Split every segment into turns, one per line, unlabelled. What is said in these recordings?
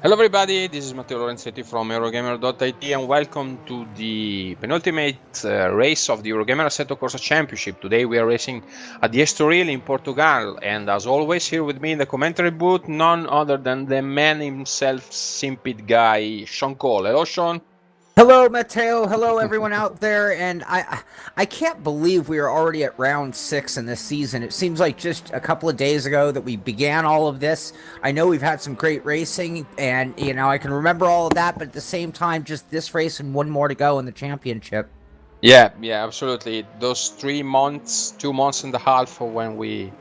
Hello everybody, this is Matteo Lorenzetti from Eurogamer.it and welcome to the penultimate race of the Eurogamer Assetto Corsa Championship. Today we are racing at the Estoril in Portugal, and as always here with me in the commentary booth, none other than the man himself, Simpid guy, Sean Cole. Hello Sean.
Hello, Matteo. Hello, everyone out there. And I can't believe we are already at round 6 in this season. It seems like just a couple of days ago that we began all of this. I know we've had some great racing, and, you know, I can remember all of that, but at the same time, just this race and one more to go in the championship.
Yeah, absolutely. Those 3 months, 2 months and a half when we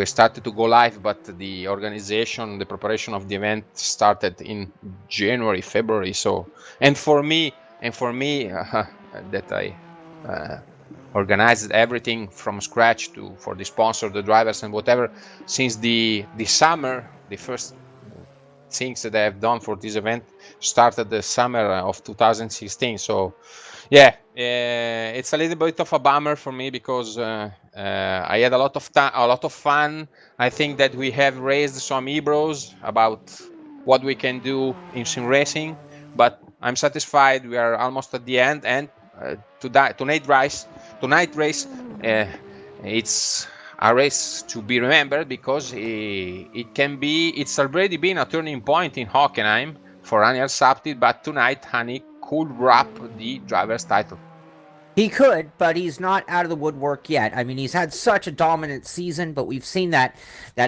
started to go live, but the organization, the preparation of the event started in January, February. So, and for me, that I organized everything from scratch for the sponsor, the drivers, and whatever. Since the summer, the first things that I have done for this event started the summer of 2016. So, yeah, it's a little bit of a bummer for me because I had a lot of fun. I think that we have raised some eyebrows about what we can do in sim racing, but I'm satisfied. We are almost at the end, and tonight race, it's a race to be remembered because it's already been a turning point in Hockenheim for Daniel Sapti, but tonight Hani could wrap the driver's title.
He could, but he's not out of the woodwork yet. I mean, he's had such a dominant season, but we've seen that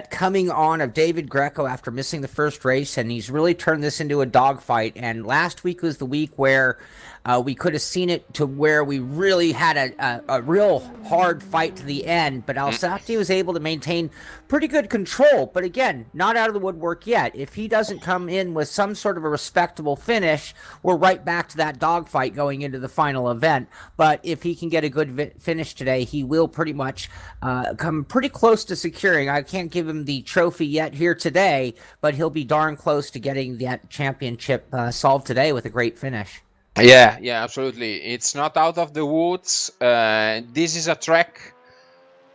coming on of David Greco after missing the first race, and he's really turned this into a dogfight. And last week was the week where we could have seen it to where we really had a real hard fight to the end, but Alsati was able to maintain pretty good control. But again, not out of the woodwork yet. If he doesn't come in with some sort of a respectable finish, we're right back to that dogfight going into the final event. But if he can get a good finish today, he will pretty much come pretty close to securing. I can't give him the trophy yet here today, but he'll be darn close to getting that championship solved today with a great finish.
Yeah, absolutely. It's not out of the woods. This is a track.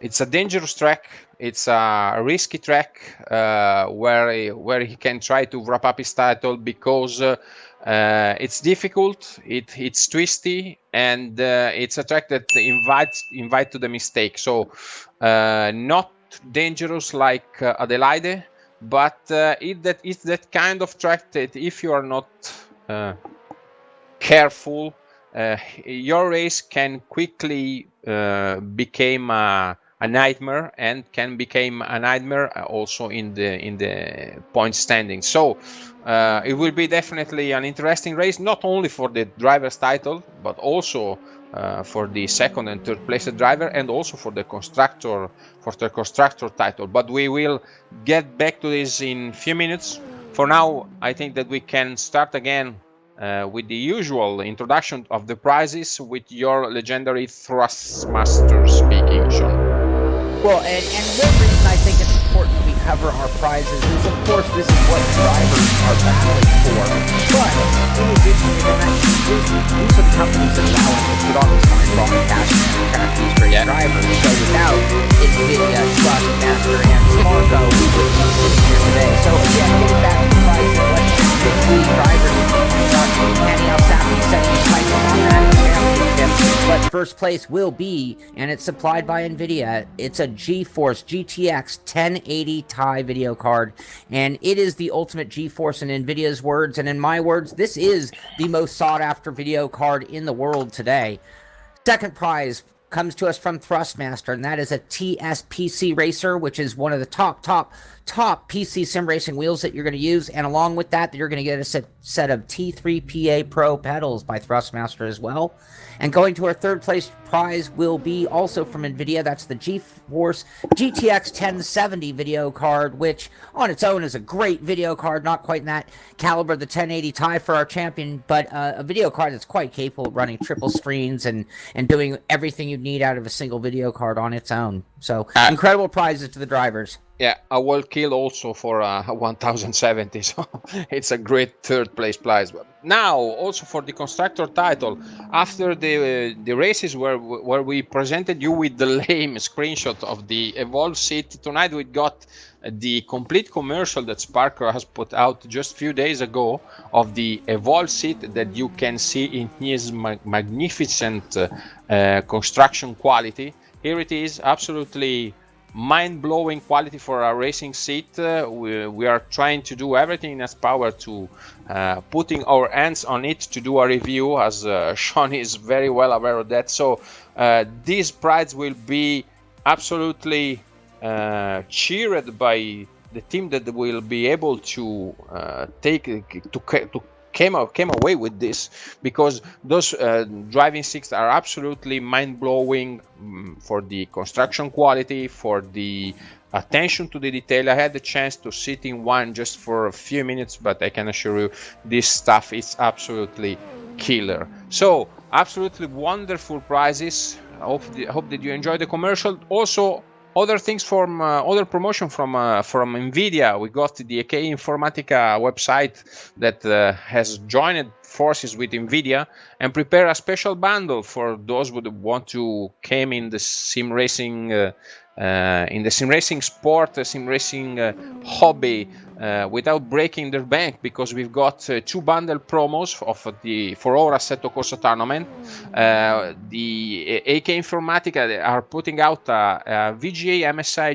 It's a dangerous track. It's a risky track where he can try to wrap up his title because it's difficult. It's twisty, and it's a track that invite to the mistake. So not dangerous like Adelaide, but it's that kind of track that if you are not careful, your race can quickly become a nightmare, and can become a nightmare also in the point standing. So it will be definitely an interesting race, not only for the driver's title, but also for the second and third place driver, and also for the constructor title. But we will get back to this in a few minutes. For now, I think that we can start again with the usual introduction of the prizes with your legendary Thrustmaster speaking, Sean.
Well, and one reason I think it's important we cover our prizes is, of course, this is what drivers are battling for. But in addition to that, these are the companies that allow us to put on this fine broadcast and attract these great drivers. So without NVIDIA, Thrustmaster, and Smargo, we wouldn't be sitting here today. So again, getting back to the prizes, let's get the drivers. Kenny Alsati setting his sights on that championship. But first, first place will be, and it's supplied by NVIDIA, it's a GeForce GTX 1080 Ti video card, and it is the ultimate GeForce in NVIDIA's words, and in my words, this is the most sought-after video card in the world today. Second prize comes to us from Thrustmaster, and that is a TSPC Racer, which is one of the top PC sim racing wheels that you're going to use. And along with that, you're going to get a set of T3PA Pro pedals by Thrustmaster as well. And going to our third place prize will be also from NVIDIA. That's the GeForce GTX 1070 video card, which on its own is a great video card, not quite in that caliber, the 1080 Ti for our champion, but a video card that's quite capable of running triple screens and doing everything you need out of a single video card on its own. So incredible prizes to the drivers.
Yeah, I will kill also for 1070, so it's a great third place prize. Now, also for the constructor title, after the races where we presented you with the lame screenshot of the Evolve seat, tonight we got the complete commercial that Sparker has put out just a few days ago of the Evolve seat that you can see in his magnificent construction quality. Here it is, absolutely mind-blowing quality for our racing seat. We are trying to do everything in its power to putting our hands on it to do a review, as Sean is very well aware of that. So this prize will be absolutely cheered by the team that will be able to came away with this, because those driving seats are absolutely mind-blowing for the construction quality, for the attention to the detail. I had the chance to sit in one just for a few minutes, but I can assure you this stuff is absolutely killer. So absolutely wonderful prizes. I hope that you enjoy the commercial. Also, other things from other promotion from NVIDIA. We got the AK Informatica website that has joined forces with NVIDIA and prepare a special bundle for those who want to came in the sim racing sport, sim racing hobby without breaking their bank, because we've got two bundle promos for our Assetto Corsa tournament. The AK Informatica are putting out a VGA MSI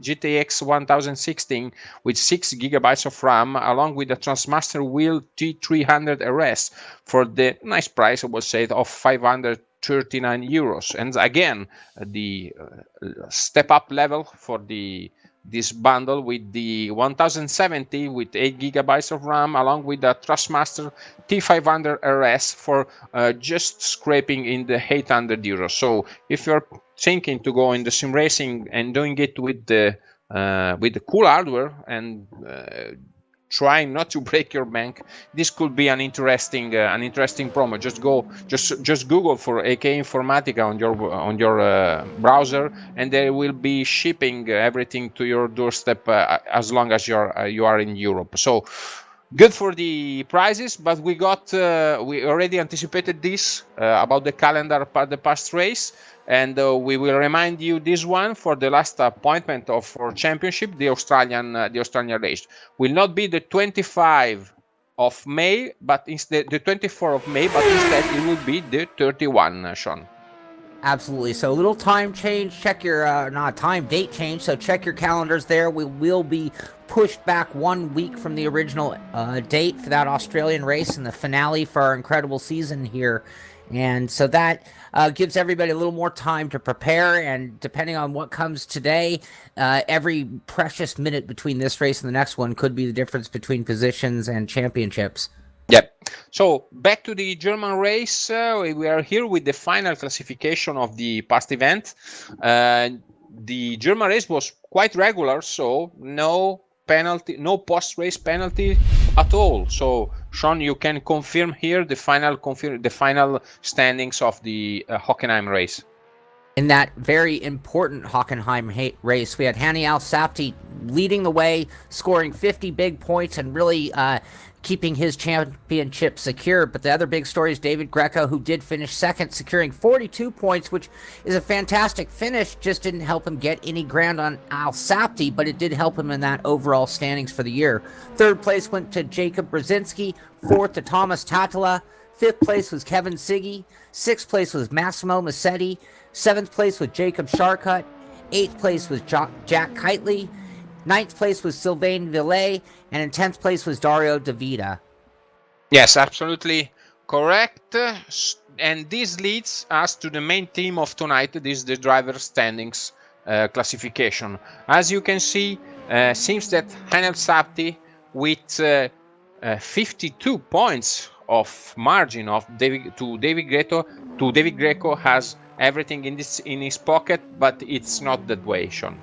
GTX 1016 with 6 GB of RAM, along with a Transmaster Wheel T300 RS for the nice price, I would say, of 539 euros. And again, the step up level for this bundle with the 1070 with 8 GB of RAM, along with the Trustmaster T500 RS for just scraping in the 800 euros. So if you're thinking to go in the sim racing and doing it with the cool hardware and trying not to break your bank, this could be an interesting promo. Just Google for AK Informatica on your browser, and they will be shipping everything to your doorstep as long as you are in Europe. So good for the prizes, but we already anticipated this about the calendar the past race, and we will remind you this one for the last appointment of our championship, the Australian race will not be the 25 of May, but instead the 24th of May, but instead it will be the 31, Sean.
Absolutely. So a little time change. Check your date change. So check your calendars there. We will be pushed back 1 week from the original date for that Australian race and the finale for our incredible season here. And so that gives everybody a little more time to prepare. And depending on what comes today, every precious minute between this race and the next one could be the difference between positions and championships.
Yep. So back to the German race. We are here with the final classification of the past event. The German race was quite regular, so no penalty, no post-race penalty at all. So Sean, you can confirm here the final standings of the Hockenheim race.
In that very important Hockenheim race, we had Hani Al-Sapti leading the way, scoring 50 big points and really keeping his championship secure. But the other big story is David Greco, who did finish second, securing 42 points, which is a fantastic finish. Just didn't help him get any ground on Al-Sapti, but it did help him in that overall standings for the year. Third place went to Jacob Brzezinski, fourth to Thomas Tatala, Fifth place was Kevin Siggy. Sixth place was Massimo Massetti. Seventh place was Jacob Sharkut. Eighth place was Jack Kitely. Ninth place was Sylvain Villet. And in 10th place was Dario Davida.
Yes, absolutely correct. And this leads us to the main theme of tonight. This is the driver standings classification. As you can see, seems that Hanel Sapti with 52 points of margin of David Greco has everything in his pocket, but it's not that way, Sean.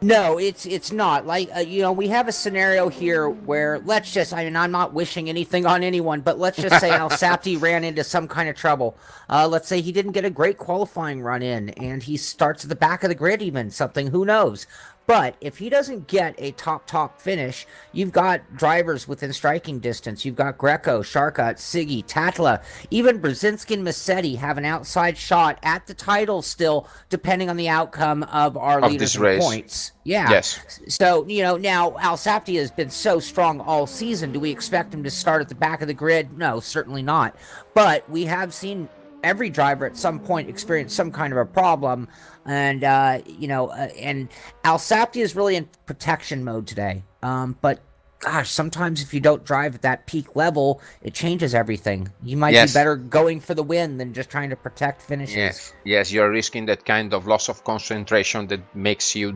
No, it's not. Like, we have a scenario here where I'm not wishing anything on anyone, but let's just say Al Sapti ran into some kind of trouble. Let's say he didn't get a great qualifying run in, and he starts at the back of the grid even, something, who knows. But if he doesn't get a top finish, you've got drivers within striking distance. You've got Greco, Sharkut, Siggy, Tatla, even Brzezinski and Massetti have an outside shot at the title still, depending on the outcome of our leaders in points. Yeah.
Yes.
So, now Al Sapti has been so strong all season. Do we expect him to start at the back of the grid? No, certainly not. But we have seen every driver at some point experience some kind of a problem. And, and Al Sapti is really in protection mode today. But gosh, sometimes if you don't drive at that peak level, it changes everything. You might be better going for the win than just trying to protect finishes.
Yes, you're risking that kind of loss of concentration that makes you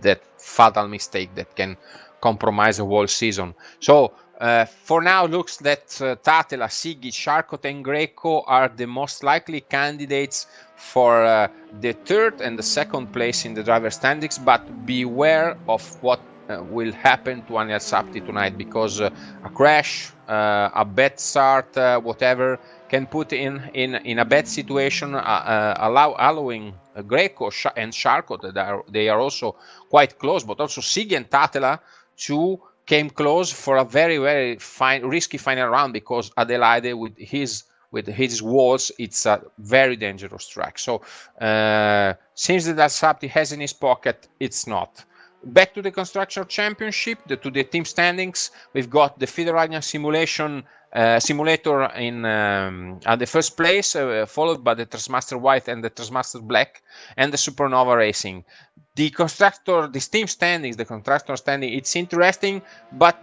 that fatal mistake that can compromise a whole season. So for now, looks that Tatela, Siggy, Sharkot, and Greco are the most likely candidates for the third and the second place in the driver standings, but beware of what will happen to Anel Sapti tonight, because a crash, a bad start, whatever, can put in a bad situation, allowing Greco and Sharkot, they are also quite close, but also Siggy and Tatela to came close for a very, very risky final round, because Adelaide with his walls, it's a very dangerous track. So seems that Sapti has in his pocket, it's not. Back to the Constructor Championship, to the team standings, we've got the Federagna simulator in at the first place, followed by the Trustmaster White and the Trustmaster Black, and the Supernova Racing. The team standings, the Constructor standing, it's interesting, but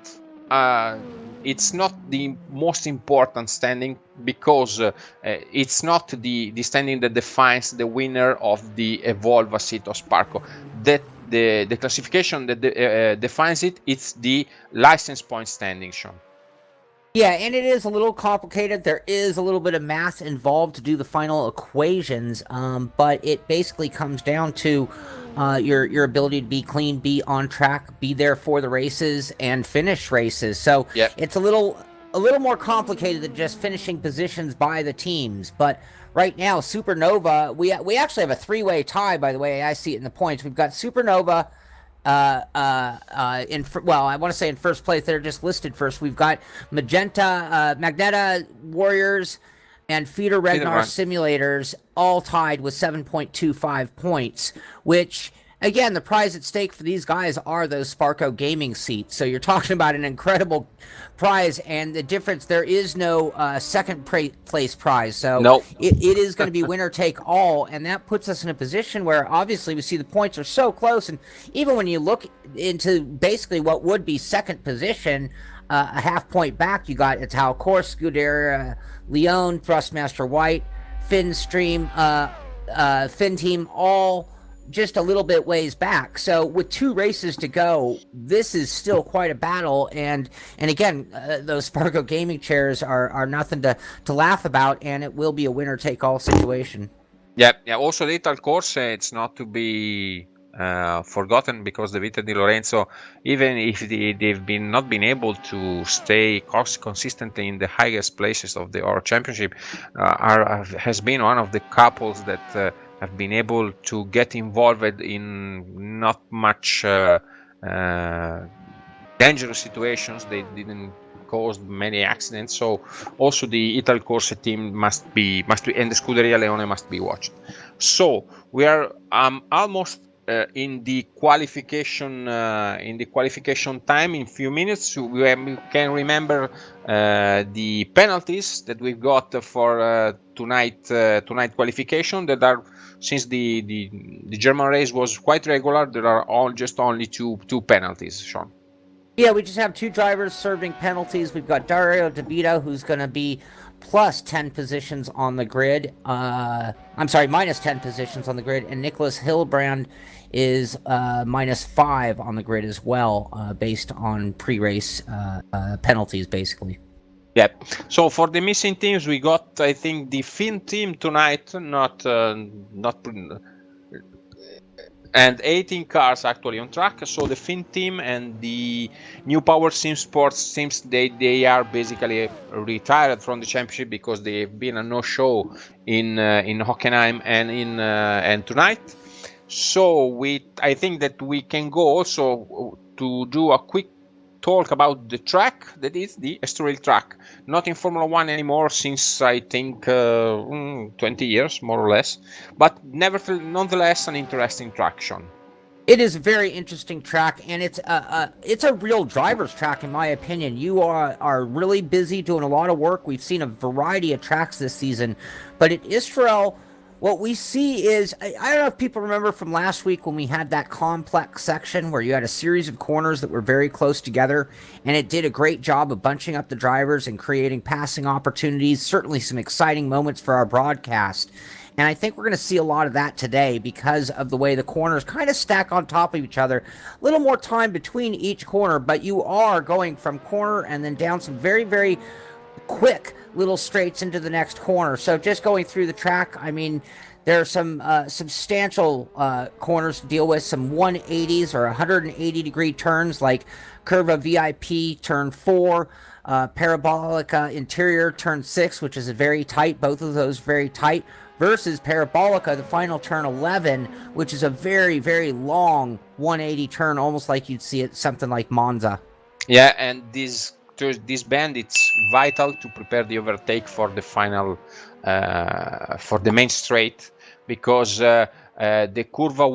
it's not the most important standing, because it's not the standing that defines the winner of the Evolve Assetto Sparco. That the classification that defines it, it's the license point standing, Sean.
Yeah, and it is a little complicated. There is a little bit of math involved to do the final equations, but it basically comes down to your ability to be clean, be on track, be there for the races, and finish races. So it's a little more complicated than just finishing positions by the teams. But right now, Supernova, we actually have a three-way tie, by the way. I see it in the points. We've got Supernova I want to say in first place. They're just listed first. We've got Magneta Warriors and Feeder Ragnar Simulators all tied with 7.25 points, which, again, the prize at stake for these guys are those Sparco gaming seats. So you're talking about an incredible prize, and the difference, there is no second place prize. So it is going to be winner take all, and that puts us in a position where obviously we see the points are so close, and even when you look into basically what would be second position, a half point back, you got Ital Corsa, Scuderia Leone, Thrustmaster White, Finn Stream, Finn Team, all just a little bit ways back. So with two races to go, this is still quite a battle, and again, those Sparco gaming chairs are nothing to laugh about, and it will be a winner take all situation.
Yeah. Also, the Ital Corsa, it's not to be forgotten, because the Vita di Lorenzo, even if they've not been able to stay consistently in the highest places of the Euro Championship, has been one of the couples that have been able to get involved in not much dangerous situations. They didn't cause many accidents, so also the Ital Corsa team must be, and the Scuderia Leone must be watched. So we are almost in the qualification time in few minutes. We can remember the penalties that we got for tonight qualification, that are, since the German race was quite regular, there are only two penalties, Sean.
Yeah, we just have two drivers serving penalties. We've got Dario DeVito, who's going to be plus 10 positions on the grid. I'm sorry, minus 10 positions on the grid. And Nicholas Hillbrand is minus 5 on the grid as well, based on pre-race penalties, basically.
Yeah. So for the missing teams, we got, I think, the Finn team tonight, not and 18 cars actually on track. So the Finn team and the New Power Sim Sports seems they are basically retired from the championship, because they've been a no-show in Hockenheim and tonight. So I think that we can go also to do a quick talk about the track, that is the Estoril track. Not in Formula One anymore since, I think, 20 years, more or less, but nonetheless an interesting track, Sean.
It is a very interesting track, and it's a real driver's track, in my opinion. You are really busy doing a lot of work. We've seen a variety of tracks this season, but at Estoril, what we see is, I don't know if people remember from last week when we had that complex section where you had a series of corners that were very close together, and it did a great job of bunching up the drivers and creating passing opportunities, certainly some exciting moments for our broadcast. And I think we're going to see a lot of that today because of the way the corners kind of stack on top of each other. A little more time between each corner, but you are going from corner and then down some very, very quick little straights into the next corner. So just going through the track, I mean, there are some substantial corners to deal with, some 180s or 180-degree turns like Curva VIP turn 4, Parabolica Interior turn 6, which is a very tight, both of those very tight, versus Parabolica, the final turn 11, which is a very, very long 180 turn, almost like you'd see it something like Monza.
Yeah, and this bend, it's vital to prepare the overtake for the final, for the main straight, because the Curva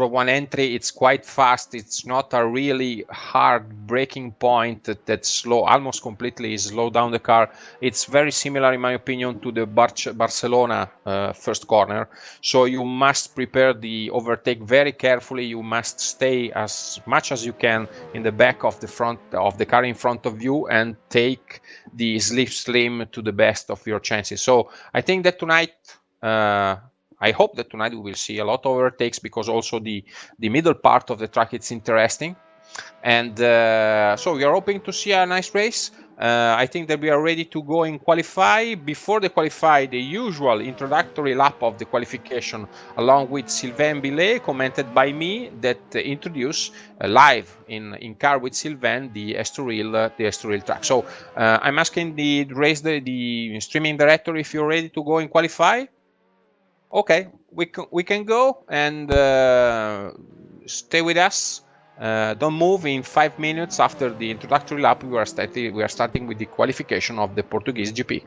1 entry, it's quite fast. It's not a really hard braking point that almost completely slow down the car. It's very similar, in my opinion, to the Barcelona first corner. So you must prepare the overtake very carefully. You must stay as much as you can in the back of the front of the car in front of you, and take the slipstream to the best of your chances. So I think that tonight, I hope that tonight we will see a lot of overtakes, because also the middle part of the track, it's interesting. And so we are hoping to see a nice race. I think that we are ready to go in qualify. Before the qualify, the usual introductory lap of the qualification, along with Sylvain Billet, commented by me, that introduce live in car with Sylvain the Estoril track. So I'm asking the streaming director if you're ready to go in qualify. Okay, we can go, and stay with us. Don't move. In 5 minutes after the introductory lap, we are starting with the qualification of the Portuguese GP.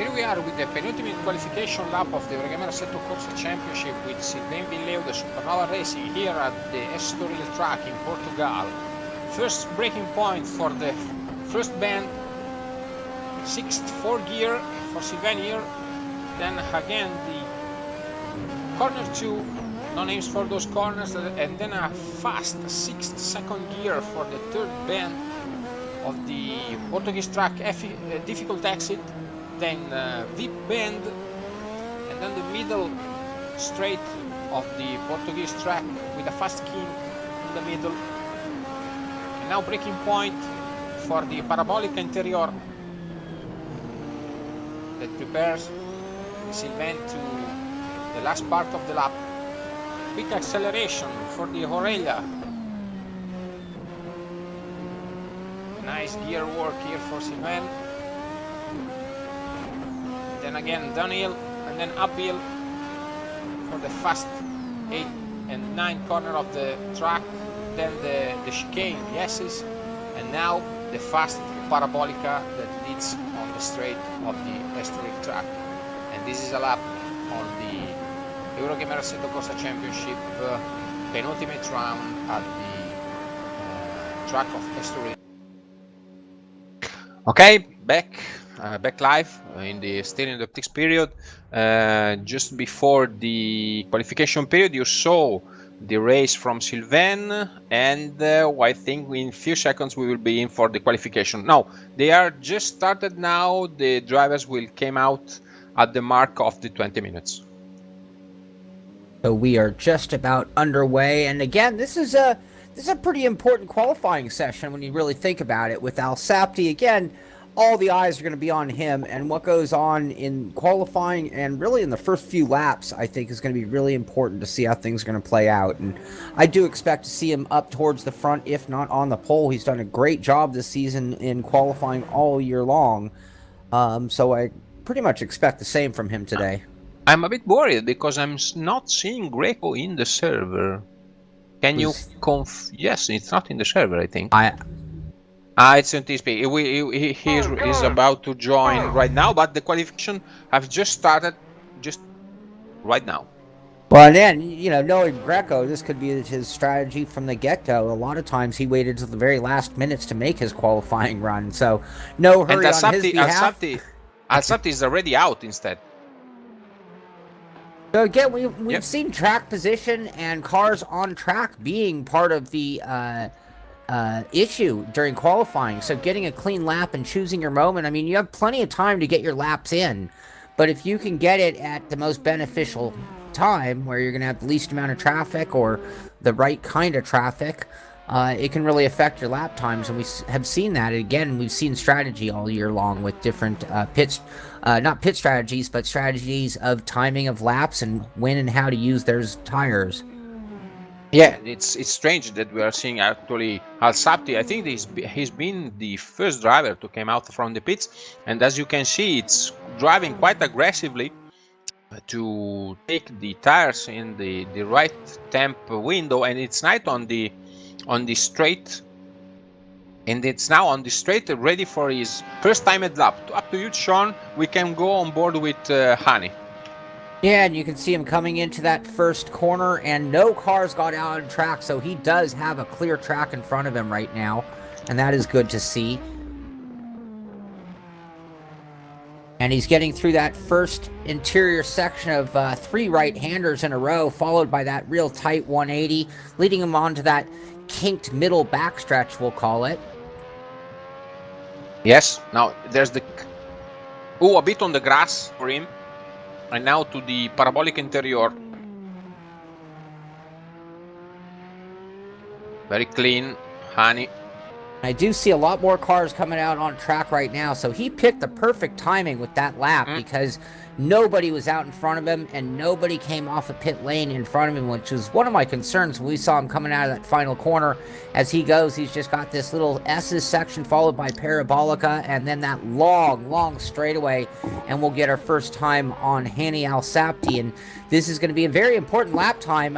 here we are with the penultimate qualification lap of the Eurogamer Assetto Corsa Championship with Sylvain Villeu, the Supernova Racing, here at the Estoril track in Portugal. First braking point for the first bend, sixth 4 gear for Sylvain here. Then again the corner 2, no names for those corners, and then a fast 6th second gear for the third bend of the Portuguese track, difficult exit, then deep bend, and then the middle straight of the Portuguese track with a fast king in the middle. And now braking point for the parabolic interior that prepares Sylvain to the last part of the lap. Quick acceleration for the Aurelia. Nice gear work here for Sylvain. Then again downhill and then uphill for the fast 8 and 9 corner of the track. Then the chicane, the S's, and now the fast parabolica that leads on the straight of the Estoril track. And this is a lap on the Eurogamer Assetto Corsa Championship penultimate round at the track of Estoril. Okay, back live still in the practice period. Just before the qualification period, you saw the race from Sylvain, and I think in a few seconds we will be in for the qualification. Now they are just started now. The drivers will came out at the mark of the 20 minutes.
So we are just about underway, and again, this is a pretty important qualifying session when you really think about it. With Alessapti, again, all the eyes are going to be on him, and what goes on in qualifying and really in the first few laps, I think, is going to be really important to see how things are going to play out. And I do expect to see him up towards the front, if not on the pole. He's done a great job this season in qualifying all year long, so I pretty much expect the same from him today.
I'm a bit worried because I'm not seeing Greco in the server. Can you Yes, it's not in the server, I think. It's in TSP. He's about to join right now, but the qualification have just started just right now.
Well, and then, you know, knowing Greco, this could be his strategy from the get-go. A lot of times he waited to the very last minutes to make his qualifying run, so no hurry on his behalf.
Alessapti is already out instead.
So again, we've seen track position and cars on track being part of the issue during qualifying. So getting a clean lap and choosing your moment, I mean, you have plenty of time to get your laps in, but if you can get it at the most beneficial time where you're going to have the least amount of traffic or the right kind of traffic, it can really affect your lap times, and we have seen that. Again, we've seen strategy all year long with different not pit strategies, but strategies of timing of laps and when and how to use those tires.
Yeah, it's strange that we are seeing actually Alessapti. I think he's been the first driver to come out from the pits, and as you can see, it's driving quite aggressively to take the tires in the right temp window, and it's not on the straight, and it's now on the straight, ready for his first timed lap. Up to you, Sean. We can go on board with Hani.
Yeah, and you can see him coming into that first corner, and no cars got out on track, so he does have a clear track in front of him right now, and that is good to see. And he's getting through that first interior section of 3 right-handers in a row, followed by that real tight 180, leading him on to that kinked middle backstretch, we'll call it.
Yes, now there's a bit on the grass for him. And now to the parabolic interior. Very clean, Hani.
I do see a lot more cars coming out on track right now, so he picked the perfect timing with that lap because nobody was out in front of him and nobody came off a pit lane in front of him, which was one of my concerns when we saw him coming out of that final corner. As he goes, he's just got this little S's section followed by Parabolica and then that long straightaway, and we'll get our first time on Hani Alessapti, and this is going to be a very important lap time.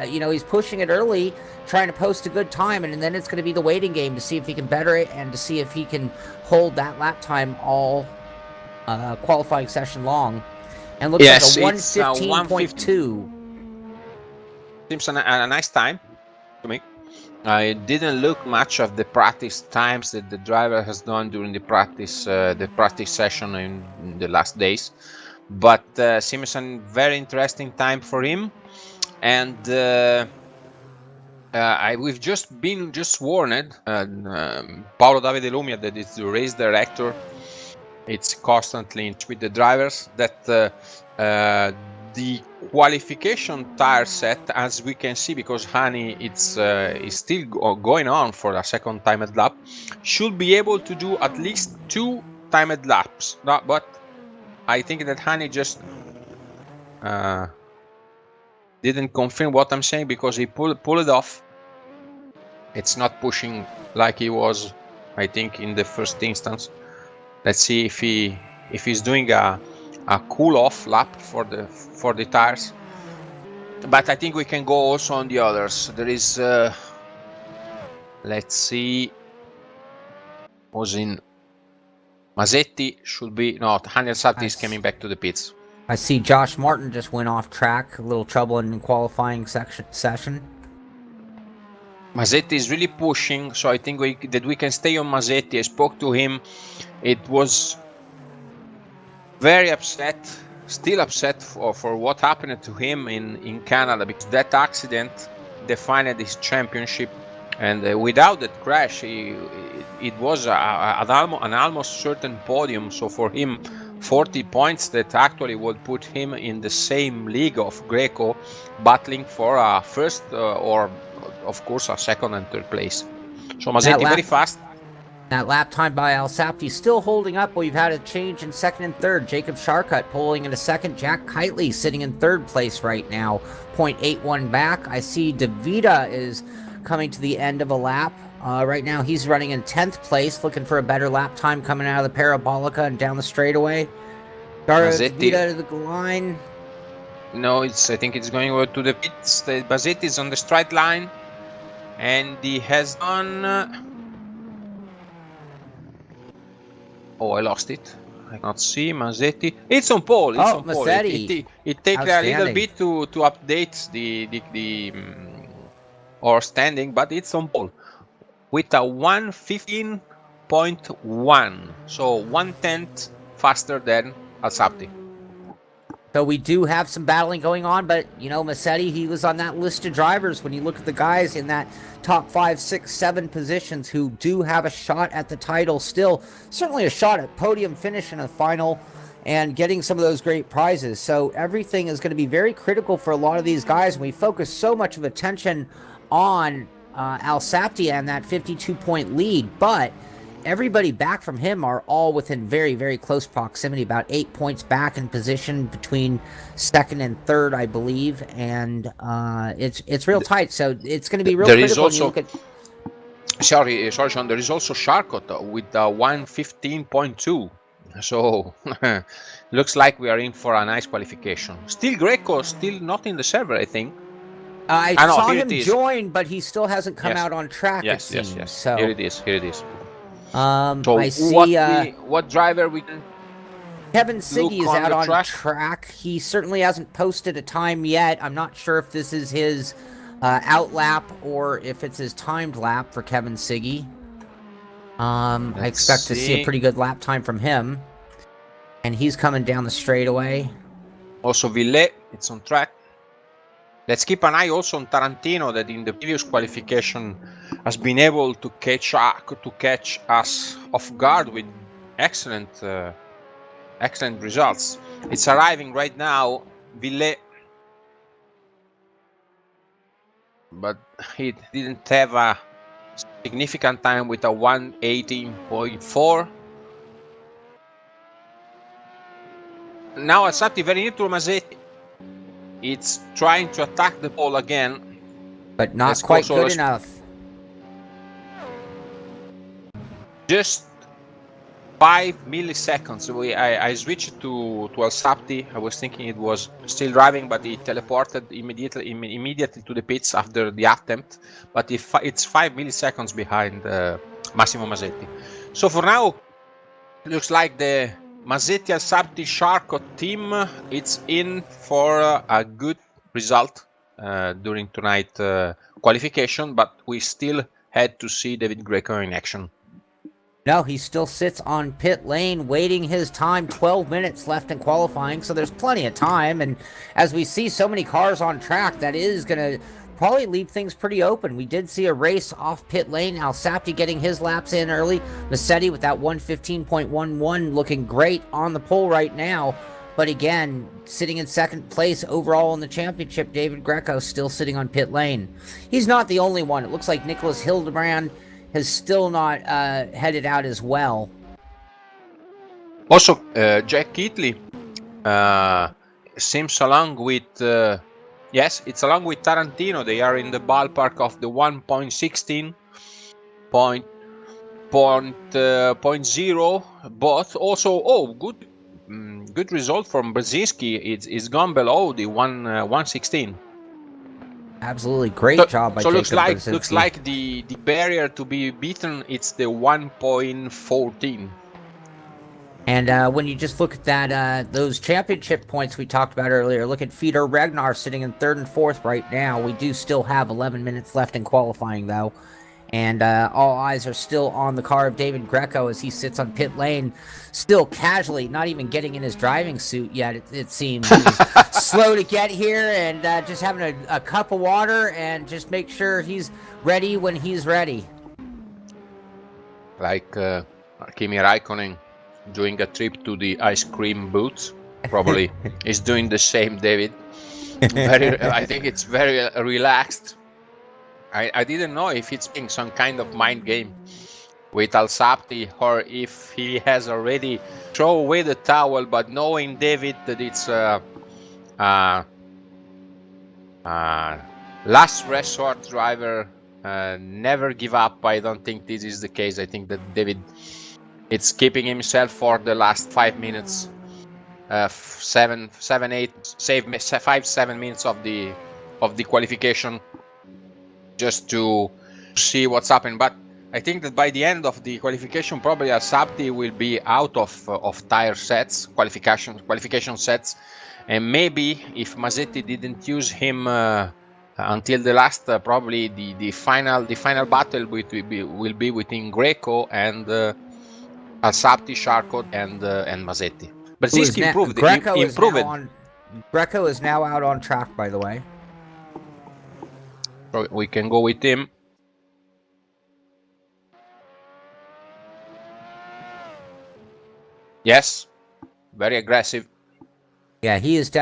You know, he's pushing it early, trying to post a good time, and then it's going to be the waiting game to see if he can better it and to see if he can hold that lap time all qualifying session long, and looks
Yes,
like a
it's 1:15.
1:15.2.
Seems a nice time to me. I didn't look much of the practice times that the driver has done during the practice session in the last days, but seems a very interesting time for him. And we've just been warned, Paolo Davide Lumia, that is the race director. It's constantly in touch with the drivers that the qualification tire set, as we can see, because Hani is still going on for a second timed lap, should be able to do at least 2 timed laps. No, but I think that Hani just didn't confirm what I'm saying, because he pulled it off. It's not pushing like he was, I think, in the first instance. Let's see if he's doing a cool off lap for the tires. But I think we can go also on the others. There is let's see, was in Masetti should be no, Daniel Satti is coming back to the pits.
I see Josh Martin just went off track, a little trouble in the qualifying session.
Masetti is really pushing, so I think that we can stay on Masetti. I spoke to him. It was very upset, still upset for what happened to him in Canada, because that accident defined his championship, and without that crash it was an almost certain podium. So for him, 40 points that actually would put him in the same league of Greco, battling for a first or of course a second and third place. So Masetti very fast.
That lap time by Alsapti still holding up. We've had a change in second and third. Jacob Sharkut pulling into second. Jack Kitely sitting in third place right now, 0.81 back. I see DeVita is coming to the end of a lap. Right now he's running in 10th place, looking for a better lap time coming out of the Parabolica and down the straightaway. DeVita to the line.
No, I think it's going over to the pits. Masetti is on the straight line, and he has done... Oh, I lost it. I cannot see Masetti. It's on pole. It's on pole. It takes a little bit to update the or standing, but it's on pole with a 1:15.1, so 1/10 faster than Alsapti.
So we do have some battling going on, but, you know, Massetti, he was on that list of drivers. When you look at the guys in that top 5, 6, 7 positions who do have a shot at the title still, certainly a shot at podium finish in a final and getting some of those great prizes. So everything is going to be very critical for a lot of these guys, and we focus so much of attention on Alsapti and that 52-point lead, but everybody back from him are all within very, very close proximity, about 8 points back in position between second and third, I believe, and it's real tight. So it's going to be real critical.
Is also, sorry, Sean. There is also Sharkot with 1:15.2. So looks like we are in for a nice qualification. Still Greco, still not in the server, I think.
I saw him join, but he still hasn't come out on track.
Yes.
So
here it is.
So I see
what driver we can.
Kevin Siggy is out on track. He certainly hasn't posted a time yet. I'm not sure if this is his out lap or if it's his timed lap for Kevin Siggy. I expect to see a pretty good lap time from him. And he's coming down the straightaway.
Also Villet, it's on track. Let's keep an eye also on Tarantino, that in the previous qualification has been able to catch us off guard with excellent results. It's arriving right now, Villet, but he didn't have a significant time with a 1:18.4. Now Alsapti very near to Masetti. It's trying to attack the pole again,
but not quite good enough.
Just 5 milliseconds. I switched to Alsapti. I was thinking it was still driving, but he teleported immediately to the pits after the attempt. But it's 5 milliseconds behind Massimo Masetti. So for now, it looks like the Masetti Alsapti Sharko team, it's in for a good result during tonight qualification, but we still had to see David Greco in action.
No, he still sits on pit lane waiting his time. 12 minutes left in qualifying, so there's plenty of time. And as we see so many cars on track, that is going to probably leave things pretty open. We did see a race off pit lane. Alsapti getting his laps in early. Massetti with that 1:15.11 looking great on the pole right now. But again, sitting in second place overall in the championship, David Greco still sitting on pit lane. He's not the only one. It looks like Nicholas Hildebrand has still not headed out as well.
Also, Jack Keatley seems along with... yes, it's along with Tarantino. They are in the ballpark of the 1.16 point 0, both also good result from Brzezinski. It's gone below the 116.
Absolutely great job by
so
Jacob
looks
Brzezinski.
like the barrier to be beaten, it's the 1.14.
And when you just look at that, those championship points we talked about earlier, look at Fedor Ragnar sitting in 3rd and 4th right now. We do still have 11 minutes left in qualifying, though. And all eyes are still on the car of David Greco as he sits on pit lane, still casually, not even getting in his driving suit yet, it seems. He's slow to get here and just having a cup of water and just make sure he's ready when he's ready.
Like Kimi Raikkonen doing a trip to the ice cream booth. Probably is doing the same, David. I think it's very relaxed. I didn't know if it's being some kind of mind game with Alsapti or if he has already thrown away the towel, but knowing David that it's last resort driver, never give up. I don't think this is the case. I think that David it's keeping himself for the last 5 minutes, 7, 8, 5-7 minutes of the qualification, just to see what's happening. But I think that by the end of the qualification, probably Alsapti will be out of tire sets, qualification sets, and maybe if Masetti didn't use him until the last, probably the final battle will be between Greco and Alsapti, Sharko, and Masetti. But Brzezinski improved.
Greco is now out on track, by the way.
So we can go with him. Yes, very aggressive.
Yeah, he's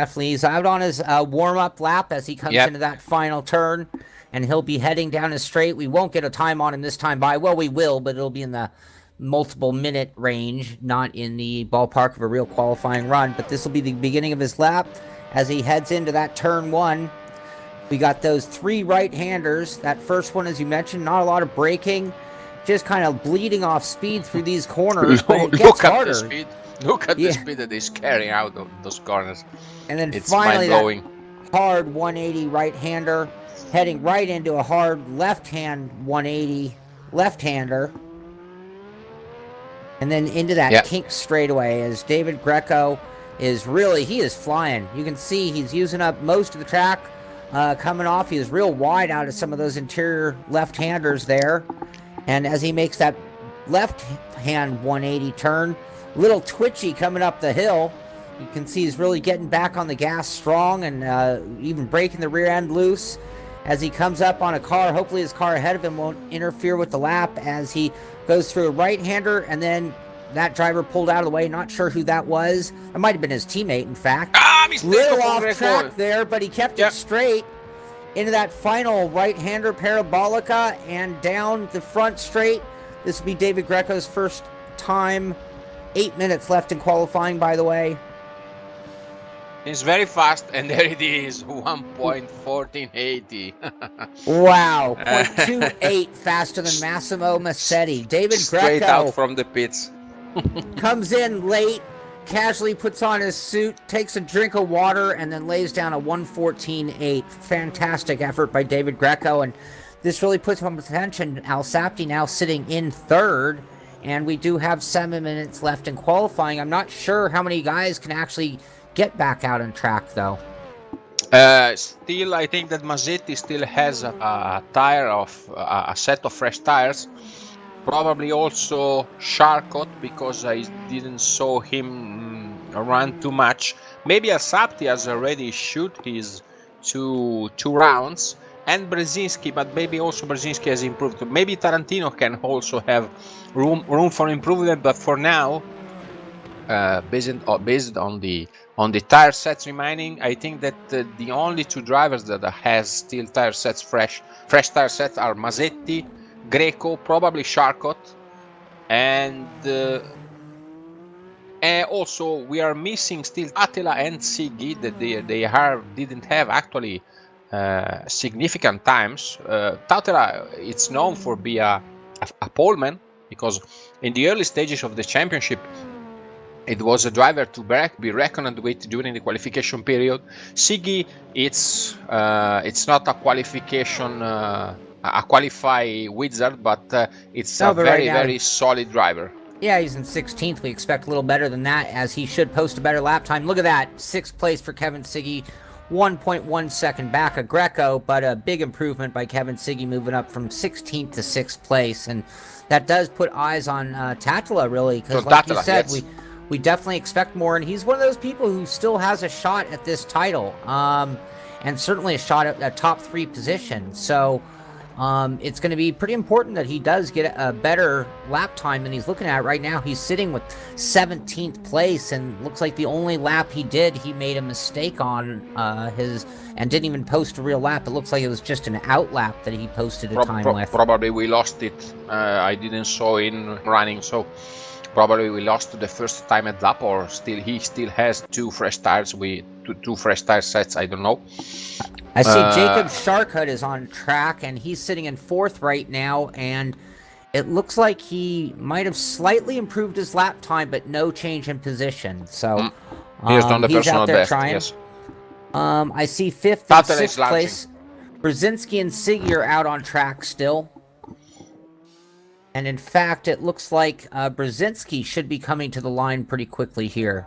out on his warm-up lap as he comes into that final turn, and he'll be heading down his straight. We won't get a time on him this time by. Well, we will, but it'll be in the multiple minute range, not in the ballpark of a real qualifying run. But this will be the beginning of his lap as he heads into that turn 1. We got those 3 right-handers. That first one, as you mentioned, not a lot of braking, just kind of bleeding off speed through these corners, but it gets harder.
The speed. Look at the speed that he's carrying out of those corners.
And then
it's
finally that hard 180 right-hander heading right into a hard left-hand 180 left-hander. And then into that kink straightaway as David Greco is flying. You can see he's using up most of the track coming off. He is real wide out of some of those interior left-handers there. And as he makes that left-hand 180 turn, little twitchy coming up the hill. You can see he's really getting back on the gas strong and even breaking the rear end loose as he comes up on a car. Hopefully his car ahead of him won't interfere with the lap as he goes through a right-hander, and then that driver pulled out of the way. Not sure who that was. It might have been his teammate, in fact. Little off track there, but he kept it straight into that final right-hander parabolica and down the front straight. This will be David Greco's first time. 8 minutes left in qualifying, by the way.
It's very fast, and there it is, 1.1480.
Wow, 0.28 faster than Massimo Massetti. David Greco
straight out from the pits.
comes in late, casually puts on his suit, takes a drink of water, and then lays down a 1:14.8. Fantastic effort by David Greco, and this really puts him on attention. Alsapti now sitting in 3rd and we do have 7 minutes left in qualifying. I'm not sure how many guys can actually get back out on track, though.
Still, I think that Masetti still has a tire of a set of fresh tires. Probably also Charcot, because I didn't saw him run too much. Maybe Asapti has already shoot his two rounds, and Brzezinski, but maybe also Brzezinski has improved. Maybe Tarantino can also have room for improvement, but for now, based on the tire sets remaining, I think that the only two drivers that has still tire sets fresh tire sets are Masetti, Greco, probably Charcot, and also we are missing still Attila and Siggy, that they didn't have actually significant times. Tatela, it's known for being a poleman, because in the early stages of the championship it was a driver to be reckoned with during the qualification period. Siggy, it's not a qualification, a qualify wizard, but it's a very, very solid driver.
Yeah, he's in 16th. We expect a little better than that, as he should post a better lap time. Look at that, 6th place for Kevin Siggy, 1.1 second back of Greco, but a big improvement by Kevin Siggy, moving up from 16th to 6th place, and that does put eyes on Tatila, really, because like you said, yes, we definitely expect more, and he's one of those people who still has a shot at this title, and certainly a shot at a top 3 position. So it's going to be pretty important that he does get a better lap time than he's looking at right now. He's sitting with 17th place, and looks like the only lap he did, he made a mistake on and didn't even post a real lap. It looks like it was just an out lap that he posted a time with.
Probably we lost it. I didn't saw in running, so probably we lost the first time at lap, or he still has two fresh tires with two fresh tire sets. I don't know.
I see Jacob Sharkut is on track, and he's sitting in 4th right now, and it looks like he might have slightly improved his lap time, but no change in position. So
he's done the personal
out there
best.
Trying.
Yes.
I see 5th and 6th place. Brzezinski and Siggy are out on track still. And in fact, it looks like Brzezinski should be coming to the line pretty quickly here.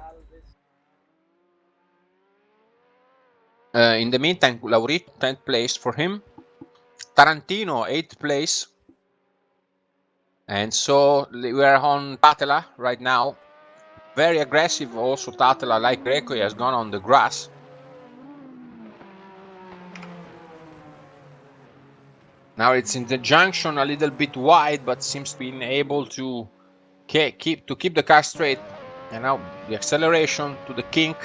In the meantime, Laurito, 10th place for him. Tarantino, 8th place. And so we are on Tatela right now. Very aggressive also Tatela, like Greco, he has gone on the grass. Now it's in the junction, a little bit wide, but seems to be able to keep the car straight. And now the acceleration to the kink.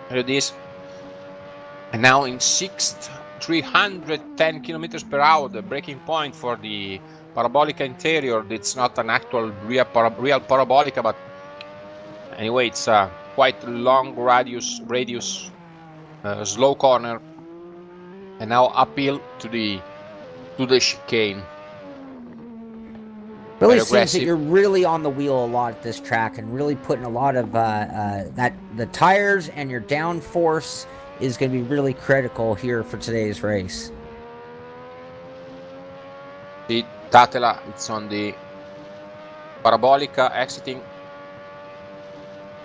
Here it is. And now in 6th, 310 kilometers per hour, the braking point for the Parabolica interior. It's not an actual real Parabolica, but anyway, it's a quite long radius, slow corner. And now uphill to the chicane.
Really seems that you're really on the wheel a lot at this track, and really putting a lot of the tires and your downforce is going to be really critical here for today's race.
The Tatela, it's on the Parabolica, exiting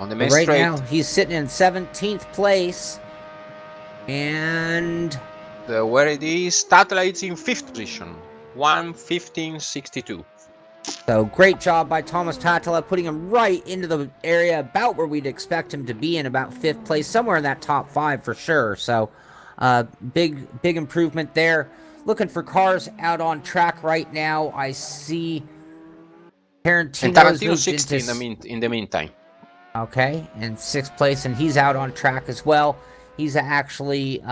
on the main straight.
Right now, he's sitting in 17th place, and
where it is, Tatela is in 5th position, 1:15.62.
So great job by Thomas Tatela, putting him right into the area about where we'd expect him to be, in about 5th place, somewhere in that top 5 for sure. So big improvement there. Looking for cars out on track right now. I see
Tarantino 60 in the meantime.
Okay, in 6th place, and he's out on track as well. He's actually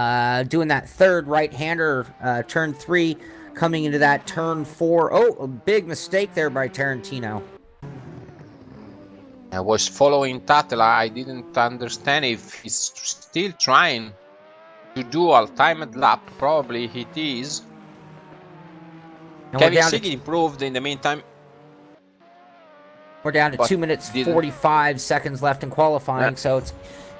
doing that third right-hander, turn 3, coming into that turn 4. Oh, a big mistake there by Tarantino.
I was following Tatela. I didn't understand if he's still trying to do a timed lap. Probably it is. Kevin Siggy improved in the meantime.
We're down to 2 minutes 45 seconds left in qualifying, so it's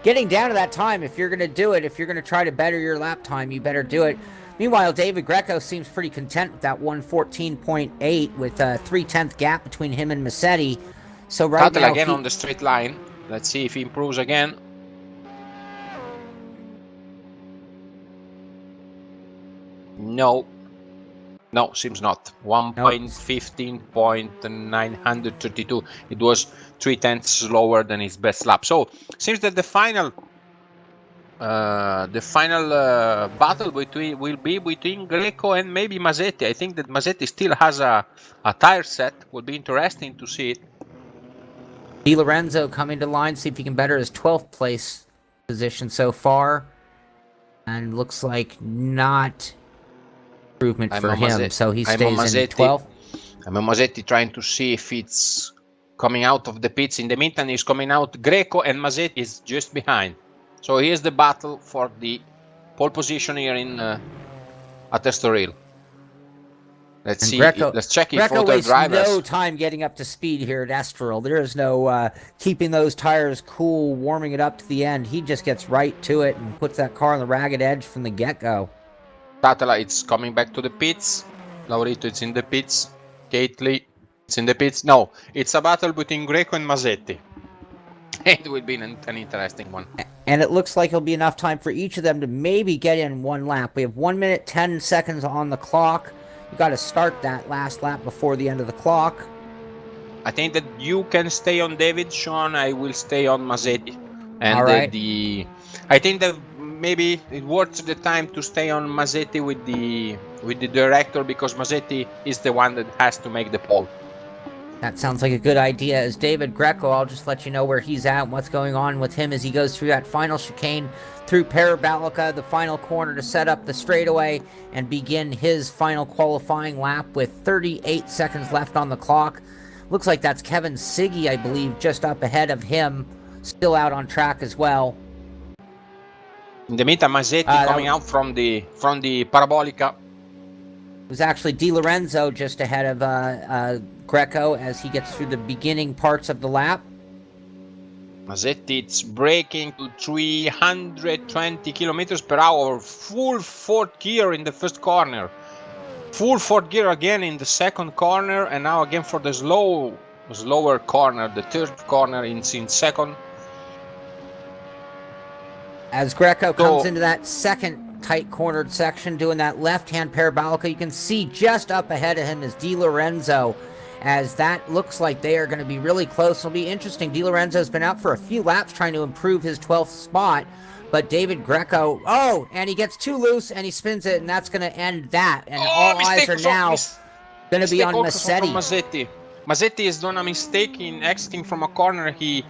getting down to that time. If you're going to do it, if you're going to try to better your lap time, you better do it. Meanwhile, David Greco seems pretty content with that 114.8 with a 3/10 gap between him and Massetti. So right
Tuttle
now
again on the straight line. Let's see if he improves again. No, seems not. 1.15.932. It was 3/10 slower than his best lap. So seems that the final battle will be between Greco and maybe Masetti. I think that Masetti still has a tire set. Will be interesting to see it.
Di Lorenzo coming to line, see if he can better his 12th place position so far. And looks like not improvement for him, so he stays in 12th.
I'm a Masetti trying to see if it's coming out of the pits. In the meantime, he's coming out. Greco and Masetti is just behind. So here's the battle for the pole position here in at Estoril. Let's see. Let's check if
Greco
other
wastes
drivers.
no time getting up to speed here at Estoril. There is no keeping those tires cool, warming it up to the end. He just gets right to it and puts that car on the ragged edge from the get-go.
Tatala, it's coming back to the pits. Laurito, it's in the pits. Gately, it's in the pits. No, it's a battle between Greco and Masetti. It will be an interesting one.
And it looks like it'll be enough time for each of them to maybe get in one lap. We have 1 minute, 10 seconds on the clock. You got to start that last lap before the end of the clock.
I think that you can stay on David, Sean. I will stay on Masetti. And
all right.
I think that maybe it worth the time to stay on Masetti with the director, because Masetti is the one that has to make the pole.
That sounds like a good idea. As David Greco, I'll just let you know where he's at and what's going on with him as he goes through that final chicane through Parabolica, the final corner to set up the straightaway and begin his final qualifying lap with 38 seconds left on the clock. Looks like that's Kevin Siggy, I believe, just up ahead of him, still out on track as well.
In the meantime, Masetti coming out from the Parabolica.
It was actually Di Lorenzo just ahead of Greco as he gets through the beginning parts of the lap.
Masetti, it's braking to 320 kilometers per hour, full fourth gear in the first corner, full fourth gear again in the second corner, and now again for the slower corner, the third corner in second.
As Greco comes into that second tight cornered section, doing that left-hand Parabolica, you can see just up ahead of him is Di Lorenzo, as that looks like they are going to be really close. It'll be interesting. Di Lorenzo's been out for a few laps trying to improve his 12th spot, but David Greco, and he gets too loose and he spins it, and that's going to end that. And all eyes are now going to be on Massetti.
Masetti has done a mistake in exiting from a corner. He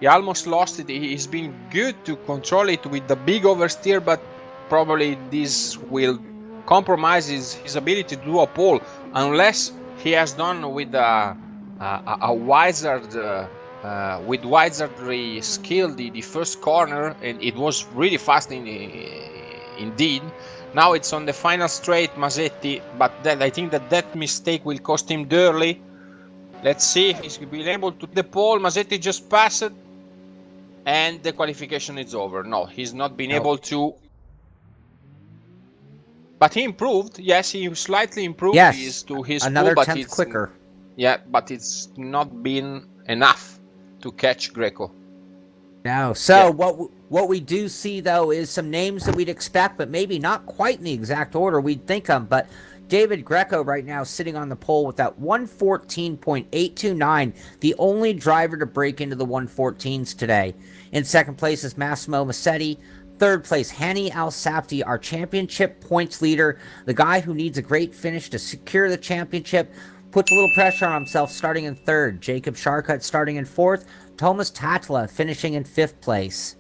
almost lost it. He's been good to control it with the big oversteer, but probably this will compromise his ability to do a pole, unless he has done with a wizardry skill the first corner, and it was really fast indeed. Now it's on the final straight, Masetti, but I think that mistake will cost him dearly. Let's see if he's been able to the pole. Masetti just passed, and the qualification is over. No, he's not been able to. But he improved. Yes, he slightly improved his
another
pull, but
10th quicker.
Yeah, but it's not been enough to catch Greco.
No. So what we do see, though, is some names that we'd expect, but maybe not quite in the exact order we'd think of. But David Greco right now sitting on the pole with that 114.829, the only driver to break into the 114s today. In second place is Massimo Massetti. Third place, Hani Al-Sapti, our championship points leader, the guy who needs a great finish to secure the championship, puts a little pressure on himself starting in third. Jacob Sharkut starting in fourth. Thomas Tatla finishing in fifth place.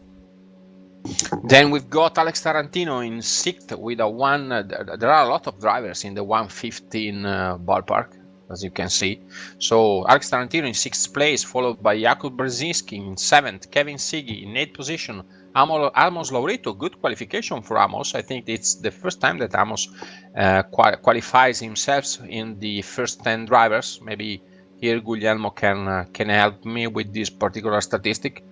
Then we've got Alex Tarantino in sixth with a one. There are a lot of drivers in the 115 ballpark, as you can see. So Alex Tarantino in sixth place, followed by Jakub Brzezinski in seventh, Kevin Siggy in eighth position, Amos Laurito. Good qualification for Amos. I think it's the first time that Amos qualifies himself in the first 10 drivers. Maybe here Guglielmo can help me with this particular statistic.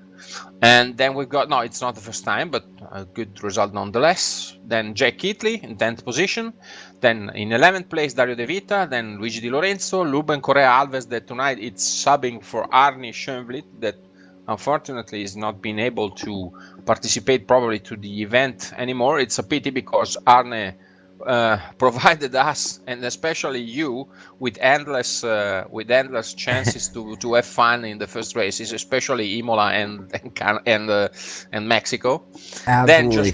And then we've got, no, it's not the first time, but a good result nonetheless. Then Jack Italy in 10th position. Then in 11th place, Dario De Vita. Then Luigi Di Lorenzo, Luben Correa Alves, that tonight it's subbing for Arnie Schönvliet, that unfortunately is not being able to participate probably to the event anymore. It's a pity because Arne provided us, and especially you, with endless chances to have fun in the first races, especially Imola and Mexico. Then
Absolutely.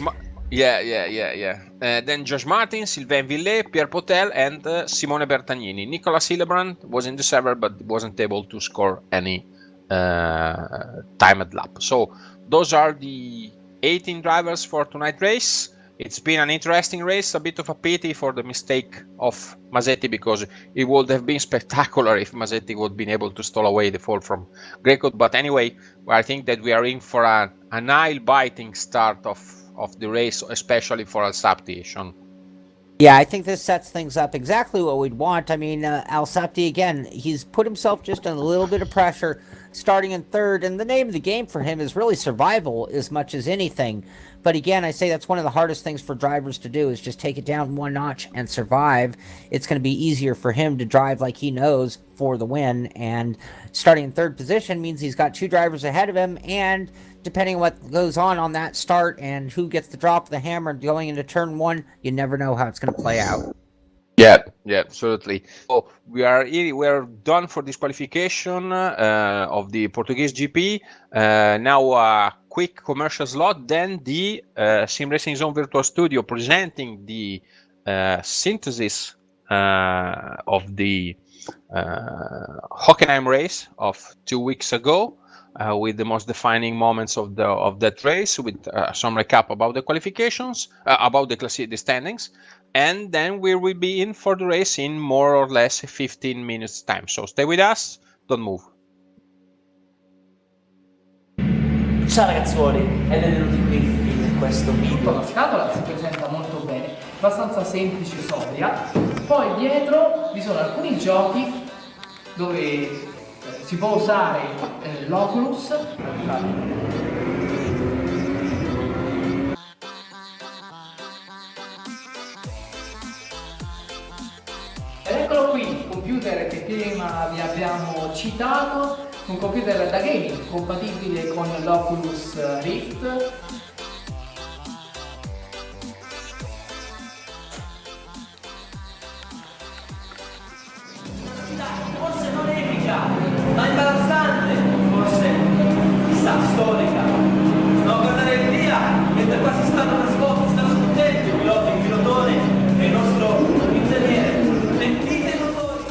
Then Josh Martin, Sylvain Villet, Pierre Potel, and Simone Bertagnini. Nicolas Hillebrand was in the server but wasn't able to score any timed lap. So those are the 18 drivers for tonight's race. It's been an interesting race, a bit of a pity for the mistake of Masetti, because it would have been spectacular if Masetti would have been able to stall away the fall from Greco. But anyway, I think that we are in for a nail-biting start of the race, especially for Alsapti, Sean.
Yeah, I think this sets things up exactly what we'd want. I mean, Alsapti, again, he's put himself just in a little bit of pressure starting in third, and the name of the game for him is really survival as much as anything. But again, I say that's one of the hardest things for drivers to do is just take it down one notch and survive. It's going to be easier for him to drive like he knows for the win, and starting in third position means he's got 2 drivers ahead of him, and depending on what goes on that start and who gets the drop of the hammer going into turn 1, you never know how it's going to play out.
Yeah, absolutely. So we are done for this qualification of the Portuguese GP. Now a quick commercial slot, then the Sim Racing Zone Virtual Studio presenting the synthesis of the Hockenheim race of 2 weeks ago, with the most defining moments of that race, with some recap about the qualifications, about the standings, and then we will be in for the race in more or less 15 minutes time. So stay with us, don't move.
Ciao ragazzuoli e benvenuti qui in questo video.
La scatola si presenta molto bene, abbastanza semplice e sobria. Poi dietro vi sono alcuni giochi dove si può usare l'Oculus. Ed eccolo qui, il computer che prima vi abbiamo citato, un computer da gaming compatibile con l'Oculus Rift.
Forse non epica, ma imbarazzante, forse chissà, storica. No, guardare via, mentre qua si stanno scottendo il pilota, il pilotone e il nostro ingegnere. Mentite i motori.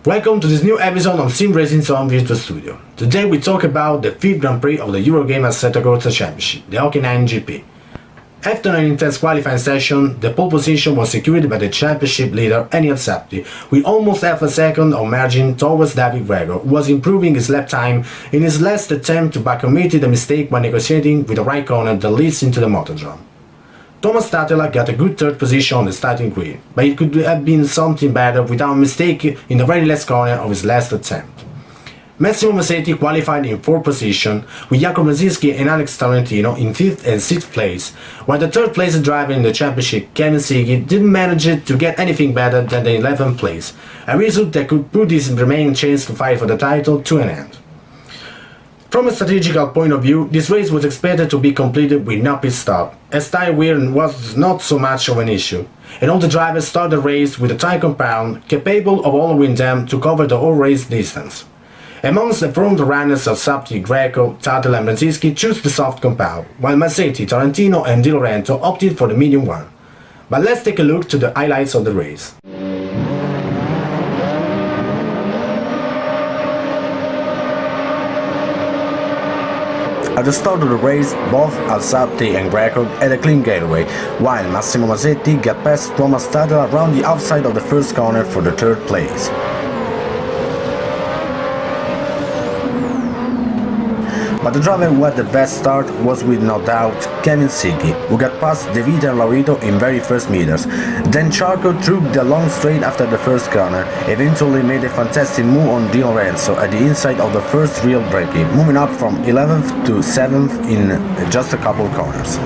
Welcome to this new episode of Sim Racing Zone Virtual Studio. Today we talk about the 5th Grand Prix of the Eurogamer Assetto Corsa Championship, the Hockey 9 GP. After an intense qualifying session, the pole position was secured by the championship leader Ennio Zappi, with almost half a second of margin towards David Greco, who was improving his lap time in his last attempt to back-commit the mistake when negotiating with the right corner that leads into the motordrome. Thomas Tatela got a good third position on the starting grid, but it could have been something better without a mistake in the very last corner of his last attempt. Massimo Massetti qualified in 4th position, with Jacob Brzezinski and Alex Tarantino in 5th and 6th place, while the 3rd place driver in the championship, Kevin Siggy, didn't manage to get anything better than the 11th place, a result that could put his remaining chance to fight for the title to an end. From a strategical point of view, this race was expected to be completed with no pit stop, as tire wear was not so much of an issue, and all the drivers started the race with a tire compound capable of allowing them to cover the whole race distance. Amongst the front runners of Zappi, Greco, Tatela and Brzezinski chose the soft compound, while Massetti, Tarantino and Di Lorenzo opted for the medium one. But let's take a look to the highlights of the race. At the start of the race, both Zappi and Greco had a clean getaway, while Massimo Massetti got past Thomas Tatela around the outside of the first corner for the 3rd place. But the driver who had the best start was with no doubt Kevin Siggy, who got past De Vita and Laurito in very first meters. Then Charco took the long straight after the first corner, eventually made a fantastic move on Di Lorenzo at the inside of the first real braking, moving up from 11th to 7th in just a couple corners.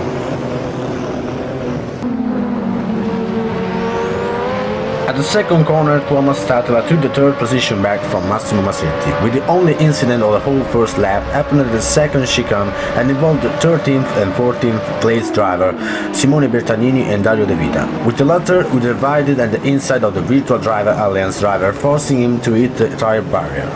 At the second corner, Thomas Tatela took the 3rd position back from Massimo Massetti, with the only incident of the whole first lap happening at the second chicane and involved the 13th and 14th place driver Simone Bertagnini and Dario De Vita, with the latter who divided at the inside of the Virtual Driver Alliance driver, forcing him to hit the tire barrier.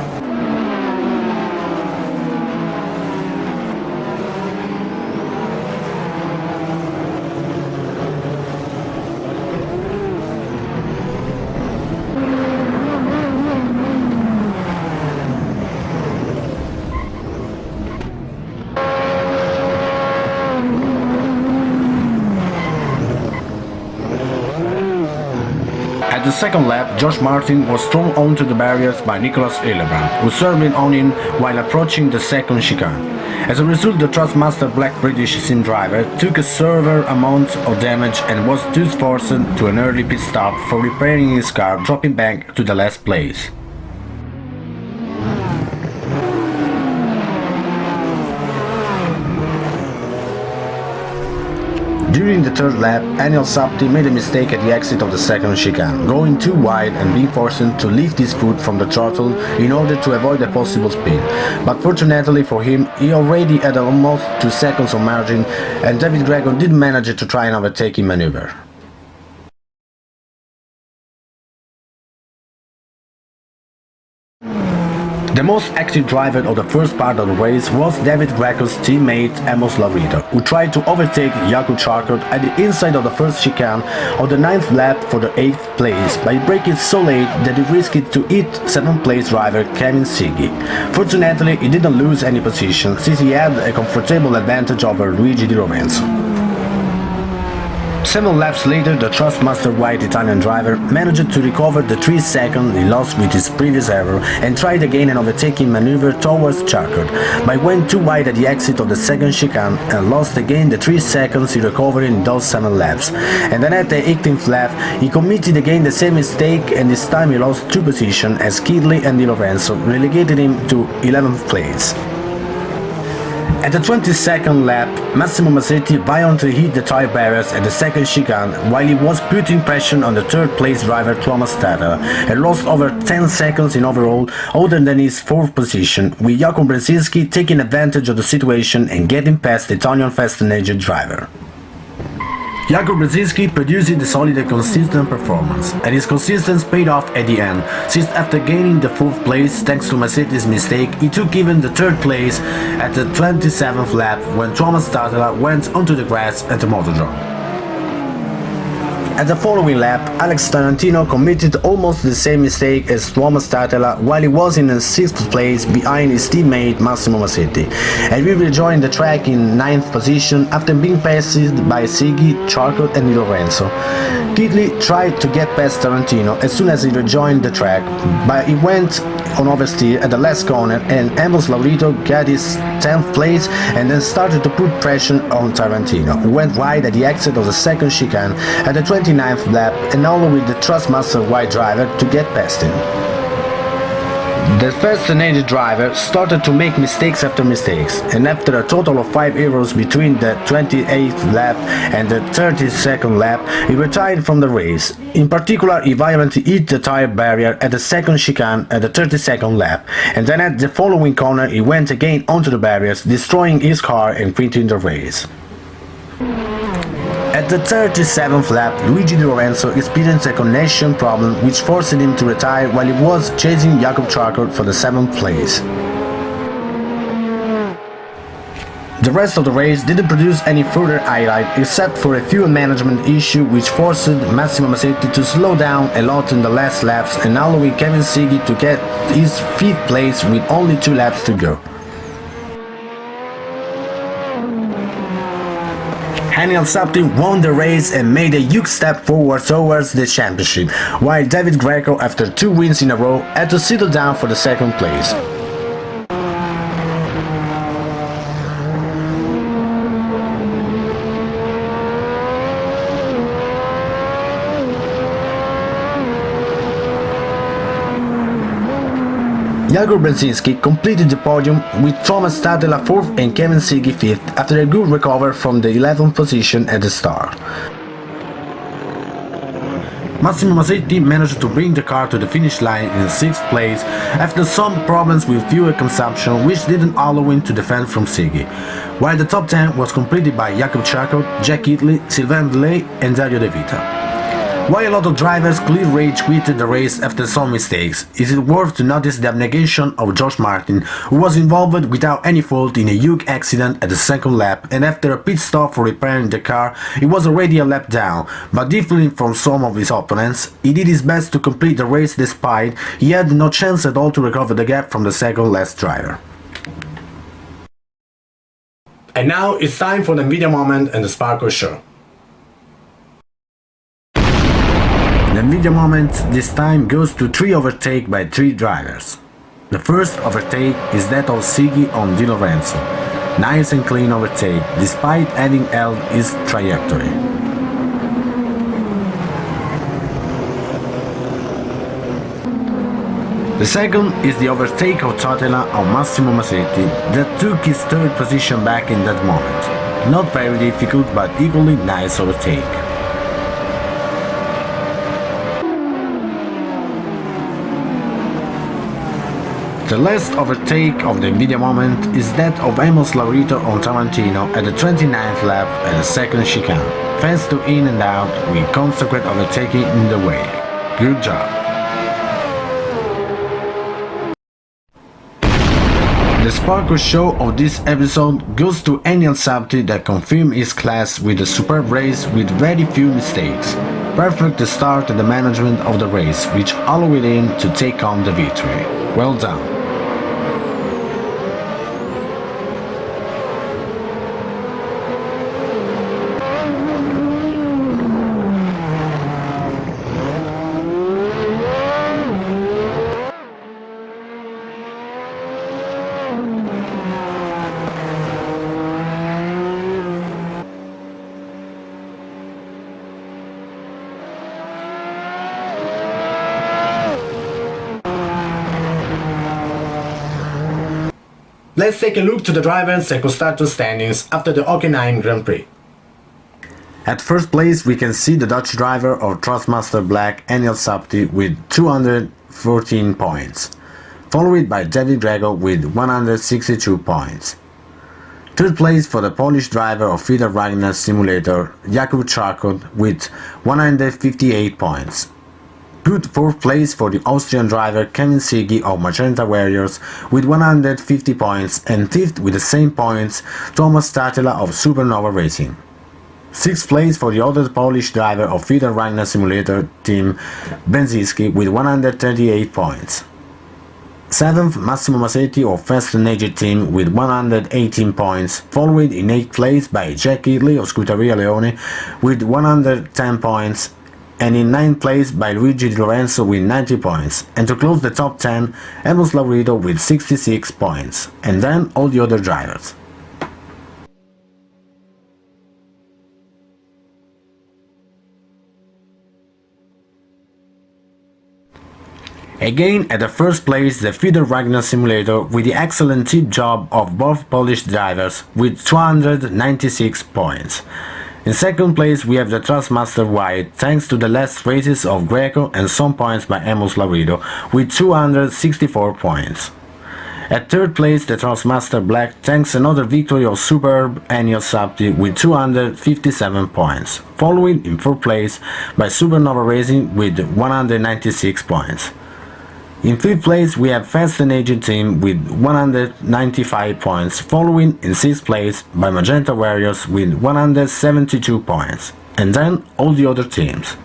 At the second lap, Josh Martin was thrown onto the barriers by Nicolas Hillebrand, who served on him while approaching the second chicane. As a result, the Trustmaster Black British sim driver took a severe amount of damage and was thus forced to an early pit stop for repairing his car, dropping back to the last place. During the 3rd lap, Ennio Zappi made a mistake at the exit of the second chicane, going too wide and being forced to lift his foot from the throttle in order to avoid a possible spin. But fortunately for him, he already had almost 2 seconds of margin, and David Greco did manage to try an overtaking maneuver. The most active driver of the first part of the race was David Greco's teammate Amos Laurito, who tried to overtake Jakub Charcot at the inside of the first chicane of the 9th lap for the 8th place by braking so late that he risked to hit 7th place driver Kevin Siggy. Fortunately, he didn't lose any position since he had a comfortable advantage over Luigi Di Lorenzo. 7 laps later, the Trustmaster white Italian driver managed to recover the 3 seconds he lost with his previous error and tried again an overtaking maneuver towards Charcot, but went too wide at the exit of the second chicane and lost again the 3 seconds he recovered in those 7 laps. And then at the 18th lap, he committed again the same mistake, and this time he lost 2 positions as Kidley and Di Lorenzo relegated him to 11th place. At the 22nd lap, Massimo Massetti violently hit the tire barriers at the second chicane while he was putting pressure on the 3rd place driver Thomas Tatela and lost over 10 seconds in overall, other than his 4th position, with Jacob Brzezinski taking advantage of the situation and getting past the Italian fast-engine driver. Jacob Brzezinski produced a solid and consistent performance, and his consistency paid off at the end, since after gaining the 4th place thanks to Massetti's mistake, he took even the 3rd place at the 27th lap when Thomas Tatela went onto the grass at the motordrome. At the following lap, Alex Tarantino committed almost the same mistake as Thomas Tatela while he was in 6th place behind his teammate Massimo Massetti, and we rejoined the track in 9th position after being passed by Siggy, Charcot and Di Lorenzo. Kidley tried to get past Tarantino as soon as he rejoined the track, but he went on oversteer at the last corner and Amos Laurito got his 10th place and then started to put pressure on Tarantino, who went wide at the exit of the second chicane at the 29th lap and all with the Trustmaster wide driver to get past him. The fascinated driver started to make mistakes after mistakes, and after a total of 5 errors between the 28th lap and the 32nd lap, he retired from the race. In particular, he violently hit the tire barrier at the second chicane at the 32nd lap, and then at the following corner he went again onto the barriers, destroying his car and quitting the race. At the 37th lap, Luigi Di Lorenzo experienced a connection problem which forced him to retire while he was chasing Jakob Charcot for the 7th place. The rest of the race didn't produce any further highlight except for a fuel management issue which forced Massimo Massetti to slow down a lot in the last laps and allowing Kevin Siggy to get his 5th place with only 2 laps to go. Daniel Sapti won the race and made a huge step forward towards the championship, while David Greco, after 2 wins in a row, had to settle down for the 2nd place. Igor Brzezinski completed the podium with Thomas Tatela 4th and Kevin Siggy 5th after a good recovery from the 11th position at the start. Massimo Massetti managed to bring the car to the finish line in 6th place after some problems with fuel consumption which didn't allow him to defend from Siggy, while the top 10 was completed by Jakob Charcot, Jack Italy, Sylvain Delay and Dario De Vita. While a lot of drivers clearly rage quitted the race after some mistakes, it is worth to notice the abnegation of George Martin, who was involved without any fault in a huge accident at the 2nd lap, and after a pit stop for repairing the car, he was already a lap down, but differently from some of his opponents, he did his best to complete the race despite he had no chance at all to recover the gap from the second last driver. And now it's time for the video moment and the Sparkle Show. The video moment this time goes to 3 overtakes by 3 drivers. The first overtake is that of Siggy on Di Lorenzo. Nice and clean overtake, despite having held his trajectory. The second is the overtake of Tatela on Massimo Massetti that took his 3rd position back in that moment. Not very difficult but equally nice overtake. The last overtake of the video moment is that of Amos Laurito on Tarantino at the 29th lap at the 2nd chicane. Thanks to in and out with consequent overtaking in the way. Good job. The Sparkle Show of this episode goes to Daniel Sapti that confirmed his class with a superb race with very few mistakes. Perfect the start and the management of the race, which allowed him to take on the victory. Well done. Let's take a look to the drivers and constructor standings after the Hockenheim Grand Prix. At first place we can see the Dutch driver of Trustmaster Black, Daniel Sapti, with 214 points, followed by David Greco with 162 points. Third place for the Polish driver of Peter Wagner Simulator, Jakub Charcot, with 158 points. Good 4th place for the Austrian driver Kevin Siggy of Magenta Warriors with 150 points, and 5th with the same points Thomas Tatela of Supernova Racing. Sixth place for the other Polish driver of Feeder Ragnar Simulator team Benzinski with 138 points. 7th, Massimo Masetti of Fast and Aged team with 118 points, followed in 8th place by Jack Ridley of Scuderia Leone with 110 points, and in 9th place by Luigi Di Lorenzo with 90 points, and to close the top 10, Emos Laurito with 66 points, and then all the other drivers. Again at the first place the Feeder Ragnar Simulator with the excellent tip job of both Polish drivers with 296 points. In second place we have the Trustmaster White thanks to the last races of Greco and some points by Emos Laurido with 264 points. At third place the Trustmaster Black thanks another victory of Superb Ennio Sapti with 257 points, following in fourth place by Supernova Racing with 196 points. In fifth place we have Fast and Aged team with 195 points, following in sixth place by Magenta Warriors with 172 points, and then all the other teams.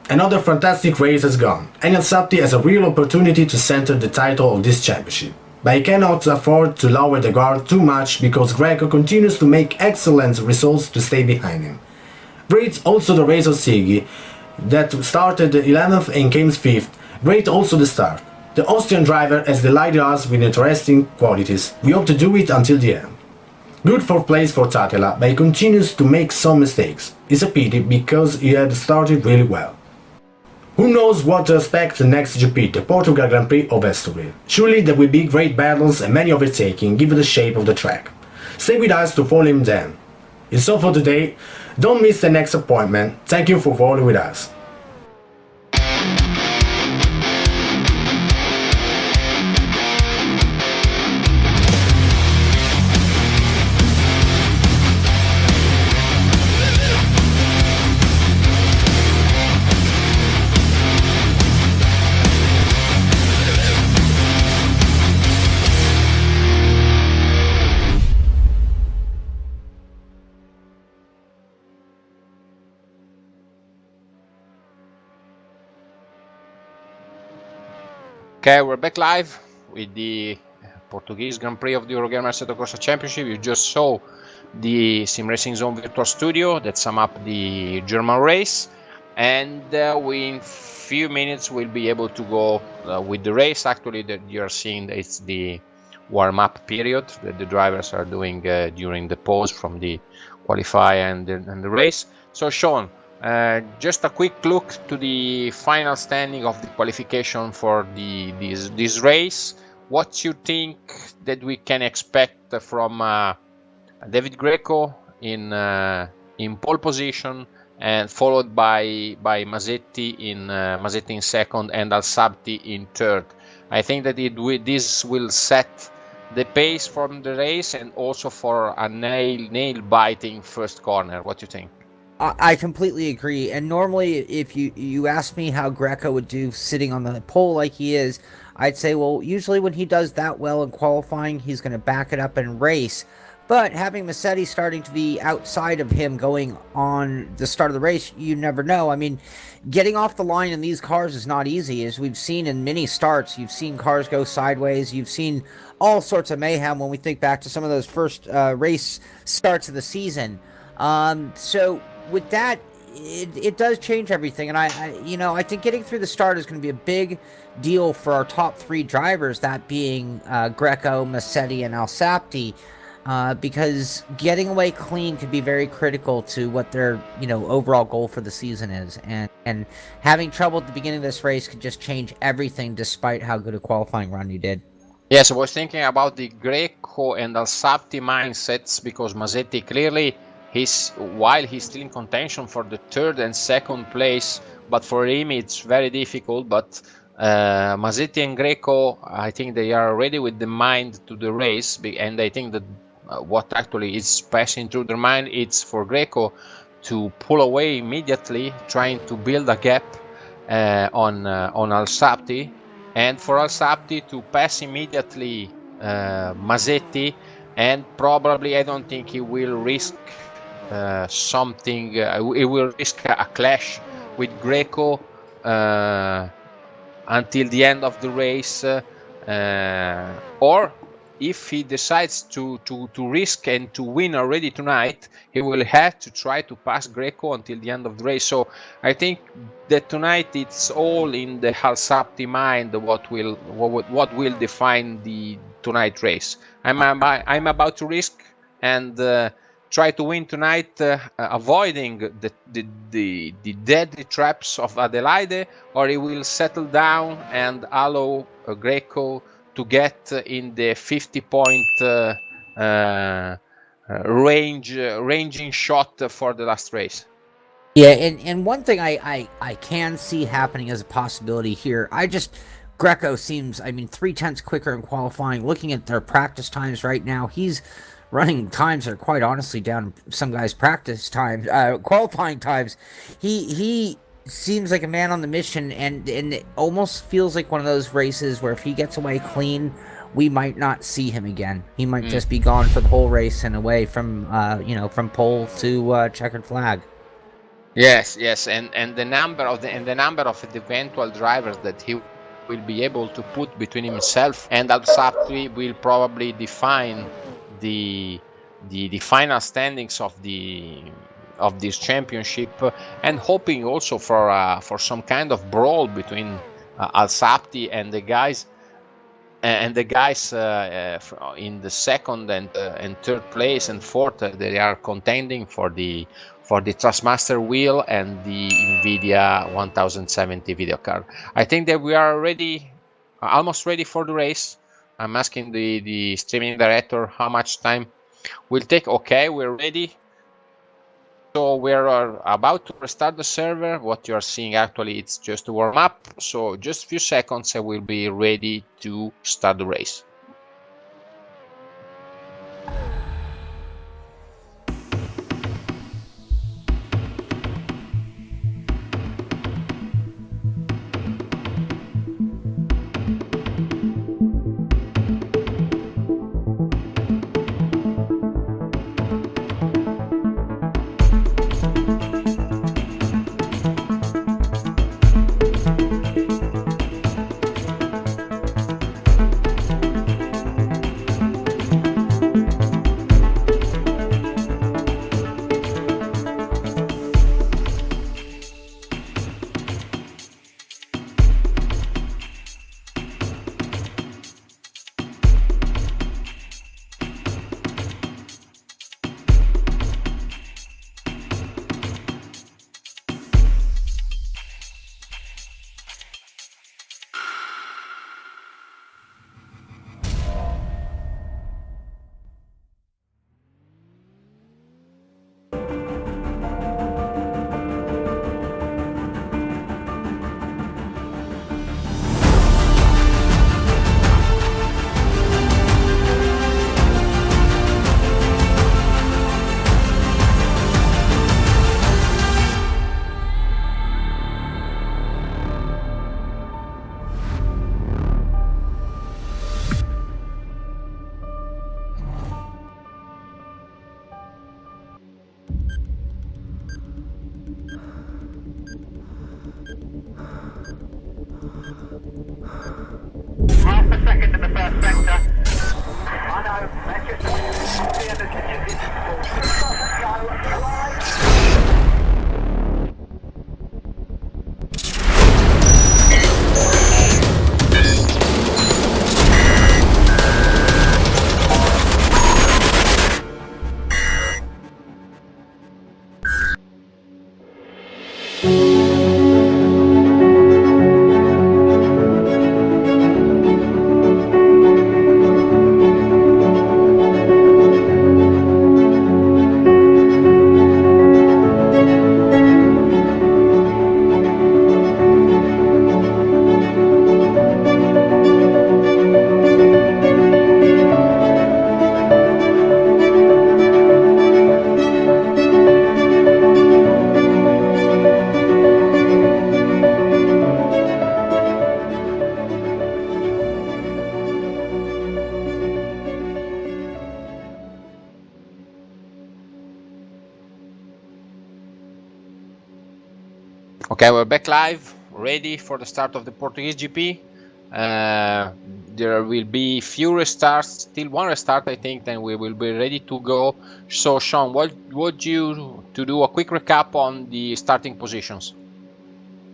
Another fantastic race has gone, and El Sapti has a real opportunity to center the title of this championship. But he cannot afford to lower the guard too much because Greco continues to make excellent results to stay behind him. Great also the race of Sigi, that started 11th and came 5th. Great also the start. The Austrian driver has delighted us with interesting qualities. We hope to do it until the end. Good 4th place for Tatela, but he continues to make some mistakes. It's a pity because he had started really well. Who knows what to expect the next GP, the Portugal Grand Prix of Estoril. Surely there will be great battles and many overtaking given the shape of the track. Stay with us to follow him then. It's all for today. Don't miss the next appointment. Thank you for following with us.
Okay, we're back live with the Portuguese Grand Prix of the Eurogamer Assetto Corsa Championship. You just saw the Sim Racing Zone Virtual Studio that sum up the German race, and we in few minutes will be able to go with the race. Actually, that you're seeing, it's the warm-up period that the drivers are doing during the pause from the qualifier and the race. So Sean, just a quick look to the final standing of the qualification for this race. What you think that we can expect from David Greco in pole position, and followed by Masetti in second and Al Sabti in third? I think that this will set the pace from the race and also for a nail biting first corner. What do you think?
I completely agree. And normally, if you ask me how Greco would do sitting on the pole like he is, I'd say, well, usually when he does that well in qualifying, he's going to back it up and race. But having Masetti starting to be outside of him going on the start of the race, you never know. I mean, getting off the line in these cars is not easy. As we've seen in many starts, you've seen cars go sideways. You've seen all sorts of mayhem when we think back to some of those first race starts of the season. So with that, it does change everything, and I think getting through the start is going to be a big deal for our top three drivers, that being Greco, Masetti, and Al Sapti, because getting away clean could be very critical to what their overall goal for the season is, and having trouble at the beginning of this race could just change everything, despite how good a qualifying run you did.
Yes, I was thinking about the Greco and Al Sapti mindsets, because Masetti clearly, while he's still in contention for the third and second place, but for him it's very difficult. But Masetti and Greco, I think they are ready with the mind to the race, and I think that what actually is passing through their mind, it's for Greco to pull away immediately, trying to build a gap on Al Sapti, and for Alsapti to pass immediately Masetti, and probably I don't think he will risk something. He will risk a clash with Greco until the end of the race, or if he decides to risk and to win already tonight, he will have to try to pass Greco until the end of the race. So I think that tonight it's all in the Alsapti mind what will define the tonight race. I'm about to risk and try to win tonight, avoiding the deadly traps of Adelaide, or he will settle down and allow Greco to get in the 50-point ranging shot for the last race.
Yeah, and one thing I can see happening as a possibility here, Greco seems, 3/10 quicker in qualifying. Looking at their practice times right now, he's running times that are quite honestly down some guys' practice times, qualifying times. He seems like a man on the mission, and it almost feels like one of those races where if he gets away clean, we might not see him again. He might just be gone for the whole race and away from from pole to checkered flag.
Yes, and the number of the eventual drivers that he will be able to put between himself and Alsapti will probably define the final standings of this championship, and hoping also for some kind of brawl between Alsapti and the guys in the second and third place and fourth. They are contending for the Trustmaster wheel and the Nvidia 1070 video card. I think that we are almost ready for the race. I'm asking the streaming director how much time will take. Okay, we're ready. So we're about to restart the server. What you're seeing actually, it's just a warm up. So just a few seconds and we'll be ready to start the race.
Half a second in the first sector. I know, that's just the end of
Okay, we're back live, ready for the start of the Portuguese GP. There will be few restarts, still one restart, I think, then we will be ready to go. So, Sean, what would you to do a quick recap on the starting positions?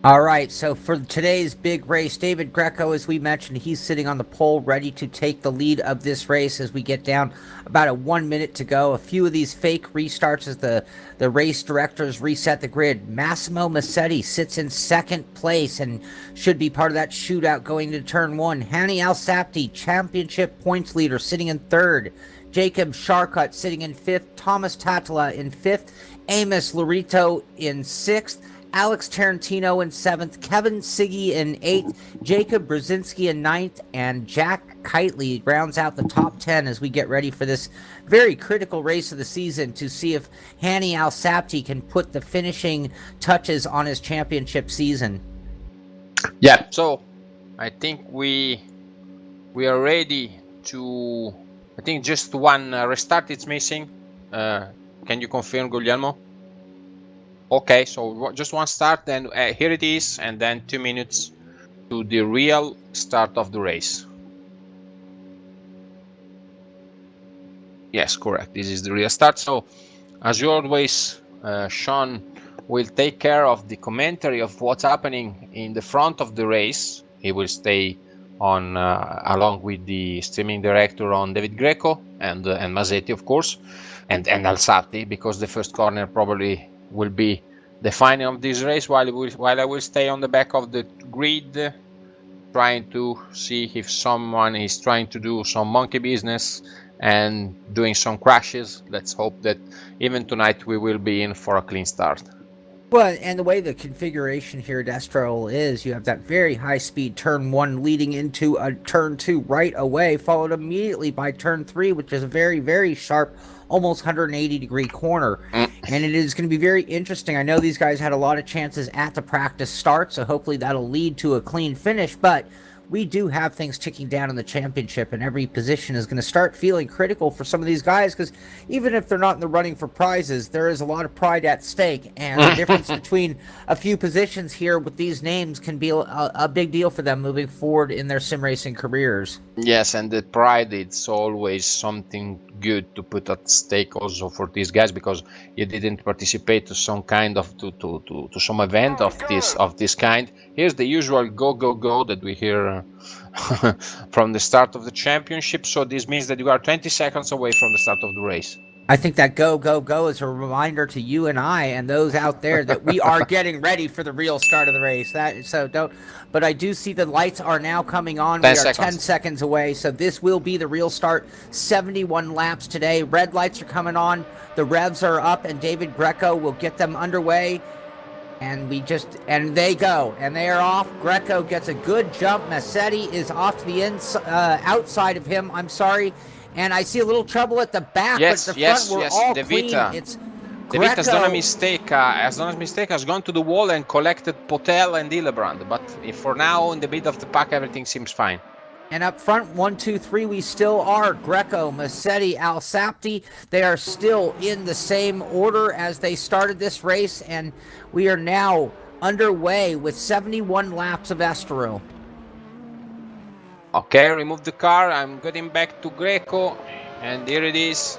All right, so for today's big race, David Greco, as we mentioned, he's sitting on the pole ready to take the lead of this race as we get down about a 1 minute to go. A few of these fake restarts as the race directors reset the grid. Massimo Massetti sits in second place and should be part of that shootout going to turn one. Hani Al-Sapti, championship points leader, sitting in third. Jacob Sharkut sitting in fifth. Thomas Tatala in fifth. Amos Lorito in sixth. Alex Tarantino in 7th, Kevin Siggy in 8th, Jacob Brzezinski in 9th, and Jack Kitely rounds out the top 10 as we get ready for this very critical race of the season to see if Hani Al-Sapti can put the finishing touches on his championship season.
Yeah, so I think we are ready to... I think just one restart is missing. Can you confirm, Guglielmo? Okay, so just one start, then here it is, and then 2 minutes to the real start of the race. Yes, correct. This is the real start. So, as you always, Sean will take care of the commentary of what's happening in the front of the race. He will stay on along with the streaming director on David Greco and Massetti, of course, and Al-Sapti, because the first corner probably will be the final of this race, while I will stay on the back of the grid, trying to see if someone is trying to do some monkey business and doing some crashes. Let's hope that even tonight we will be in for a clean start.
Well, and the way the configuration here at Estrel is, you have that very high-speed turn 1 leading into a turn 2 right away, followed immediately by turn 3, which is a very, very sharp, almost 180-degree corner. And it is going to be very interesting. I know these guys had a lot of chances at the practice start, so hopefully that'll lead to a clean finish, but we do have things ticking down in the championship, and every position is going to start feeling critical for some of these guys, because even if they're not in the running for prizes, there is a lot of pride at stake, and the difference between a few positions here with these names can be a big deal for them moving forward in their sim racing careers.
Yes, and the pride, it's always something good to put at stake also for these guys, because you didn't participate to some kind of to some event of this kind. Here's the usual go that we hear from the start of the championship. So this means that you are 20 seconds away from the start of the race.
I think that go is a reminder to you and I and those out there that we are getting ready for the real start of the race. But I do see the lights are now coming on. We are 10 seconds away, so this will be the real start. 71 laps today. Red lights are coming on. The revs are up, and David Greco will get them underway. And they go, and they are off. Greco gets a good jump. Massetti is off to the outside of him. I'm sorry. And I see a little trouble at the back, but at the front we're all clean. It's
Greco has done a mistake. Has gone to the wall and collected Potel and Hillebrand. But for now, in the mid of the pack, everything seems fine.
And up front, 1, 2, 3, we still are Greco, Massetti, Al-Sapti. They are still in the same order as they started this race, and we are now underway with 71 laps of Estoril.
Okay, remove the car. I'm getting back to Greco, and here it is.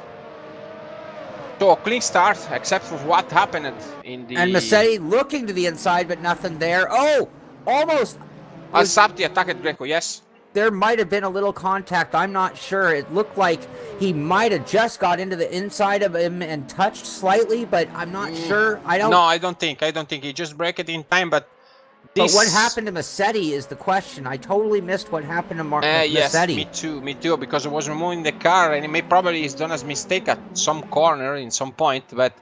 So a clean start, except for what happened in the...
And Massetti looking to the inside, but nothing there. Oh, almost.
Al-Sapti attacked Greco, yes.
There might have been a little contact. I'm not sure. It looked like he might have just got into the inside of him and touched slightly, but I'm not sure.
No, I don't think. He just broke it in time, but
But what happened to Massetti is the question. I totally missed what happened to Massetti.
Yes, me too, because I was removing the car, and he probably has done a mistake at some corner in some point, but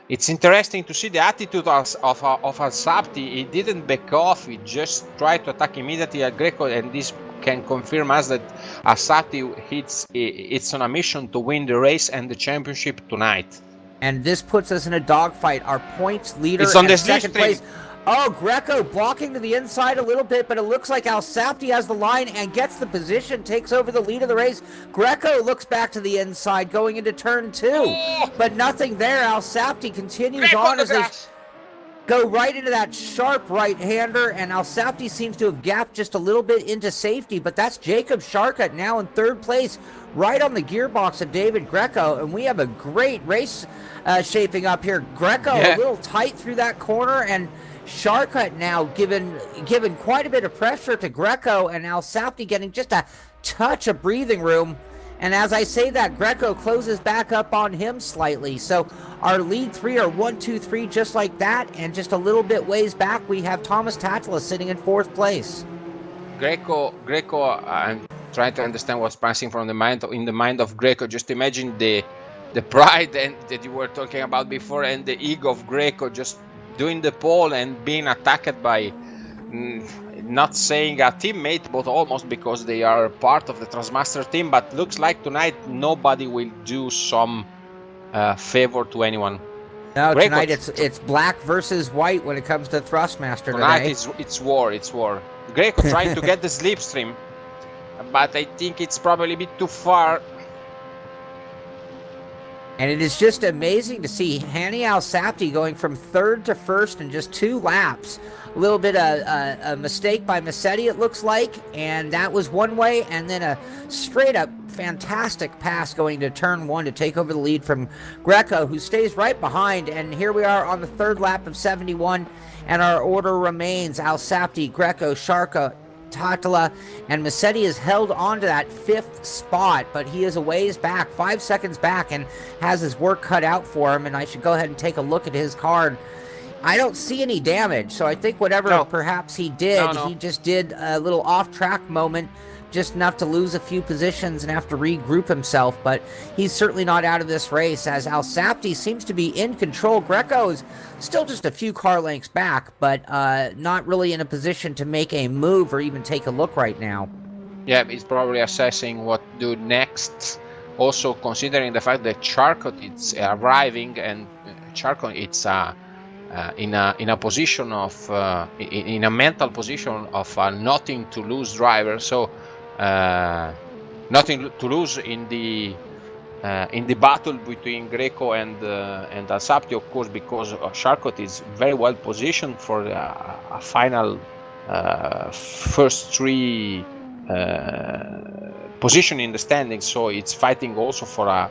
it's interesting to see the attitude of Al-Sapti. He didn't back off, he just tried to attack immediately at Greco, and this can confirm us that Al-Sapti it's on a mission to win the race and the championship tonight.
And this puts us in a dogfight. Our points leader
it's on the
second place. Oh, Greco blocking to the inside a little bit, but it looks like Al-Sapti has the line and gets the position, takes over the lead of the race. Greco looks back to the inside going into turn 2, but nothing there. Al-Sapti continues on as go right into that sharp right-hander, and Alsapti seems to have gapped just a little bit into safety, but that's Jacob Sharkut now in third place, right on the gearbox of David Greco, and we have a great race shaping up here. Greco a little tight through that corner, and Sharkut now given quite a bit of pressure to Greco, and Alsapti getting just a touch of breathing room. And as I say that, Greco closes back up on him slightly. So our lead three are 1, 2, 3, just like that. And just a little bit ways back, we have Thomas Tatula sitting in fourth place.
Greco, I'm trying to understand what's passing in the mind of Greco. Just imagine the pride that you were talking about before, and the ego of Greco just doing the pole and being attacked by not saying a teammate, but almost, because they are part of the Transmaster team. But looks like tonight nobody will do some favor to anyone.
No,
Greco,
tonight it's black versus white when it comes to Thrustmaster
tonight
today.
it's war. Greco trying to get the slipstream, but I think it's probably a bit too far.
And it is just amazing to see Hani Alsapti going from third to first in just 2 laps. A little bit of a mistake by Massetti, it looks like, and that was one way, and then a straight-up fantastic pass going to turn 1 to take over the lead from Greco, who stays right behind. And here we are on the third lap of 71, and our order remains Alsapti, Greco, Sharka, Tatula, and Massetti is held on to that 5th spot, but he is a ways back, 5 seconds back, and has his work cut out for him. And I should go ahead and take a look at his card. I don't see any damage, so I think whatever perhaps he did, he just did a little off-track moment, just enough to lose a few positions and have to regroup himself. But he's certainly not out of this race, as Alsapti seems to be in control. Greco is still just a few car lengths back, but not really in a position to make a move or even take a look right now.
Yeah, he's probably assessing what to do next. Also considering the fact that Charcot is arriving, and Charcot it's in a position of in a mental position of nothing to lose driver. So nothing to lose in the battle between Greco and Alsapti, of course, because Charcot is very well positioned for a final first 3 position in the standings. So it's fighting also for a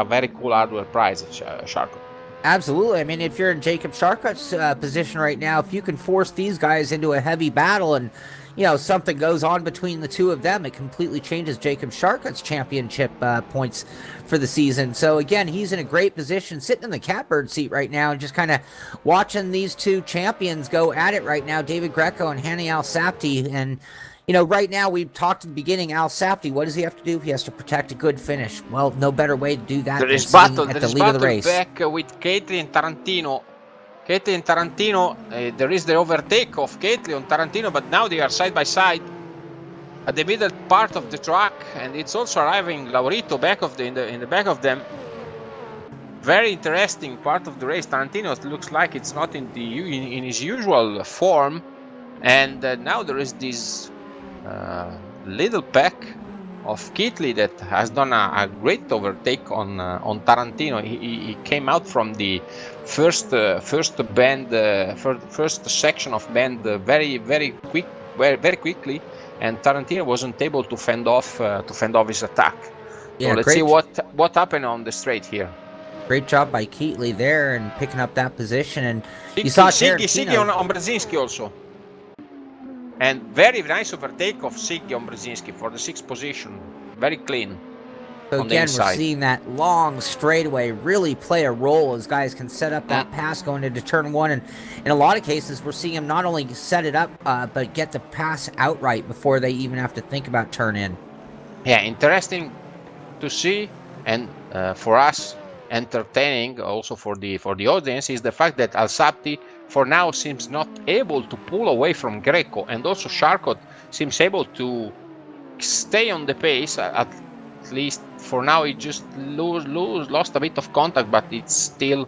very cool hardware prize, Charcot.
Absolutely. I mean, if you're in Jacob Sharkut's position right now, if you can force these guys into a heavy battle and, you know, something goes on between the two of them, it completely changes Jacob Sharkut's championship points for the season. So, again, he's in a great position, sitting in the catbird seat right now and just kind of watching these two champions go at it right now, David Greco and Hani Alsapti. And, you know, right now, we talked at the beginning, Alsapti, what does he have to do? He has to protect a good finish. Well, no better way to do that than sitting at the lead of the race.
Back with Catley and Tarantino. Catley and Tarantino, there is the overtake of Catley on Tarantino, but now they are side by side at the middle part of the track, and it's also arriving Laurito back of in the back of them. Very interesting part of the race. Tarantino looks like it's not in his usual form, and now there is this little pack of Catley that has done a great overtake on Tarantino. He came out from the first bend, first section of bend very quickly, and Tarantino wasn't able to fend off his attack. Yeah, so let's see what happened on the straight here.
Great job by Catley there and picking up that position, and you saw
Siggy on Brzezinski also. And very nice overtake of Siggy on Brzezinski for the 6th position. Very clean.
So again, we're seeing that long straightaway really play a role as guys can set up that pass going into turn 1. And in a lot of cases, we're seeing them not only set it up, but get the pass outright before they even have to think about turn in.
Yeah, interesting to see. And for us, entertaining also for the audience is the fact that Alsapti for now seems not able to pull away from Greco, and also Charcot seems able to stay on the pace. At least for now, he just lost a bit of contact, but it's still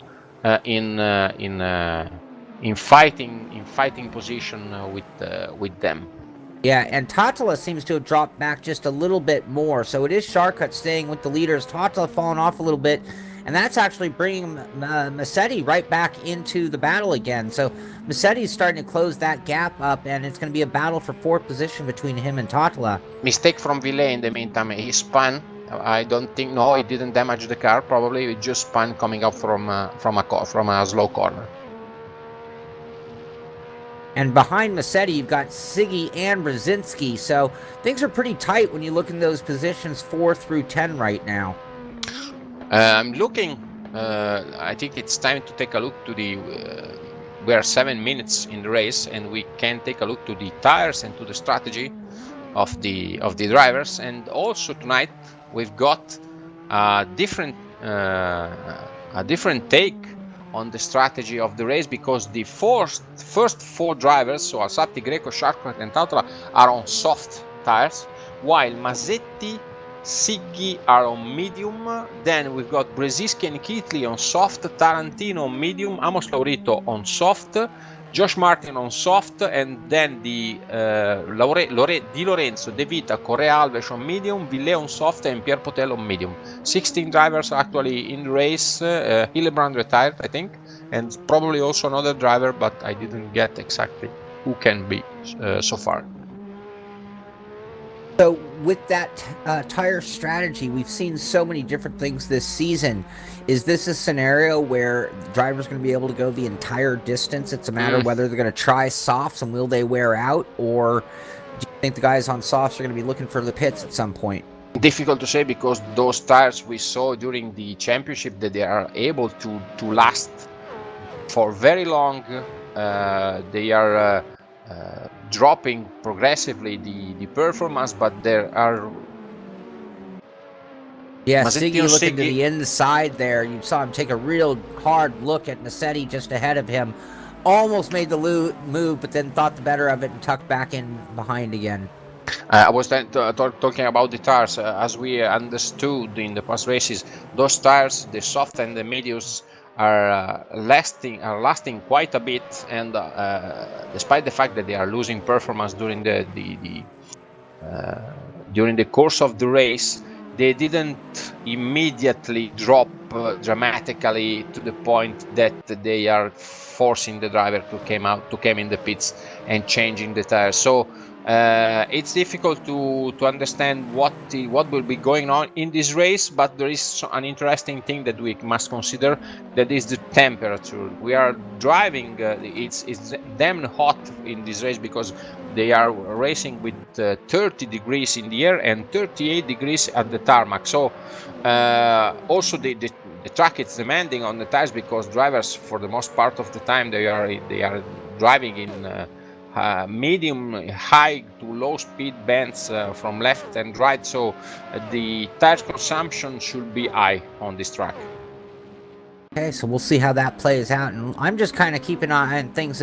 in fighting position with them.
Yeah, and Tatula seems to have dropped back just a little bit more, so it is Charcot staying with the leaders. Tatula falling off a little bit, and that's actually bringing Massetti right back into the battle again. So Massetti's starting to close that gap up, and it's going to be a battle for 4th position between him and Totala.
Mistake from Villet in the meantime. He spun. I don't think, no, he didn't damage the car. Probably he just spun coming up from a slow corner.
And behind Massetti, you've got Siggy and Brzezinski. So things are pretty tight when you look in those positions 4 through 10 right now.
I'm looking. I think it's time to take a look to the. We are 7 minutes in the race, and we can take a look to the tires and to the strategy of the drivers. And also tonight we've got a different take on the strategy of the race, because the first 4 drivers, so Alsapti, Greco, Sharkrat and Tatola, are on soft tires, while Masetti, Siggy are on medium. Then we've got Brzezinski and Kitli on soft, Tarantino on medium, Amos Laurito on soft, Josh Martin on soft, and then the Di Lorenzo, De Vita, Correa Alves on medium, Villet on soft, and Pier Potel on medium. 16 drivers actually in the race. Hillebrand retired, I think, and probably also another driver, but I didn't get exactly who can be so far.
So with that tire strategy, we've seen so many different things this season. Is this a scenario where the driver's going to be able to go the entire distance? It's a matter of whether they're going to try softs and will they wear out, or do you think the guys on softs are going to be looking for the pits at some point?
Difficult to say, because those tires we saw during the championship, that they are able to last for very long. They are dropping progressively the performance, but there are.
Yeah, Siggy looking to the inside there. You saw him take a real hard look at Massetti just ahead of him. Almost made the move, but then thought the better of it and tucked back in behind again.
I was talking about the tires. As we understood in the past races, those tires, the soft and the mediums, are lasting quite a bit, and despite the fact that they are losing performance during the course of the race, they didn't immediately drop dramatically to the point that they are forcing the driver to come in the pits and changing the tires. So it's difficult to understand what will be going on in this race, but there is an interesting thing that we must consider, that is the temperature. We are driving, it's damn hot in this race, because they are racing with 30 degrees in the air and 38 degrees at the tarmac. So also the track is demanding on the tires, because drivers for the most part of the time they are driving in medium, high to low speed bands from left and right, so the tire consumption should be high on this track.
Okay, so we'll see how that plays out, and I'm just kind of keeping an eye on things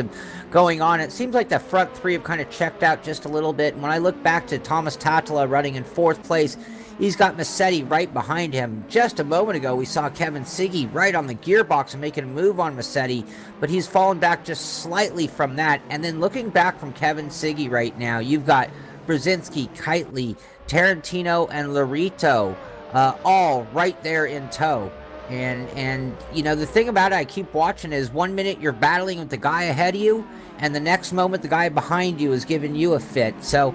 going on. It seems like the front 3 have kind of checked out just a little bit, and when I look back to Thomas Tatala running in 4th place, he's got Massetti right behind him. Just a moment ago, we saw Kevin Siggy right on the gearbox and making a move on Massetti, but he's fallen back just slightly from that. And then looking back from Kevin Siggy right now, you've got Brzezinski, Kitely, Tarantino, and Laurito all right there in tow. And you know, the thing about it, I keep watching, is 1 minute you're battling with the guy ahead of you, and the next moment the guy behind you is giving you a fit. So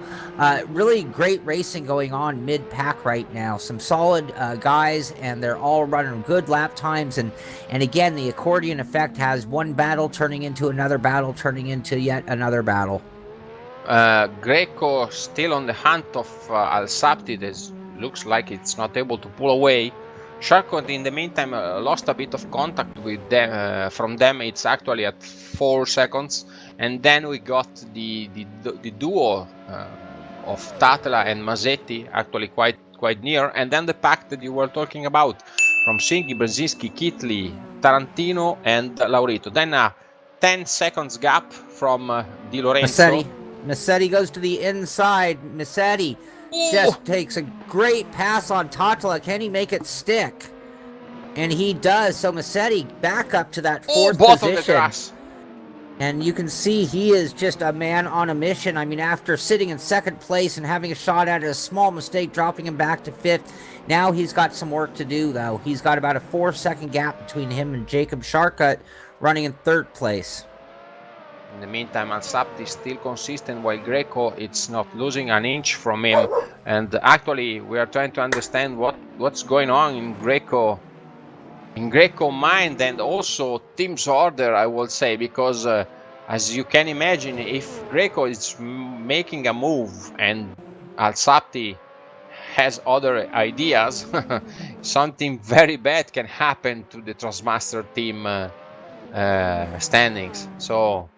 really great racing going on mid-pack right now. Some solid guys, and they're all running good lap times. And again, the accordion effect has one battle turning into another battle, turning into yet another battle.
Greco still on the hunt of Alsapti. Looks like it's not able to pull away. Sharkot in the meantime lost a bit of contact with them. From them, it's actually at 4 seconds, and then we got the duo of Tatala and Masetti actually quite near, and then the pack that you were talking about from Siggy, Brzezinski, Kitli, Tarantino, and Laurito. Then a 10 seconds gap from Di Lorenzo.
Massetti goes to the inside. Massetti just takes a great pass on Tatala. Can he make it stick? And he does. So Massetti back up to that 4th
bottom
position.
Of the grass.
And you can see he is just a man on a mission. I mean, after sitting in second place and having a shot at it, a small mistake dropping him back to fifth, now he's got some work to do, though. He's got about a 4-second gap between him and Jacob Sharkut running in third place.
In the meantime, Alsapti is still consistent, while Greco it's not losing an inch from him. And actually, we are trying to understand what's going on in Greco mind, and also team's order, I will say, because as you can imagine, if Greco is making a move and Alsapti has other ideas, something very bad can happen to the Transmaster team standings. So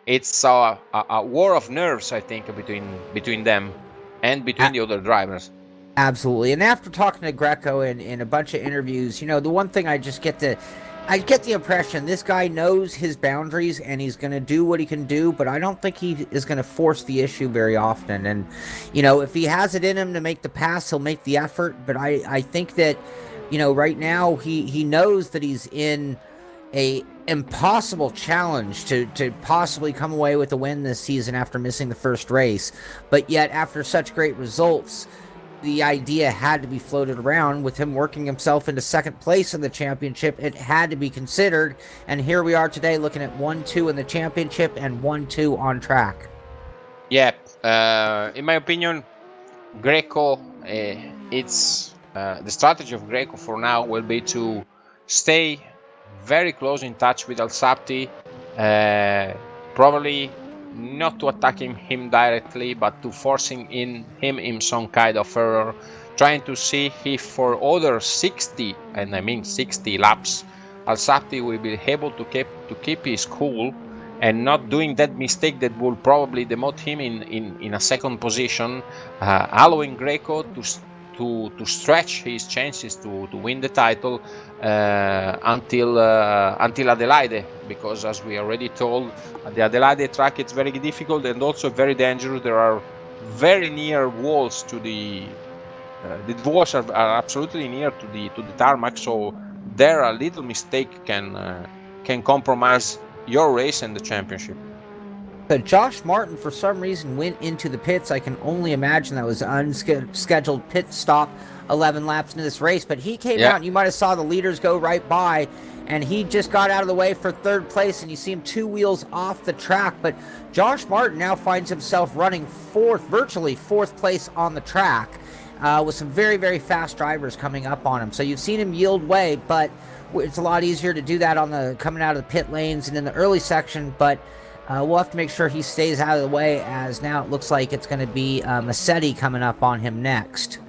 it's a war of nerves, I think, between them and between the other drivers.
Absolutely. And after talking to Greco in a bunch of interviews, you know, the one thing I get the impression this guy knows his boundaries and he's going to do what he can do, but I don't think he is going to force the issue very often. And, you know, if he has it in him to make the pass, he'll make the effort. But I think that, you know, right now he knows that he's in a impossible challenge to possibly come away with a win this season after missing the first race. But yet, after such great results, the idea had to be floated around with him working himself into second place in the championship. It had to be considered, and here we are today looking at 1-2 in the championship and 1-2 on track.
Yeah, in my opinion, Greco, it's the strategy of Greco for now will be to stay very close in touch with Alsapti, probably not to attacking him directly, but to forcing him in some kind of error, trying to see if for other 60, and I mean 60 laps, Alsapti will be able to keep his cool and not doing that mistake that will probably demote him in a second position, allowing Greco to stretch his chances to win the title until Adelaide, because as we already told, the Adelaide track it's very difficult and also very dangerous. There are very near walls to the walls are absolutely near to the tarmac, so there a little mistake can compromise your race and the championship.
So Josh Martin, for some reason, went into the pits. I can only imagine that was an unscheduled pit stop 11 laps into this race. But he came out, and you might have saw the leaders go right by, and he just got out of the way for third place, and you see him 2 wheels off the track. But Josh Martin now finds himself running virtually fourth place on the track, with some very, very fast drivers coming up on him. So you've seen him yield way, but it's a lot easier to do that on the coming out of the pit lanes and in the early section. But we'll have to make sure he stays out of the way, as now it looks like it's going to be Massetti coming up on him next.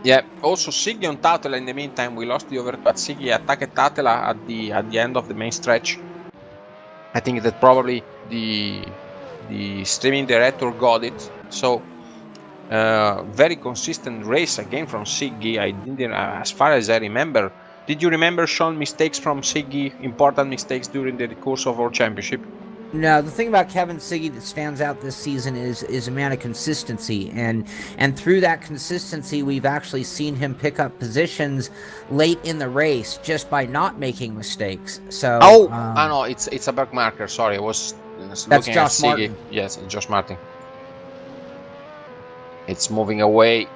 Yeah, also Siggy on Tatela. In the meantime, we lost the overtake at Siggy, attacked Tatela at the end of the main stretch. I think that probably the streaming director got it. So very consistent race again from Siggy. I didn't, as far as I remember. Did you remember, Sean, mistakes from Siggy, important mistakes during the course of our championship?
No, the thing about Kevin Siggy that stands out this season is a man of consistency, and through that consistency, we've actually seen him pick up positions late in the race just by not making mistakes. So
no, it's a back marker. Sorry, I was
that's
looking
Josh
at Siggy.
Martin.
Yes, it's Josh Martin. It's moving away.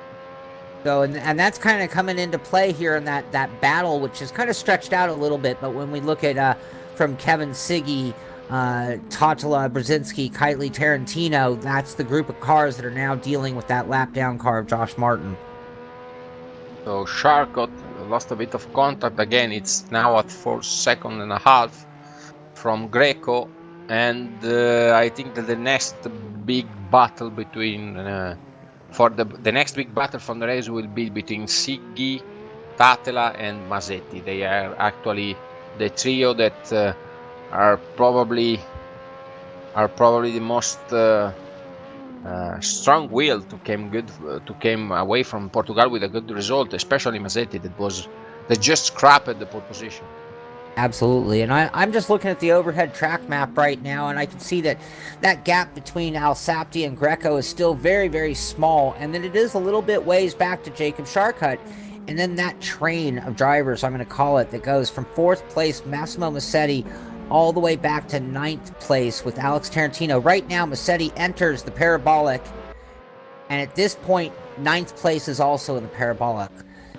So and that's kind of coming into play here in that battle, which is kind of stretched out a little bit. But when we look at from Kevin Siggy, Tatela, Brzezinski, Kitely, Tarantino, that's the group of cars that are now dealing with that lap down car of Josh Martin.
So Sharkut lost a bit of contact again. It's now at 4 seconds and a half from Greco, and I think that the next big battle between the next big battle from the race will be between Siggy, Tatela, and Massetti. They are actually the trio that are probably the most strong-willed to came away from Portugal with a good result, especially Massetti that just scrapped the pole position.
Absolutely, and I'm just looking at the overhead track map right now, and I can see that gap between Alsapti and Greco is still very, very small, and then it is a little bit ways back to Jacob Sharkut. And then that train of drivers, I'm going to call it, that goes from fourth place, Massimo Massetti, all the way back to 9th place with Alex Tarantino. Right now, Massetti enters the parabolic, and at this point, 9th place is also in the parabolic.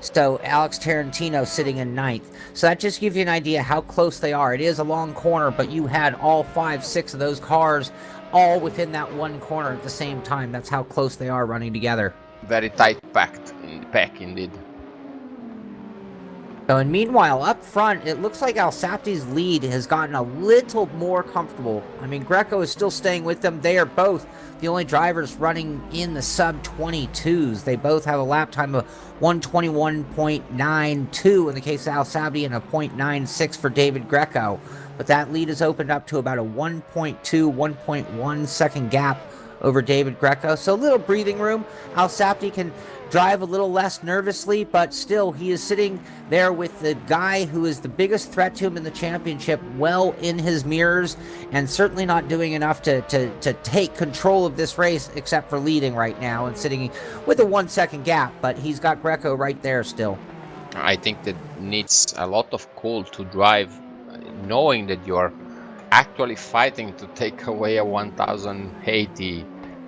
So Alex Tarantino sitting in 9th. So that just gives you an idea how close they are. It is a long corner, but you had all 5, 6 of those cars all within that one corner at the same time. That's how close they are running together.
Very tight packed in the pack, indeed.
So, and meanwhile, up front, it looks like Alsapti's lead has gotten a little more comfortable. I mean, Greco is still staying with them. They are both the only drivers running in the sub-22s. They both have a lap time of 1:21.92 in the case of Alsapti and a 0.96 for David Greco. But that lead has opened up to about a 1.2, 1.1 second gap over David Greco. So a little breathing room. Alsapti can drive a little less nervously, but still he is sitting there with the guy who is the biggest threat to him in the championship well in his mirrors, and certainly not doing enough to take control of this race except for leading right now and sitting with a 1 second gap, but he's got Greco right there still.
I think that needs a lot of cool to drive, knowing that you are actually fighting to take away a 1080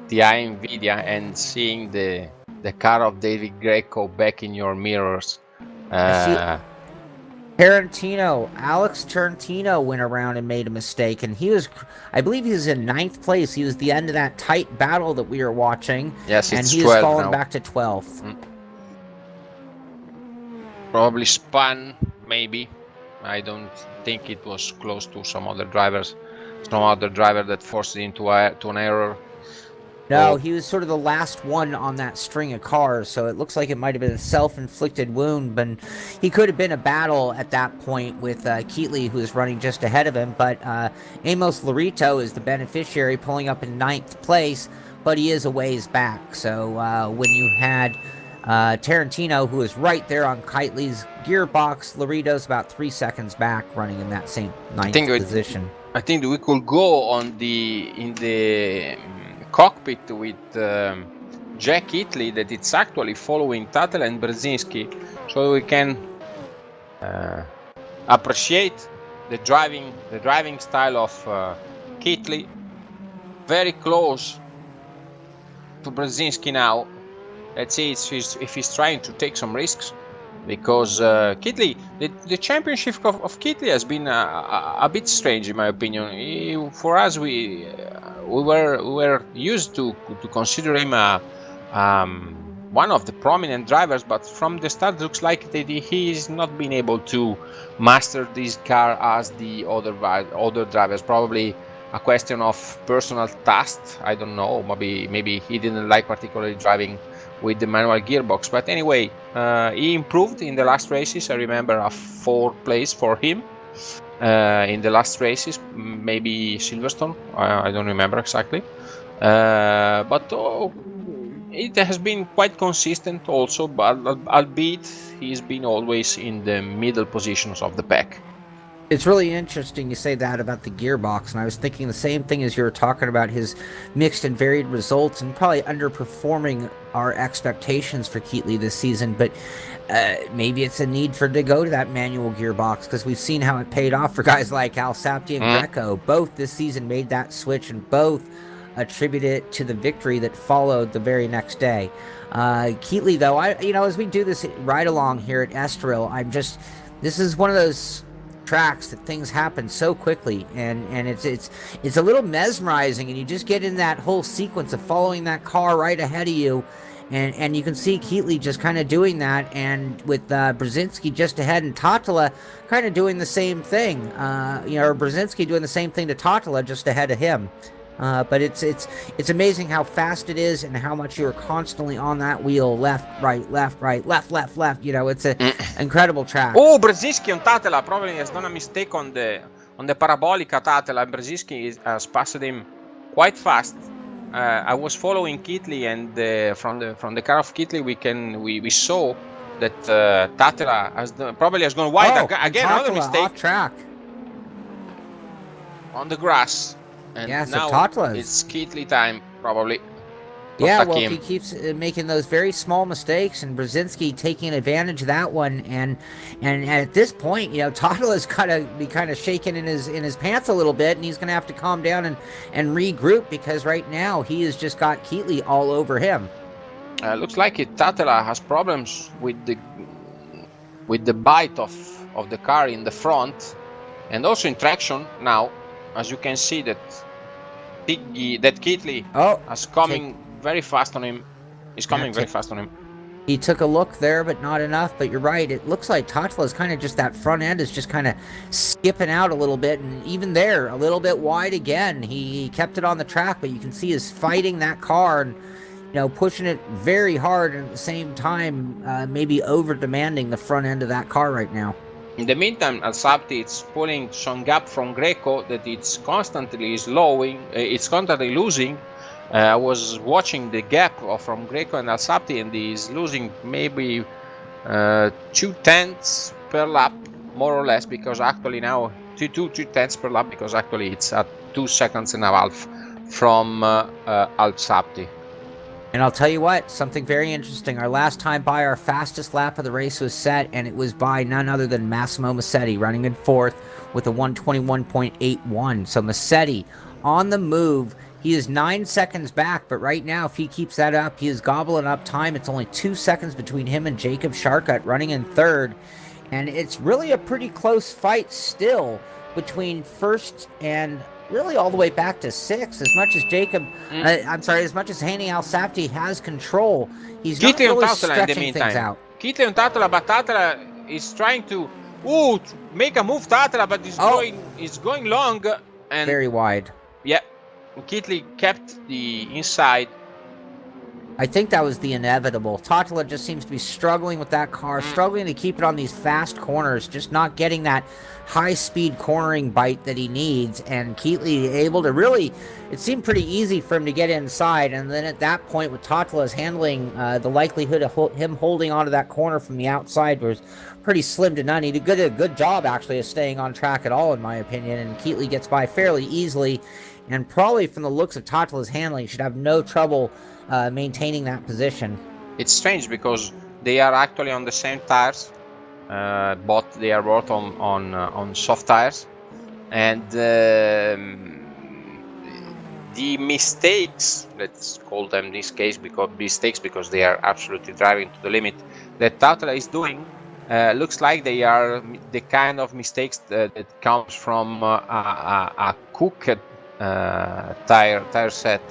Ti Nvidia and seeing the car of David Greco back in your mirrors.
Tarantino, Alex Tarantino went around and made a mistake, and he was, I believe he was in 9th place. He was the end of that tight battle that we were watching.
Yes,
and
it's
he
12
has fallen
now.
back to 12th.
Probably spun, maybe. I don't think it was close to some other drivers. Some other driver that forced it into an error.
No, he was sort of the last one on that string of cars, so it looks like it might have been a self-inflicted wound, but he could have been a battle at that point with Keatley, who is running just ahead of him, but Amos Larito is the beneficiary, pulling up in 9th place, but he is a ways back. So when you had Tarantino, who is right there on Keatley's gearbox, Larito's about 3 seconds back, running in that same 9th position.
I think we could go in the cockpit with Jack Keatley that it's actually following Tatela and Brzezinski, so we can appreciate the driving style of Keatley. Very close to Brzezinski now. Let's see if he's trying to take some risks, because Keatley, the championship of Keatley has been a bit strange in my opinion. For us, we were used to consider him one of the prominent drivers, but from the start it looks like that he's not been able to master this car as the other drivers. Probably a question of personal taste. I don't know. Maybe he didn't like particularly driving with the manual gearbox. But anyway, he improved in the last races. I remember a 4th place for him in the last races, maybe Silverstone. I don't remember exactly. But it has been quite consistent also, but albeit he's been always in the middle positions of the pack.
It's really interesting you say that about the gearbox, and I was thinking the same thing as you were talking about his mixed and varied results and probably underperforming our expectations for Keatley this season, but maybe it's a need to go to that manual gearbox, because we've seen how it paid off for guys like Alsapti and Greco. Both this season made that switch, and both attribute it to the victory that followed the very next day. Keatley, though, as we do this ride along here at Estoril, this is one of those tracks that things happen so quickly, and it's a little mesmerizing, and you just get in that whole sequence of following that car right ahead of you, and you can see Keatley just kind of doing that, and with Brzezinski just ahead and Tatela kind of doing the same thing, or Brzezinski doing the same thing to Tatela just ahead of him. But it's amazing how fast it is and how much you're constantly on that wheel, left, right, left, right, left, left, left. It's an incredible track.
Oh, Brzezinski on Tatela probably has done a mistake on the Parabolica Tatela. Brzezinski has passed him quite fast. I was following Keatley, and from the car of Keatley we saw that Tatela probably has gone wide again.
Tatela,
another mistake
off track
on the grass. And
yeah, so
now
Tatela's,
it's Keatley time, probably.
Yeah,
attack
well, if
him.
he keeps making those very small mistakes, and Brzezinski taking advantage of that one, and at this point, Toddler's got to be kind of shaking in his pants a little bit, and he's going to have to calm down and regroup, because right now he has just got Keatley all over him.
Looks like Tatela has problems with the bite of the car in the front, and also in traction now, as you can see that Keatley is coming very fast on him. He's coming very fast on him.
He took a look there, but not enough. But you're right. It looks like Tatla's kind of just, that front end is just kind of skipping out a little bit. And even there, a little bit wide again. He kept it on the track, but you can see he's fighting that car and, pushing it very hard. And at the same time, maybe over demanding the front end of that car right now.
In the meantime, Alsapti is pulling some gap from Greco that it's constantly slowing. It's constantly losing. I was watching the gap from Greco and Alsapti, and he's losing maybe 2/10 per lap, more or less, because actually now 2/10 per lap, because actually it's at 2 seconds and a half from Alsapti.
And I'll tell you what, something very interesting. Our last time by, our fastest lap of the race was set, and it was by none other than Massimo Massetti, running in fourth with a 1:21.81. So Massetti on the move. He is 9 seconds back, but right now, if he keeps that up, he is gobbling up time. It's only 2 seconds between him and Jacob Sharkut, running in third. And it's really a pretty close fight still between first and really all the way back to 6. As much as as much as Hani Alsapti has control, he's not really stretching things out.
Keatley and Tatala, but Tatala is trying to make a move, Tatala, but it's going long and
very wide.
Yeah, Keatley kept the inside.
I think that was the inevitable. Tatala just seems to be struggling with that car, struggling to keep it on these fast corners, just not getting that high-speed cornering bite that he needs. And Keatley able to really, it seemed pretty easy for him to get inside. And then at that point, with Tatala's handling, the likelihood of him holding onto that corner from the outside was pretty slim to none. He did a good job, actually, of staying on track at all, in my opinion. And Keatley gets by fairly easily. And probably from the looks of Tatala's handling, should have no trouble maintaining that position.
It's strange because they are actually on the same tires, but they are both on soft tires, and the mistakes, let's call them in this case because they are absolutely driving to the limit, that Tatala is doing looks like they are the kind of mistakes that comes from a cooked tire set.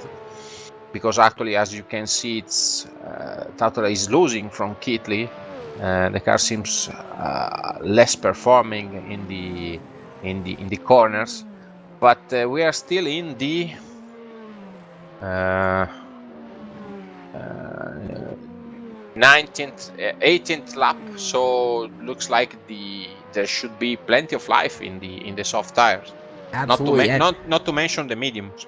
Because actually, as you can see, it's Tatala is losing from Keatley. The car seems less performing in the corners, but we are still in the 18th lap. So looks like there should be plenty of life in the soft tires.
Absolutely,
not to mention the mediums.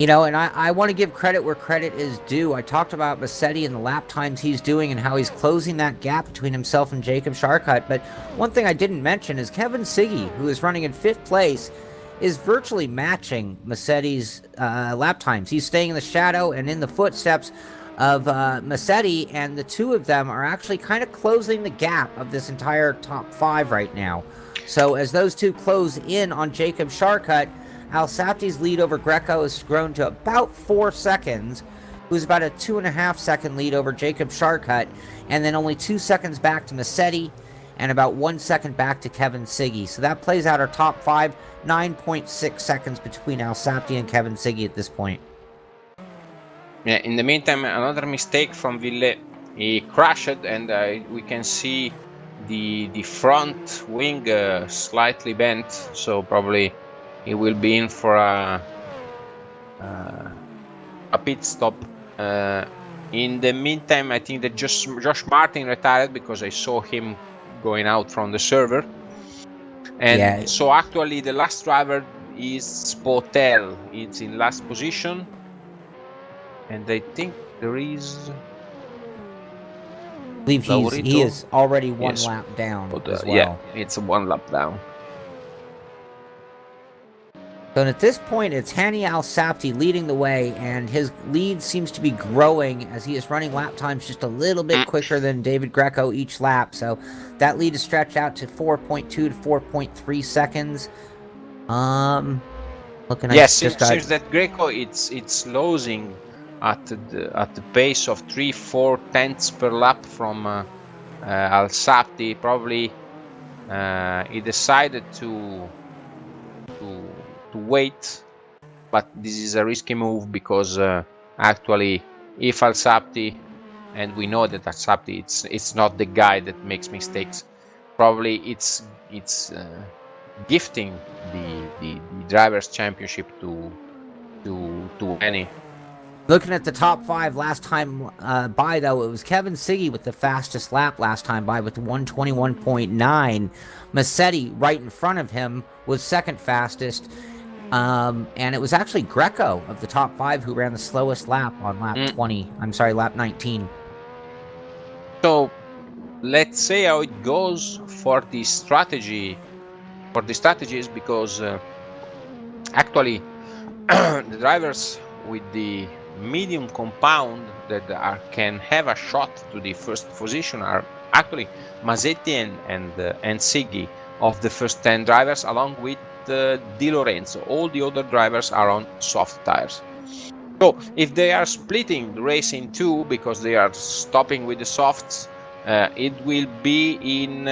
And I want to give credit where credit is due. I talked about Massetti and the lap times he's doing and how he's closing that gap between himself and Jacob Sharkut. But one thing I didn't mention is Kevin Siggy, who is running in 5th place, is virtually matching Massetti's lap times. He's staying in the shadow and in the footsteps of Massetti, and the two of them are actually kind of closing the gap of this entire top 5 right now. So as those two close in on Jacob Sharkut, Alsapti's lead over Greco has grown to about 4 seconds, who's about a 2.5 second lead over Jacob Sharkut, and then only 2 seconds back to Massetti, and about 1 second back to Kevin Siggy. So that plays out our top 5, 9.6 seconds between Alsapti and Kevin Siggy at this point.
Yeah, in the meantime, another mistake from Ville. He crashed, and we can see the front wing slightly bent, so probably he will be in for a pit stop. In the meantime, I think that Josh Martin retired because I saw him going out from the server. And so actually the last driver is Spotel. It's in last position. And I think there is...
I believe he is already one lap down as well.
Yeah, it's 1 lap down.
So at this point, it's Hani Al-Sapti leading the way, and his lead seems to be growing as he is running lap times just a little bit quicker than David Greco each lap. So that lead is stretched out to 4.2 to 4.3 seconds. Looking,
Yes,
I
it
just got.
seems that Greco it's losing at the pace of 3-4 tenths per lap from Al Sapti. Probably he decided to wait, but this is a risky move because actually, if Al Sapti, and we know that Al Sapti it's not the guy that makes mistakes. Probably it's gifting the drivers' championship to any.
Looking at the top 5 last time by, though, it was Kevin Siggy with the fastest lap last time by with 121.9. Massetti right in front of him was second fastest. And it was actually Greco of the top 5 who ran the slowest lap on lap 20. I'm sorry, lap 19.
So let's see how it goes for the strategy. For the strategies, because actually the drivers with the medium compound that can have a shot to the first position are actually Masetti and Siggy of the first 10 drivers, along with Di Lorenzo. All the other drivers are on soft tires. So if they are splitting the race in two because they are stopping with the softs, it will be in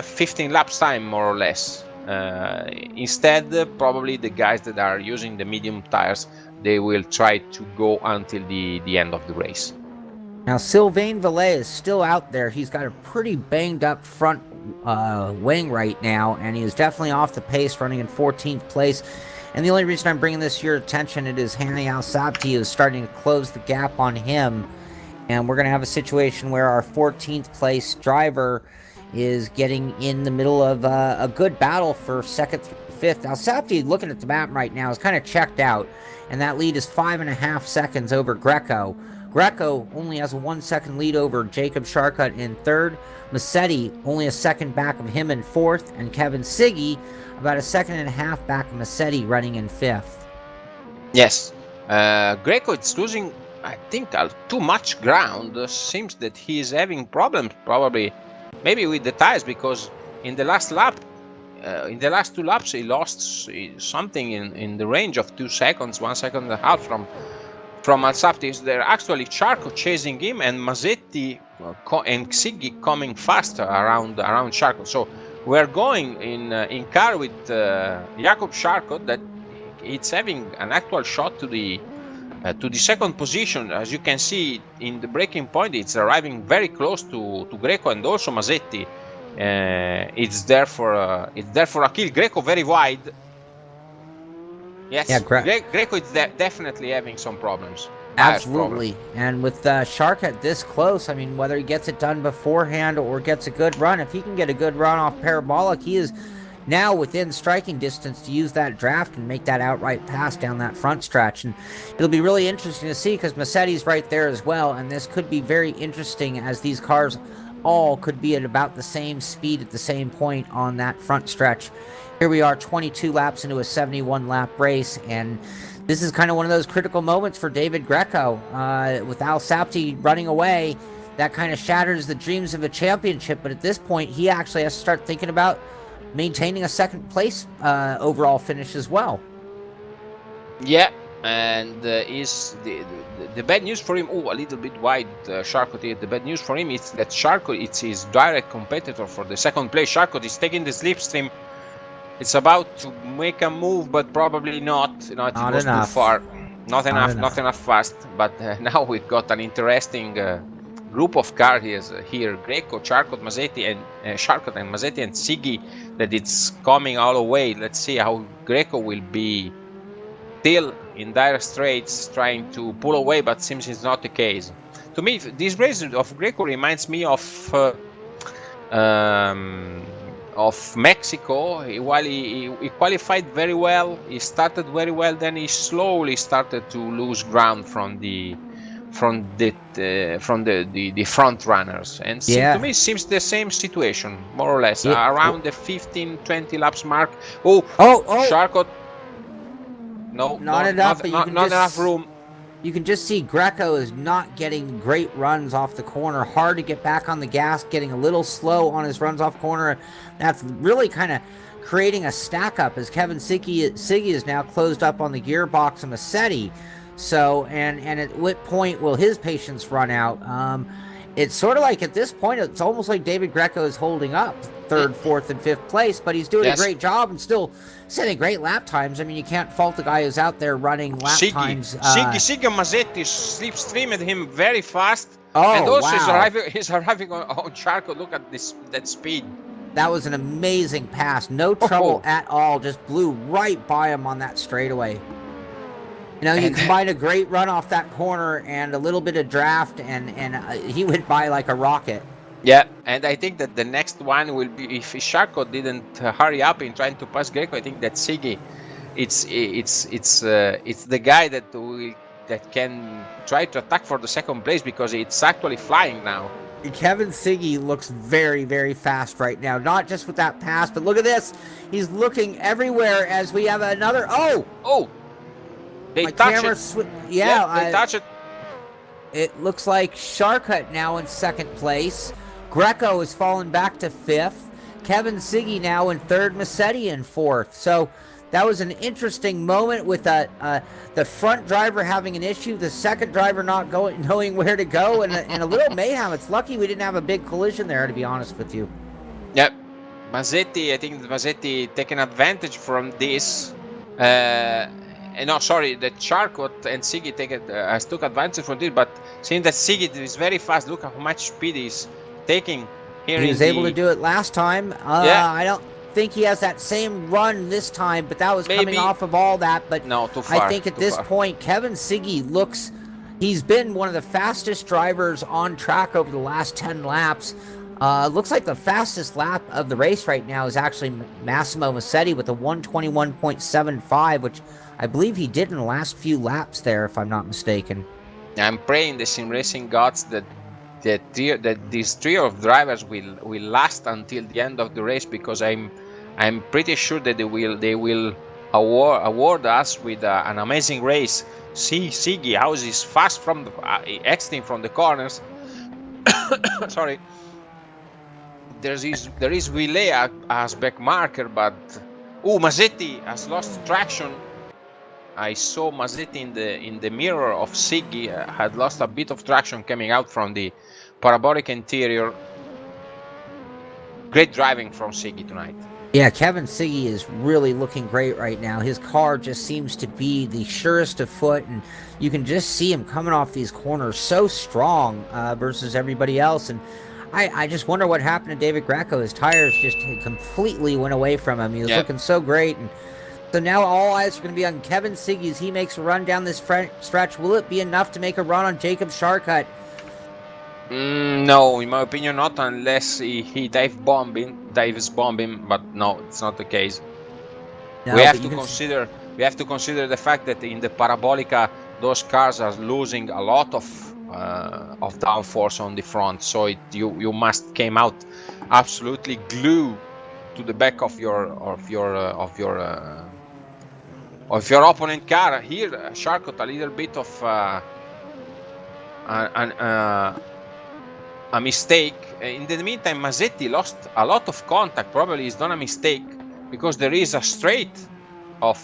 15 laps time, more or less. Instead, probably the guys that are using the medium tires, they will try to go until the end of the race.
Now, Sylvain Villet is still out there. He's got a pretty banged up front wing right now, and he is definitely off the pace, running in 14th place. And the only reason I'm bringing this to your attention, it is Hani Al-Sapti is starting to close the gap on him. And we're going to have a situation where our 14th place driver is getting in the middle of a good battle for second, fifth. Al-Sapti, looking at the map right now, is kind of checked out. And that lead is 5.5 seconds over Greco. Greco only has a 1 second lead over Jacob Sharkut in third. Massetti only a second back of him in fourth. And Kevin Siggy about a 1.5 seconds back of Massetti running in fifth.
Yes. Greco is losing, I think, too much ground. Seems that he is having problems, probably, maybe with the tires, because in the last lap, in the last 2 laps, he lost something in the range of 2 seconds, 1.5 seconds from Al-Sapti. They're actually Charco chasing him, and Masetti and Siggy coming faster around Charco. So we're going in car with Jakob Charco, that it's having an actual shot to the second position. As you can see in the braking point, it's arriving very close to Greco and also Masetti. It's there for a kill. Greco very wide. Yes, yeah, Greco is definitely having some problems.
Absolutely. And with Sharkut this close, I mean, whether he gets it done beforehand or gets a good run, if he can get a good run off parabolic, he is now within striking distance to use that draft and make that outright pass down that front stretch. And it'll be really interesting to see because Massetti's right there as well, and this could be very interesting as these cars all could be at about the same speed at the same point on that front stretch. Here we are 22 laps into a 71 lap race, and this is kind of one of those critical moments for David Greco. With Al-Sapti running away, that kind of shatters the dreams of a championship, but at this point he actually has to start thinking about maintaining a second place overall finish as well.
Yeah, and is the bad news for him? Oh, a little bit wide, Charcot. The bad news for him is that Charcot, it's his direct competitor for the second place. Charcot is taking the slipstream. It's about to make a move, but probably not. It goes too far. Not enough fast. But now we've got an interesting group of cars here. Greco, Charcot, Masetti, and Charcot and Masetti and Siggy. That it's coming all the way. Let's see how Greco will be still in dire straits, trying to pull away, but seems it's not the case. To me, this race of Greco reminds me of Mexico. While he qualified very well, he started very well, then he slowly started to lose ground from the front runners, and to me it seems the same situation, more or less, around the 15-20 laps mark. Charcot. No,
not enough, but you can
not
just
enough room.
You can just see Greco is not getting great runs off the corner. Hard to get back on the gas, getting a little slow on his runs off corner. That's really kind of creating a stack up as Kevin Siggy is now closed up on the gearbox of Assetto. So, and at what point will his patience run out? It's sort of like at this point, it's almost like David Greco is holding up third, fourth, and fifth place, but he's doing a great job and still setting great lap times. I mean, you can't fault the guy who's out there running lap times.
Siggy and Mazzetti slipstreamed him very fast.
Oh,
and also
wow.
he's arriving on Charco. Look at that speed.
That was an amazing pass. No trouble at all. Just blew right by him on that straightaway. You know, you combine a great run off that corner and a little bit of draft, and he went by like a rocket.
Yeah, and I think that the next one will be, if Charco didn't hurry up in trying to pass Greco, I think that Siggy, it's the guy that can try to attack for the second place, because it's actually flying now.
Kevin Siggy looks very, very fast right now. Not just with that pass, but look at this. He's looking everywhere as we have another. Oh!
They
My
touch
camera
it.
they
touch it.
It looks like Sharkut now in second place. Greco has fallen back to fifth. Kevin Siggy now in third. Massetti in fourth. So that was an interesting moment with the front driver having an issue, the second driver not knowing where to go, and a little mayhem. It's lucky we didn't have a big collision there, to be honest with you.
Yep. I think Mazzetti taking advantage from this. No, sorry, that Charcot and Siggy took advantage from this, but seeing that Siggy is very fast, look at how much speed he's taking here.
He was able to do it last time.
Yeah.
I don't think he has that same run this time, but that was coming off of all that. But
no, too far.
I think at this point, Kevin Siggy he's been one of the fastest drivers on track over the last 10 laps. Looks like the fastest lap of the race right now is actually Massimo Massetti with a 121.75, which I believe he did in the last few laps there, if I'm not mistaken.
I'm praying the sim racing gods that these trio of drivers will last until the end of the race, because I'm pretty sure that they will award us with an amazing race. See Siggy how he's fast from the exiting from the corners. Sorry. There is relay as back marker, but Mazzetti has lost traction. I saw Mazzetti in the mirror of Siggy had lost a bit of traction coming out from the parabolic interior. Great driving from Siggy tonight.
Yeah, Kevin Siggy is really looking great right now. His car just seems to be the surest of foot, and you can just see him coming off these corners so strong versus everybody else. And I just wonder what happened to David Greco. His tires just completely went away from him. He was looking so great. And so now all eyes are going to be on Kevin Siggy as he makes a run down this stretch. Will it be enough to make a run on Jacob Sharkut?
No, in my opinion, not unless he dives bombing. But no, it's not the case.
No,
we have to consider the fact that in the Parabolica, those cars are losing a lot of downforce on the front. So you must came out absolutely glued to the back of your opponent car. Here, Sharkut a little bit of a mistake. In the meantime, Mazzetti lost a lot of contact. Probably he's done a mistake because there is a straight of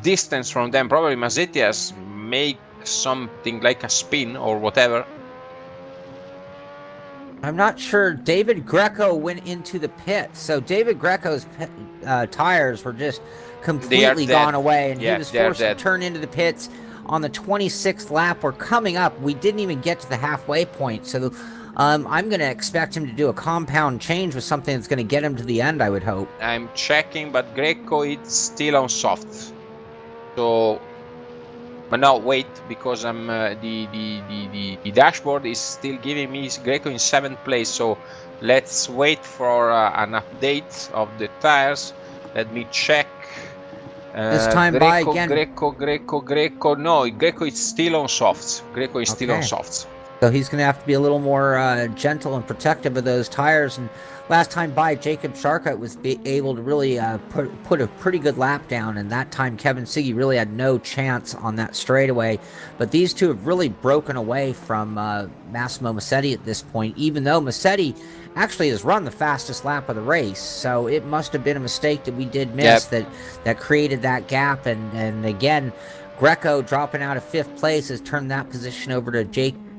distance from them. Probably Mazzetti has made something like a spin or whatever.
I'm not sure. David Greco went into the pits, so David Greco's tires were just completely gone away, and he was forced to turn into the pits on the 26th lap. We're coming up. We didn't even get to the halfway point, so I'm going to expect him to do a compound change with something that's going to get him to the end, I would hope.
I'm checking, but Greco is still on soft. So, but no, wait, because I'm the dashboard is still giving me Greco in 7th place. So let's wait for an update of the tires. Let me check.
This time
Greco,
by again.
Greco. No, Greco is still on softs. Greco is still on softs.
So he's going to have to be a little more gentle and protective of those tires. And last time by, Jacob Sharkut was able to really put a pretty good lap down. And that time, Kevin Siggy really had no chance on that straightaway. But these two have really broken away from Massimo Massetti at this point, even though Massetti actually has run the fastest lap of the race. So it must have been a mistake that we did miss that created that gap. And again, Greco dropping out of 5th place has turned that position over to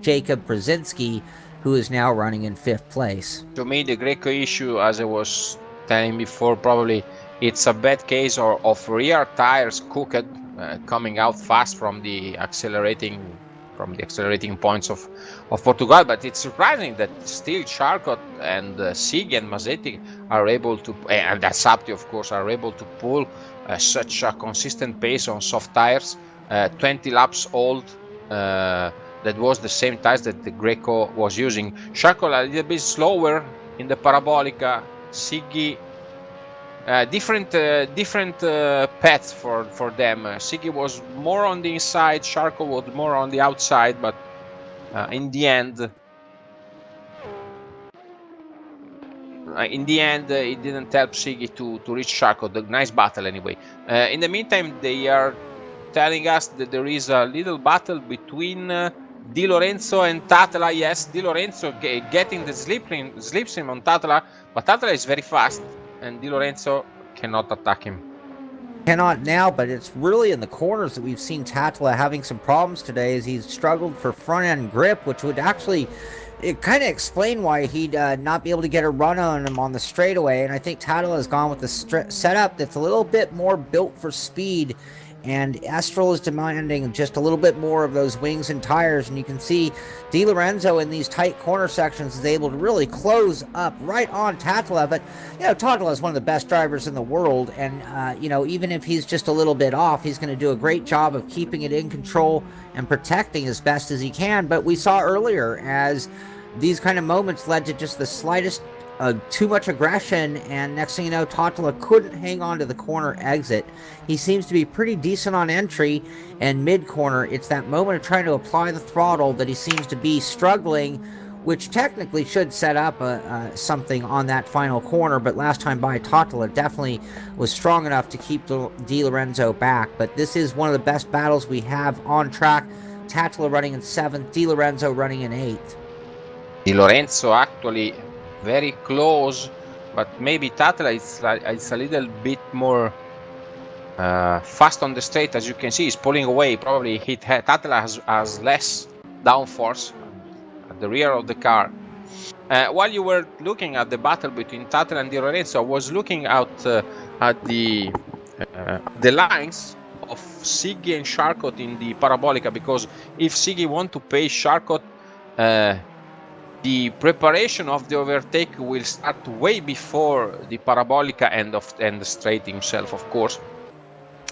Jacob Brzezinski, who is now running in 5th place.
To me, the Greco issue, as I was telling before, probably it's a bad case of rear tires cooked, coming out fast from the accelerating points of Portugal. But it's surprising that still Charcot and Siggy and Mazzetti are able to, and Assetto of course, are able to pull such a consistent pace on soft tires. 20 laps old. That was the same tires that the Greco was using. Charcot a little bit slower in the Parabolica. Siggy, different paths for them. Siggy was more on the inside, Charcot was more on the outside, but in the end, it didn't help Siggy to reach Charcot. The nice battle anyway. In the meantime, they are telling us that there is a little battle between Di Lorenzo and Tatela. Yes, Di Lorenzo getting the slipstream on Tatela, but Tatela is very fast and Di Lorenzo cannot attack him.
Cannot now, but it's really in the corners that we've seen Tatela having some problems today, as he's struggled for front end grip, which would actually kind of explain why he'd not be able to get a run on him on the straightaway. And I think Tatela has gone with the setup that's a little bit more built for speed, and Estoril is demanding just a little bit more of those wings and tires. And you can see Di Lorenzo in these tight corner sections is able to really close up right on Tatela. But, you know, Tatela is one of the best drivers in the world. And, you know, even if he's just a little bit off, he's going to do a great job of keeping it in control and protecting as best as he can. But we saw earlier, as these kind of moments led to just the slightest too much aggression, and next thing you know, Tatela couldn't hang on to the corner exit. He seems to be pretty decent on entry and mid-corner. It's that moment of trying to apply the throttle that he seems to be struggling, which technically should set up something on that final corner. But last time by, Tatela definitely was strong enough to keep Di Lorenzo back. But this is one of the best battles we have on track. Tatela running in 7th, Di Lorenzo running in 8th.
Di Lorenzo actually very close, but maybe Tatela is a little bit more fast on the straight. As you can see, he's pulling away. Probably Tatela has less downforce at the rear of the car. While you were looking at the battle between Tatela and Di Lorenzo, I was looking out at the lines of Siggy and Charcot in the Parabolica, because if Siggy want to pace Charcot, the preparation of the overtake will start way before the Parabolica and the straight himself, of course.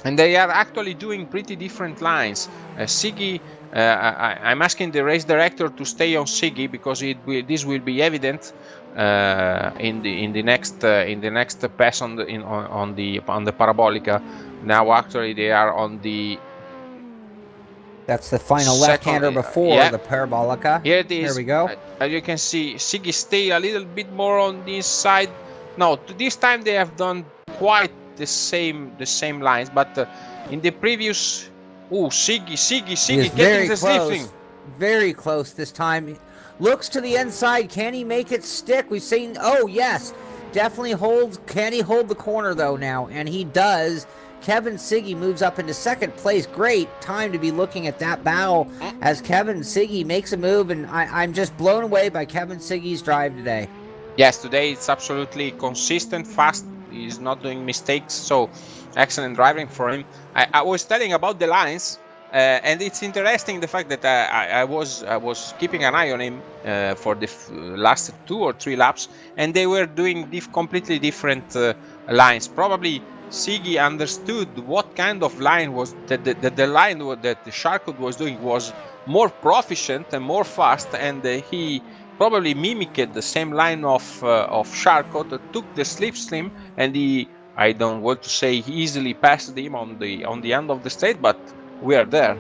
And they are actually doing pretty different lines. Siggy, I'm asking the race director to stay on Siggy, because this will be evident in the next pass on the Parabolica. Now actually they are on the.
That's the final left-hander before the Parabolica.
Here it is.
There we go.
As you can see, Siggy stay a little bit more on this side. No, this time they have done quite the same lines, but in the previous, Siggy getting the slipstream.
Very close this time. Looks to the inside. Can he make it stick? We've seen. Oh yes, definitely holds. Can he hold the corner though now? And he does. Kevin Siggy moves up into 2nd place. Great time to be looking at that battle as Kevin Siggy makes a move, and I'm just blown away by Kevin Siggy's drive today.
Yes, today it's absolutely consistent, fast. He's not doing mistakes, so excellent driving for him. I was telling about the lines, and it's interesting the fact that I was keeping an eye on him for the last 2 or 3 laps, and they were doing completely different lines. Probably Siggy understood what kind of line was the line that the Charcot was doing was more proficient and more fast, and he probably mimicked the same line of Charcot, took the slipstream, and I don't want to say he easily passed him on the end of the straight, but we are there.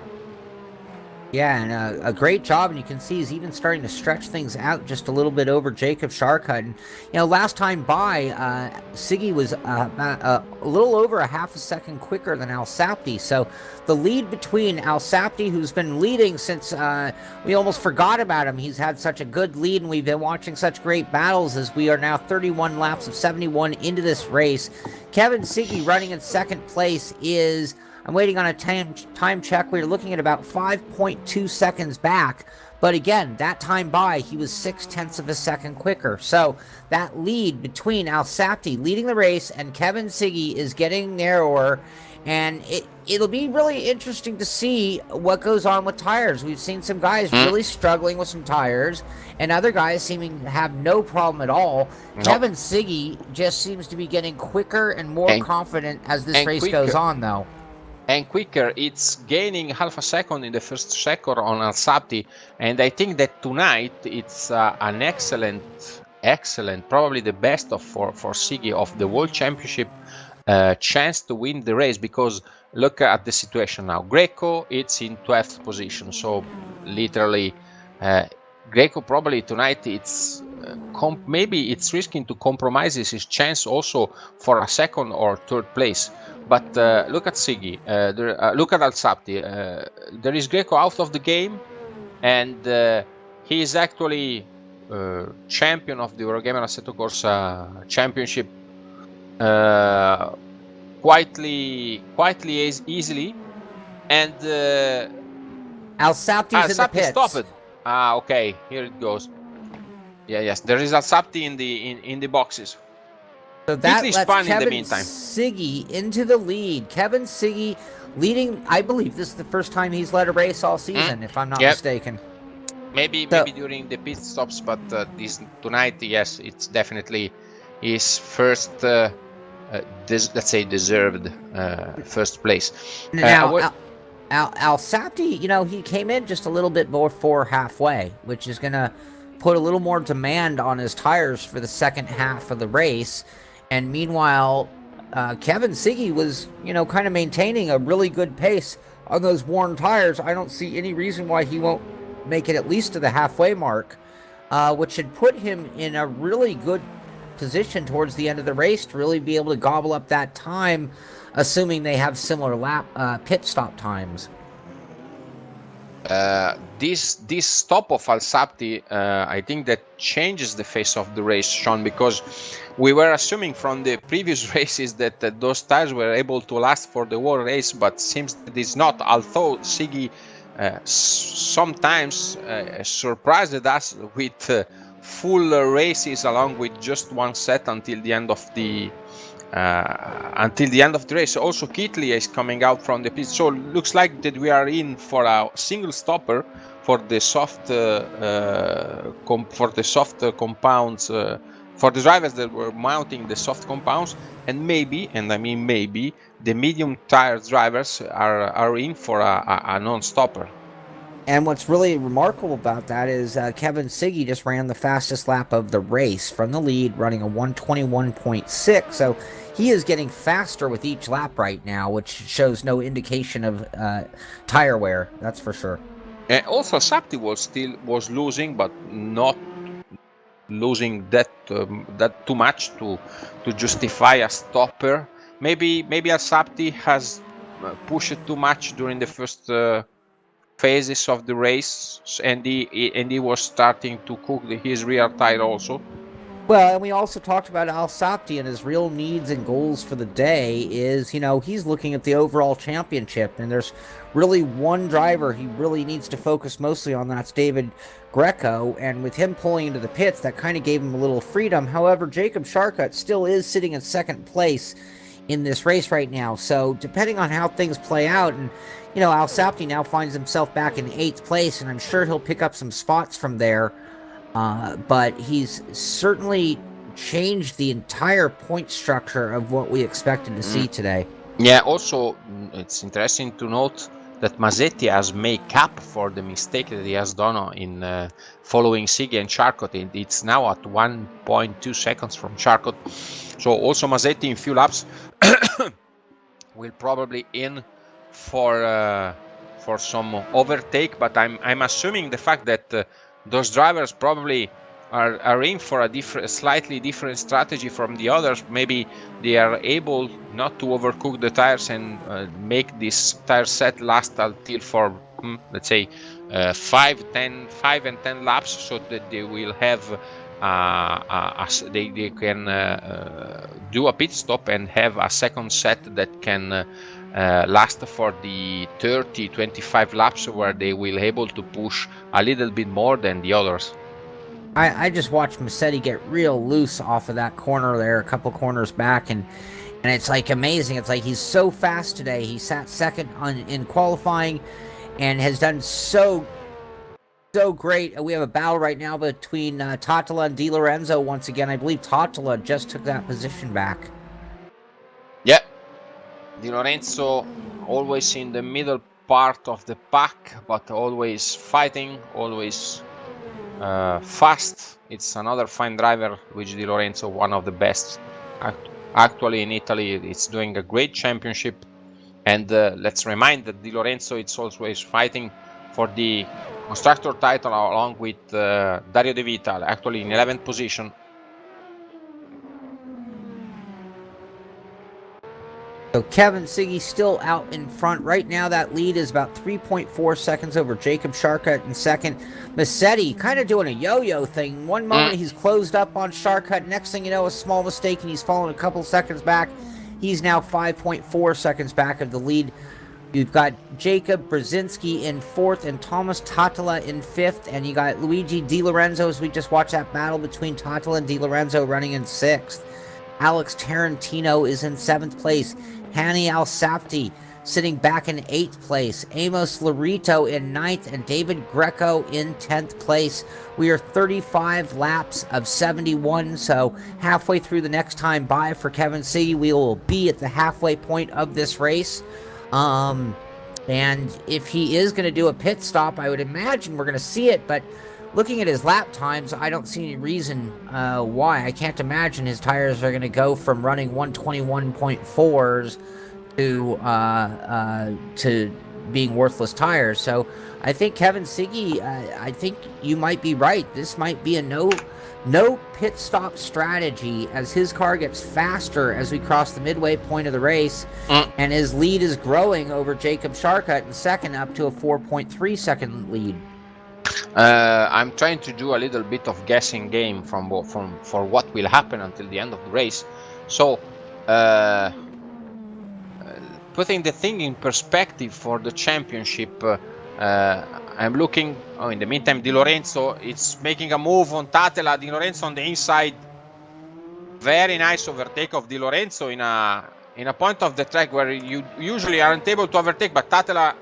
Yeah, and a great job, and you can see he's even starting to stretch things out just a little bit over Jacob Sharkut. And last time by, Siggy was a little over a half a second quicker than Al Sapti. So the lead between Al Sapti, who's been leading since we almost forgot about him. He's had such a good lead, and we've been watching such great battles as we are now 31 laps of 71 into this race. Kevin Siggy running in second place is... I'm waiting on a time check. We're looking at about 5.2 seconds back. But again, that time by, he was 0.6 of a second quicker. So that lead between Al Sapti leading the race and Kevin Siggy is getting narrower. And it'll be really interesting to see what goes on with tires. We've seen some guys really struggling with some tires, and other guys seeming to have no problem at all. Nope. Kevin Siggy just seems to be getting quicker and more confident as this race goes on, though.
And quicker, it's gaining half a second in the first sector on Al Sapti, and I think that tonight it's an excellent, probably the best for Siggy of the World Championship chance to win the race, because look at the situation now. Greco, it's in 12th position, so literally Greco probably tonight it's maybe it's risking to compromise his chance also for a second or third place. But look at Siggy, look at Al Sapti. There is Greco out of the game, and he is actually champion of the Eurogamer Assetto Corsa Championship quietly easily. And
Al Sapti's in the pits.
Stopped. Okay, here it goes. Yes, there is Al Sapti in the boxes.
So that lets Kevin Siggy into the lead. Kevin Siggy leading, I believe this is the first time he's led a race all season, if I'm not mistaken.
Maybe during the pit stops, but tonight, yes, it's definitely his first, let's say, deserved first place.
Now, Al Sapti, he came in just a little bit before halfway, which is going to put a little more demand on his tires for the second half of the race. And meanwhile, Kevin Siggy was, kind of maintaining a really good pace on those worn tires. I don't see any reason why he won't make it at least to the halfway mark, which should put him in a really good position towards the end of the race to really be able to gobble up that time, assuming they have similar pit stop times.
This stop of Al Sapti, I think that changes the face of the race, Sean, because we were assuming from the previous races that those tires were able to last for the whole race, but seems that it's not. Although Siggy sometimes surprised us with full races along with just one set until the end of the race. Also, Kitley is coming out from the pit, so looks like that we are in for a single stopper for the soft compounds, for the drivers that were mounting the soft compounds, and maybe, and I mean maybe, the medium tire drivers are in for a non-stopper.
And what's really remarkable about that is Kevin Siggy just ran the fastest lap of the race from the lead, running a 1:21.6. So he is getting faster with each lap right now, which shows no indication of tire wear. That's for sure.
And also, Sapti was losing, but not losing that too much to justify a stopper. Maybe Al Sapti has pushed too much during the first phases of the race, and he was starting to cook his rear tire also.
Well, and we also talked about Al Sapti, and his real needs and goals for the day is, he's looking at the overall championship, and there's really one driver he really needs to focus mostly on. That's David Greco, and with him pulling into the pits, that kind of gave him a little freedom. However, Jacob Sharkut still is sitting in second place in this race right now, so depending on how things play out, and Al Sapti now finds himself back in 8th place, and I'm sure he'll pick up some spots from there. But he's certainly changed the entire point structure of what we expected to see today.
Yeah, also, it's interesting to note that Masetti has made up for the mistake that he has done in following Siggy and Charcot. It's now at 1.2 seconds from Charcot. So also Masetti in few laps will probably in for for some overtake, but I'm assuming the fact that those drivers probably are in for a slightly different strategy from the others. Maybe they are able not to overcook the tires and make this tire set last until for let's say 5 and 10 laps, so that they will have they can do a pit stop and have a second set that can last for the 30-25 laps, where they will able to push a little bit more than the others.
I just watched Massetti get real loose off of that corner there, a couple corners back, and it's like amazing. It's like he's so fast today. He sat second in qualifying and has done so great. We have a battle right now between Totola and Di Lorenzo once again. I believe Totola just took that position back.
Yeah, Di Lorenzo always in the middle part of the pack, but always fighting, always fast. It's another fine driver, which Di Lorenzo, one of the best actually in Italy. It's doing a great championship, and let's remind that Di Lorenzo is always fighting for the constructor title along with Dario De Vita, actually in 11th position.
So Kevin Siggy still out in front. Right now, that lead is about 3.4 seconds over Jacob Sharkut in second. Massetti kind of doing a yo-yo thing. One moment he's closed up on Sharkut. Next thing you know, a small mistake and he's fallen a couple seconds back. He's now 5.4 seconds back of the lead. You've got Jacob Brzezinski in fourth and Thomas Totola in fifth. And you got Luigi Di Lorenzo, as we just watched that battle between Totola and Di Lorenzo, running in sixth. Alex Tarantino is in seventh place. Hani Al-Sapti sitting back in 8th place. Amos Larito in 9th, and David Greco in 10th place. We are 35 laps of 71, so halfway through the next time by for Kevin Siggy. We will be at the halfway point of this race. And if he is going to do a pit stop, I would imagine we're going to see it, but looking at his lap times, I don't see any reason why. I can't imagine his tires are going to go from running 121.4s to being worthless tires. So I think Kevin Siggy, I think you might be right. This might be a no pit stop strategy, as his car gets faster as we cross the midway point of the race, and his lead is growing over Jacob Sharkut in second, up to a 4.3 second lead.
I'm trying to do a little bit of guessing game for what will happen until the end of the race. So, putting the thing in perspective for the championship, I'm looking. Oh, in the meantime, Di Lorenzo is making a move on Totola. Di Lorenzo on the inside. Very nice overtake of Di Lorenzo in a point of the track where you usually aren't able to overtake, but Totola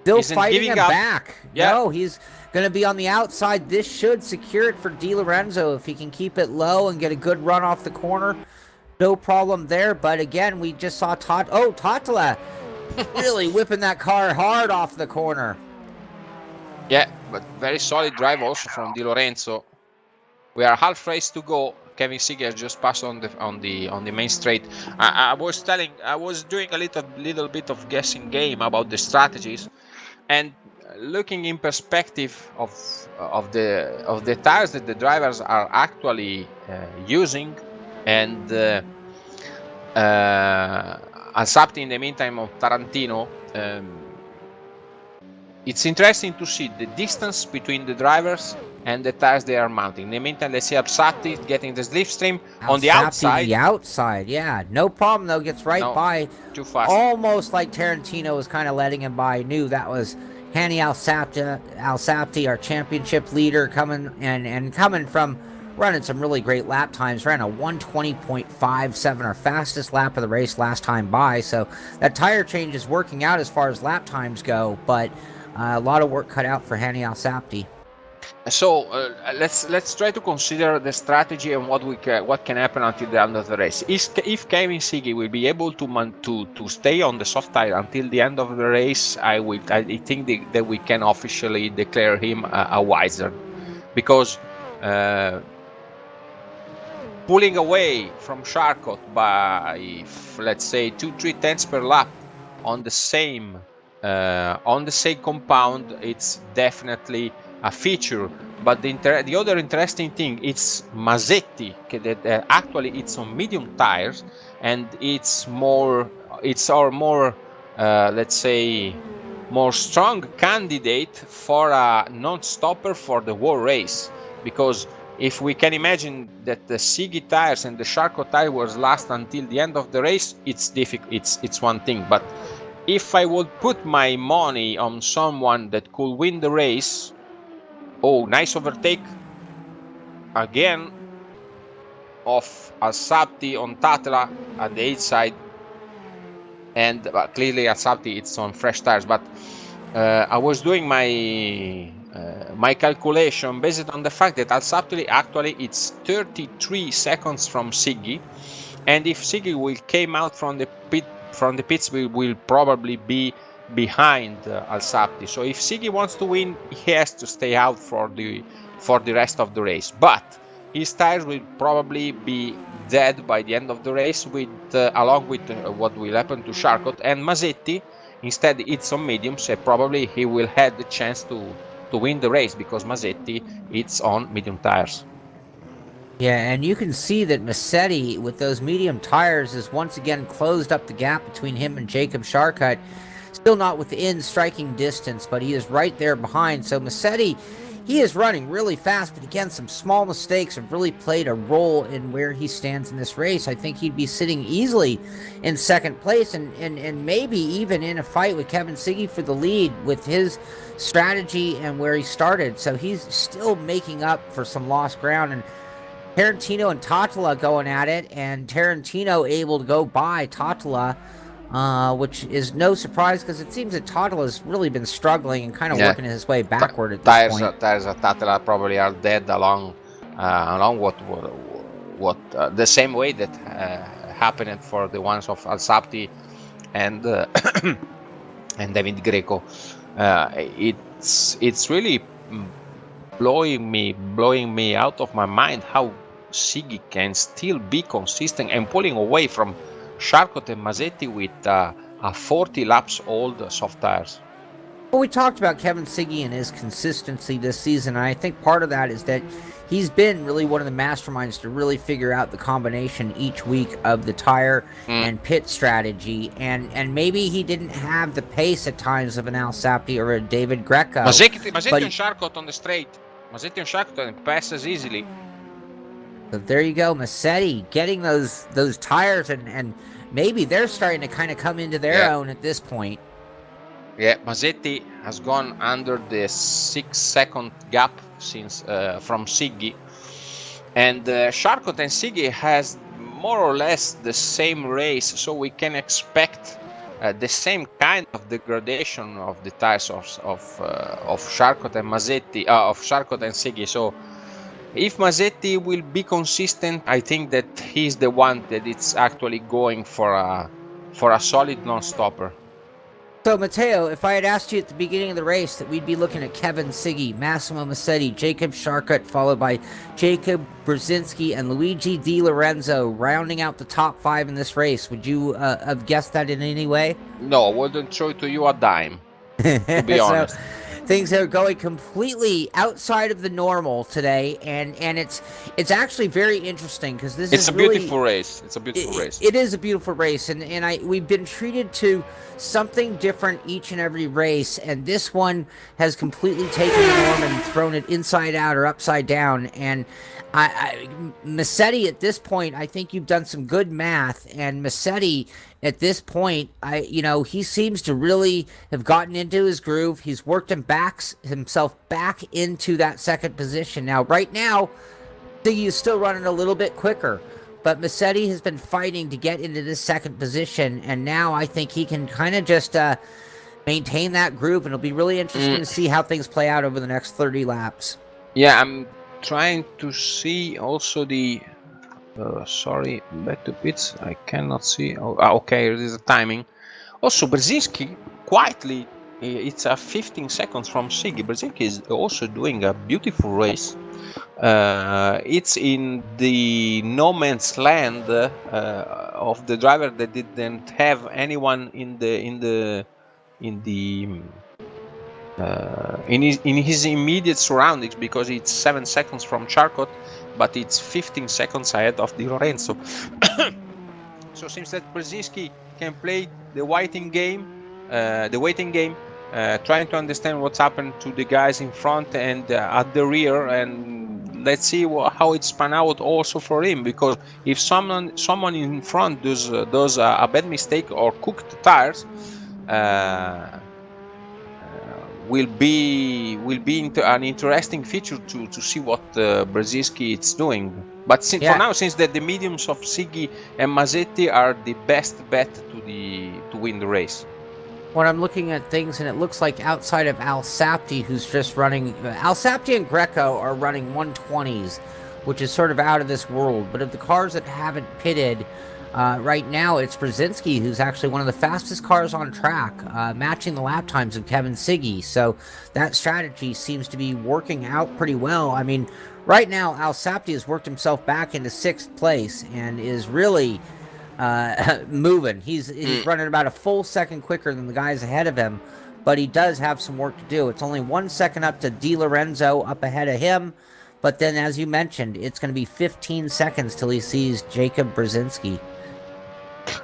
still fighting him back.
Yeah.
No, he's going to be on the outside. This should secure it for Di Lorenzo if he can keep it low and get a good run off the corner. No problem there. But again, we just saw Totola really whipping that car hard off the corner.
Yeah, but very solid drive also from Di Lorenzo. We are half race to go. Kevin Siggy has just passed on the main straight. I was doing a little bit of guessing game about the strategies, and looking in perspective of the tires that the drivers are actually using, and Al-Sapti in the meantime of Tarantino. It's interesting to see the distance between the drivers and the tires they are mounting. In the meantime, let's see Al-Sapti getting the slipstream on the outside.
The outside, yeah. No problem, though. Gets right by.
Too fast.
Almost like Tarantino was kind of letting him by. Knew that was Hani Al-Sapti, our championship leader, coming from running some really great lap times. Ran a 120.57, our fastest lap of the race last time by. So that tire change is working out as far as lap times go, but a lot of work cut out for Hani Al-Sapti.
So let's try to consider the strategy and what can happen until the end of the race. If Kevin Siggy will be able to stay on the soft tire until the end of the race, I think that we can officially declare him a wiser, because pulling away from Sharkut by, let's say, 2-3 tenths per lap on the same on the same compound, it's definitely a feature. But the other interesting thing, it's Masetti, that actually it's on medium tires, and it's our more, let's say, more strong candidate for a non-stopper for the whole race. Because if we can imagine that the Siggy tires and the Charco tire was last until the end of the race, it's difficult. It's one thing, but if I would put my money on someone that could win the race, oh, nice overtake again of Assetti on Tatra at the 8 side, and clearly Assetti it's on fresh tires. But I was doing my calculation based on the fact that Assetti actually it's 33 seconds from Siggy, and if Siggy will came out from the pits, we will probably be behind Assetti. So if Siggy wants to win, he has to stay out for the rest of the race. But his tires will probably be dead by the end of the race, with along with what will happen to Charcot and Masetti. Instead, it's on mediums, so probably he will have the chance to win the race, because Masetti it's on medium tires.
Yeah, and you can see that Masetti, with those medium tires, has once again closed up the gap between him and Jacob Charcot. Still not within striking distance, but he is right there behind. So Masetti, he is running really fast, but again, some small mistakes have really played a role in where he stands in this race. I think he'd be sitting easily in second place, and maybe even in a fight with Kevin Siggy for the lead with his strategy and where he started. So he's still making up for some lost ground, and Tarantino and Totala going at it, and Tarantino able to go by Totala, which is no surprise because it seems that Totala's really been struggling and kind of working his way backward at this point.
Tires at Totala probably are dead along what the same way that happened for the ones of Assetti and and David Greco. It's really blowing me out of my mind how Siggy can still be consistent and pulling away from Charcot and Masetti with a 40 laps old soft tires.
Well, we talked about Kevin Siggy and his consistency this season, and I think part of that is that he's been really one of the masterminds to really figure out the combination each week of the tire and pit strategy, and maybe he didn't have the pace at times of an Assetti or a David Greco.
Masetti and Charcot on the straight. Masetti and Charcot passes easily.
So there you go, Masetti getting those tires, and maybe they're starting to kind of come into their own at this point.
Yeah, Masetti has gone under the 6-second gap since from Siggy, and Charcot and Siggy has more or less the same race, so we can expect the same kind of degradation of the tires of Charcot and Masetti, of Charcot and Siggy. So if Masetti will be consistent, I think that he's the one that it's actually going for a solid non-stopper.
So, Matteo, if I had asked you at the beginning of the race that we'd be looking at Kevin Siggy, Massimo Masetti, Jacob Charcot, followed by Jacob Brzezinski and Luigi Di Lorenzo rounding out the top 5 in this race, would you have guessed that in any way?
No, I wouldn't throw to you a dime, to be honest.
Things are going completely outside of the normal today, and it's actually very interesting because this is really,
beautiful race. It's a beautiful race.
It is a beautiful race, and we've been treated to something different each and every race, and this one has completely taken the norm and thrown it inside out or upside down. And Masetti, at this point, I think you've done some good math, and Masetti at this point, he seems to really have gotten into his groove. He's worked himself back into that second position. Now, right now, Siggy is still running a little bit quicker, but Masetti has been fighting to get into this second position, and now I think he can kind of just maintain that groove, and it'll be really interesting to see how things play out over the next 30 laps.
Yeah, I'm trying to see also the... sorry, back to pits. I cannot see. Okay, it is the timing. Also, Brzezinski quietly, it's 15 seconds from Siggy. Brzezinski is also doing a beautiful race. It's in the no man's land of the driver that didn't have anyone in the in his immediate surroundings, because it's 7 seconds from Charcot, but it's 15 seconds ahead of Di Lorenzo. So it seems that Brzezinski can play the waiting game, trying to understand what's happened to the guys in front and at the rear, and let's see how it's pan out also for him. Because if someone in front does a bad mistake or cooked tires, will be an interesting feature to see what Brzezinski is doing. But for now, since that the mediums of Siggy and Mazzetti are the best bet to win the race.
When I'm looking at things, and it looks like outside of Al Sapti, who's just running, Al Sapti and Greco are running 120s, which is sort of out of this world. But of the cars that haven't pitted, right now it's Brzezinski, who's actually one of the fastest cars on track, matching the lap times of Kevin Siggy. So that strategy seems to be working out pretty well. I mean, right now Al Sapti has worked himself back into 6th place and is really moving. He's running about a full second quicker than the guys ahead of him, but he does have some work to do. It's only 1 second up to Di Lorenzo up ahead of him, but then, as you mentioned, it's going to be 15 seconds till he sees Jacob Brzezinski.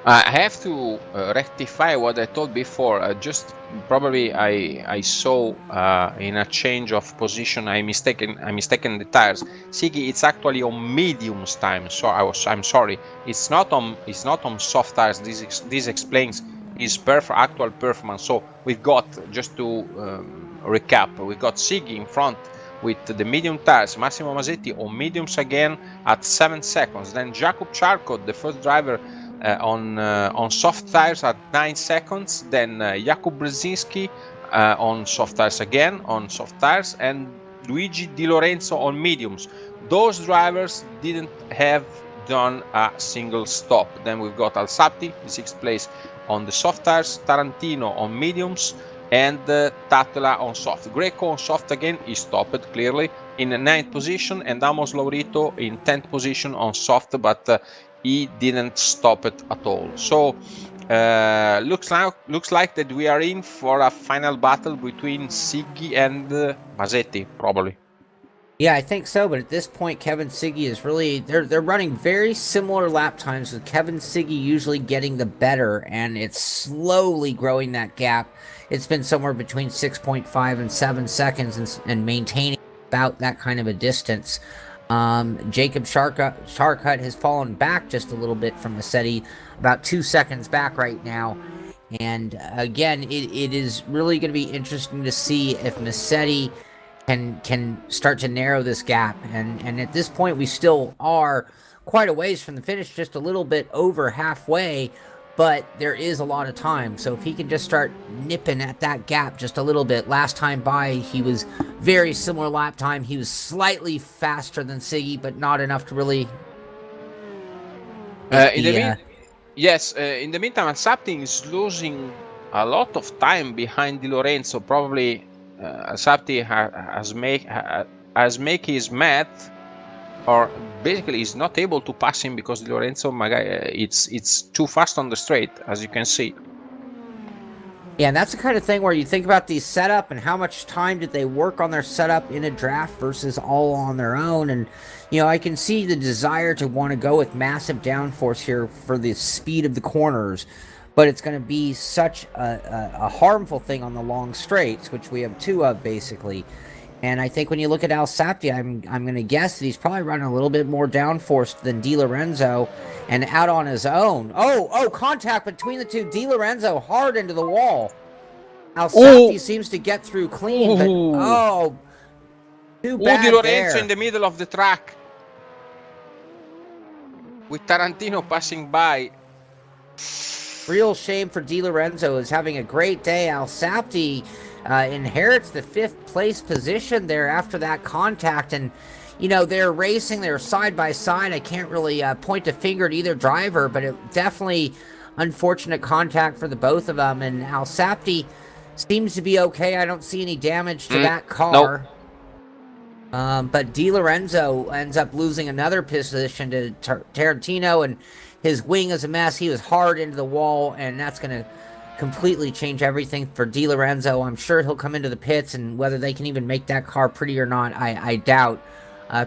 I have to rectify what I told before. Just probably I saw in a change of position I mistaken the tires. Siggy, it's actually on mediums time. So I'm sorry. It's not on soft tires. This explains his actual performance. So we've got, just to recap, we've got Siggy in front with the medium tires, Massimo Mazzetti on mediums again at 7 seconds. Then Jakub Charcot, the first driver, on soft tires at 9 seconds. Then Jakub Brzezinski on soft tires again, and Luigi Di Lorenzo on mediums. Those drivers didn't have done a single stop. Then we've got Al Sapti in 6th place on the soft tires, Tarantino on mediums, and Tatela on soft. Greco on soft again, he stopped clearly in the 9th position, and Amos Laurito in 10th position on soft, but he didn't stop it at all. So looks like that we are in for a final battle between Siggy and Mazzetti, probably.
Yeah, I think so, but at this point, Kevin Siggy is really, they're running very similar lap times, with Kevin Siggy usually getting the better, and it's slowly growing that gap. It's been somewhere between 6.5 and 7 seconds and maintaining about that kind of a distance. Jacob Charcot has fallen back just a little bit from Massetti, about 2 seconds back right now. And again, it is really going to be interesting to see if Massetti can start to narrow this gap. And at this point, we still are quite a ways from the finish, just a little bit over halfway, but there is a lot of time. So if he can just start nipping at that gap just a little bit. Last time by, he was very similar lap time. He was slightly faster than Siggy, but not enough to really...
in the meantime, Sapti is losing a lot of time behind Di Lorenzo. Probably Sapti has make his math, or basically is not able to pass him because Di Lorenzo, it's too fast on the straight, as you can see.
Yeah, and that's the kind of thing where you think about the setup and how much time did they work on their setup in a draft versus all on their own. And, you know, I can see the desire to want to go with massive downforce here for the speed of the corners, but it's going to be such a harmful thing on the long straights, which we have 2 of, basically. And I think when you look at Al Sapti, I'm going to guess that he's probably running a little bit more downforce than Di Lorenzo, and out on his own. Oh, contact between the two. Di Lorenzo hard into the wall. Al Sapti seems to get through clean, but too bad
Di Lorenzo
there.
in the middle of the track, with Tarantino passing by.
Real shame for Di Lorenzo, is having a great day. Al Sapti inherits the 5th place position there after that contact, and you know, they're racing, they're side by side. I can't really point a finger at either driver, but it definitely unfortunate contact for the both of them. And Al Sapti seems to be okay. I don't see any damage to that car. Nope. But Di Lorenzo ends up losing another position to Tarantino, and his wing is a mess. He was hard into the wall, and that's going to completely change everything for Di Lorenzo. I'm sure he'll come into the pits, and whether they can even make that car pretty or not, I doubt.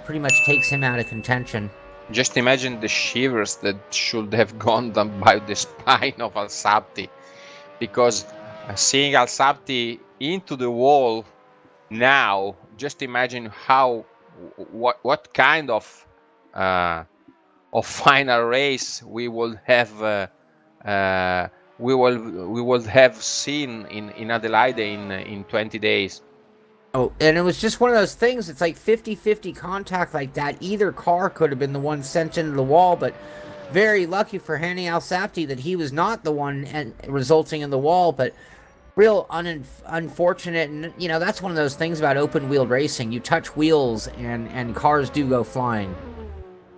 Pretty much takes him out of contention.
Just imagine the shivers that should have gone down by the spine of Alsapti, because seeing Alsapti into the wall now, just imagine what kind of final race we will have we will have seen in Adelaide in 20 days.
Oh, and it was just one of those things. It's like 50-50 contact like that. Either car could have been the one sent into the wall, but very lucky for Hani Alsapti that he was not the one resulting in the wall, but real unfortunate. And, you know, that's one of those things about open-wheeled racing. You touch wheels and cars do go flying.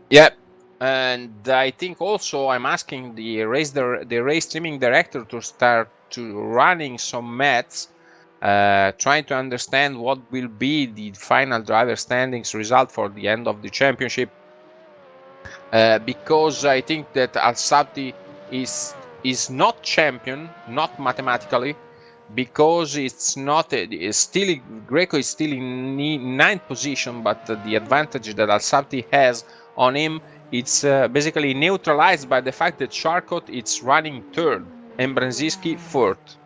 Yep. And I think also I'm asking the race streaming director to start to running some maths, trying to understand what will be the final driver standings result for the end of the championship, because I think that Alsapti is not champion, not mathematically, because it's not still Greco is still in ninth position, but the advantage that Alsapti has on him, it's basically neutralized by the fact that Charcot is running third and Brzezinski fourth.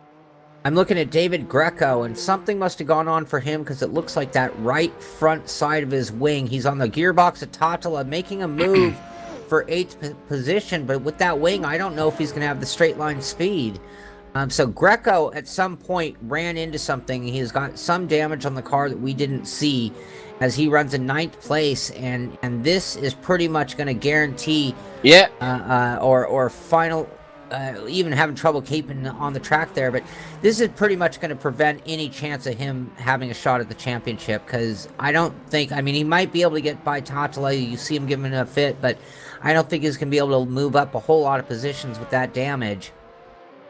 I'm looking at David Greco, and something must have gone on for him, because it looks like that right front side of his wing. He's on the gearbox of Tatala, making a move for 8th position, but with that wing, I don't know if he's going to have the straight line speed. So Greco at some point ran into something. He has got some damage on the car that we didn't see, as he runs in 9th place, and this is pretty much going to guarantee, or final. Even having trouble keeping on the track there, but this is pretty much going to prevent any chance of him having a shot at the championship, because I don't think, I mean, he might be able to get by Tatala, you see him giving a fit, but I don't think he's going to be able to move up a whole lot of positions with that damage.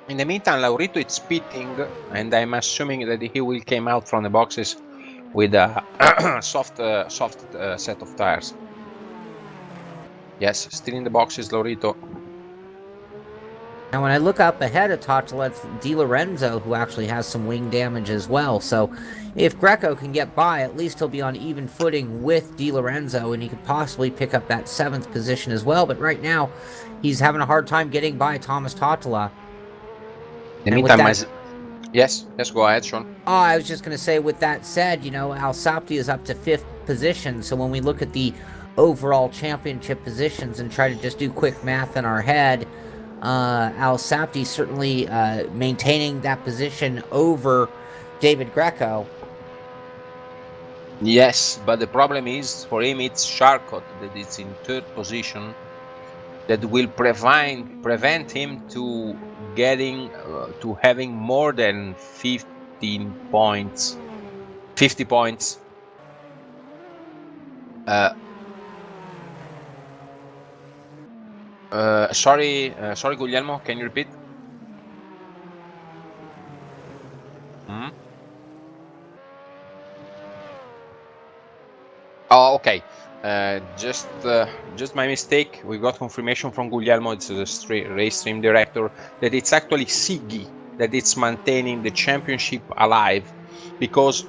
In the meantime, Laurito is pitting, and I'm assuming that he will come out from the boxes with a soft set of tires. Yes, still in the boxes, Laurito.
Now, when I look up ahead of Tatala, it's Di Lorenzo who actually has some wing damage as well. So, if Greco can get by, at least he'll be on even footing with Di Lorenzo, and he could possibly pick up that 7th position as well. But right now, he's having a hard time getting by Thomas Tatala.
In the meantime, yes, go ahead, Sean.
Oh, I was just going to say, with that said, you know, Alsapti is up to 5th position. So when we look at the overall championship positions and try to just do quick math in our head, Alsapti certainly maintaining that position over David Greco.
Yes, but the problem is, for him, it's Charcot that is in 3rd position, that will prevent him to getting to having more than 50 points. Sorry, Guglielmo, can you repeat? Oh, okay. Just my mistake. We got confirmation from Guglielmo, it's the race stream director, that it's actually Siggy that it's maintaining the championship alive, because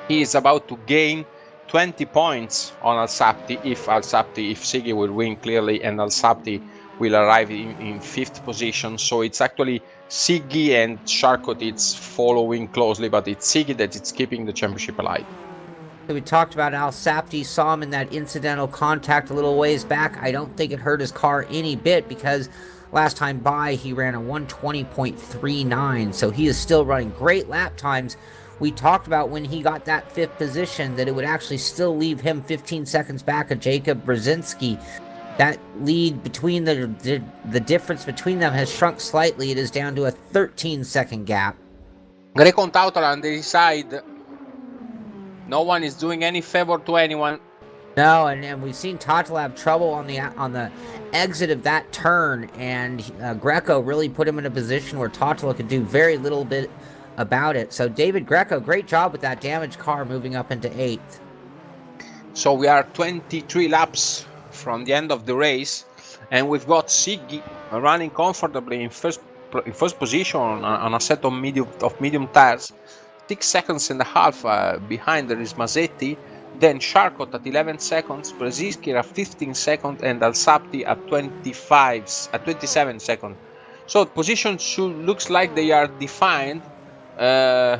he is about to gain 20 points on Alsapti if Siggy will win clearly, and Alsapti will arrive in 5th position. So it's actually Siggy and Charcot it's following closely, but it's Siggy that it's keeping the championship alive.
We talked about Alsapti, saw him in that incidental contact a little ways back. I don't think it hurt his car any bit, because last time by he ran a 120.39, so he is still running great lap times. We talked about when he got that 5th position that it would actually still leave him 15 seconds back of Jacob Brzezinski. That lead between the difference between them has shrunk slightly. It is down to a 13-second gap.
Greco and Tatala on the side. No one is doing any favor to anyone.
No, and we've seen Tatala have trouble on the exit of that turn, and Greco really put him in a position where Tatala could do very little bit about it. So David Greco, great job with that damaged car moving up into 8th.
So we are 23 laps from the end of the race, and we've got Siggy running comfortably in first position on a set of medium tires, 6 seconds and a half behind there is Masetti, then Charcot at 11 seconds, Brzezinski at 15 seconds, and Alsapti at 27 seconds. So positions looks like they are defined. I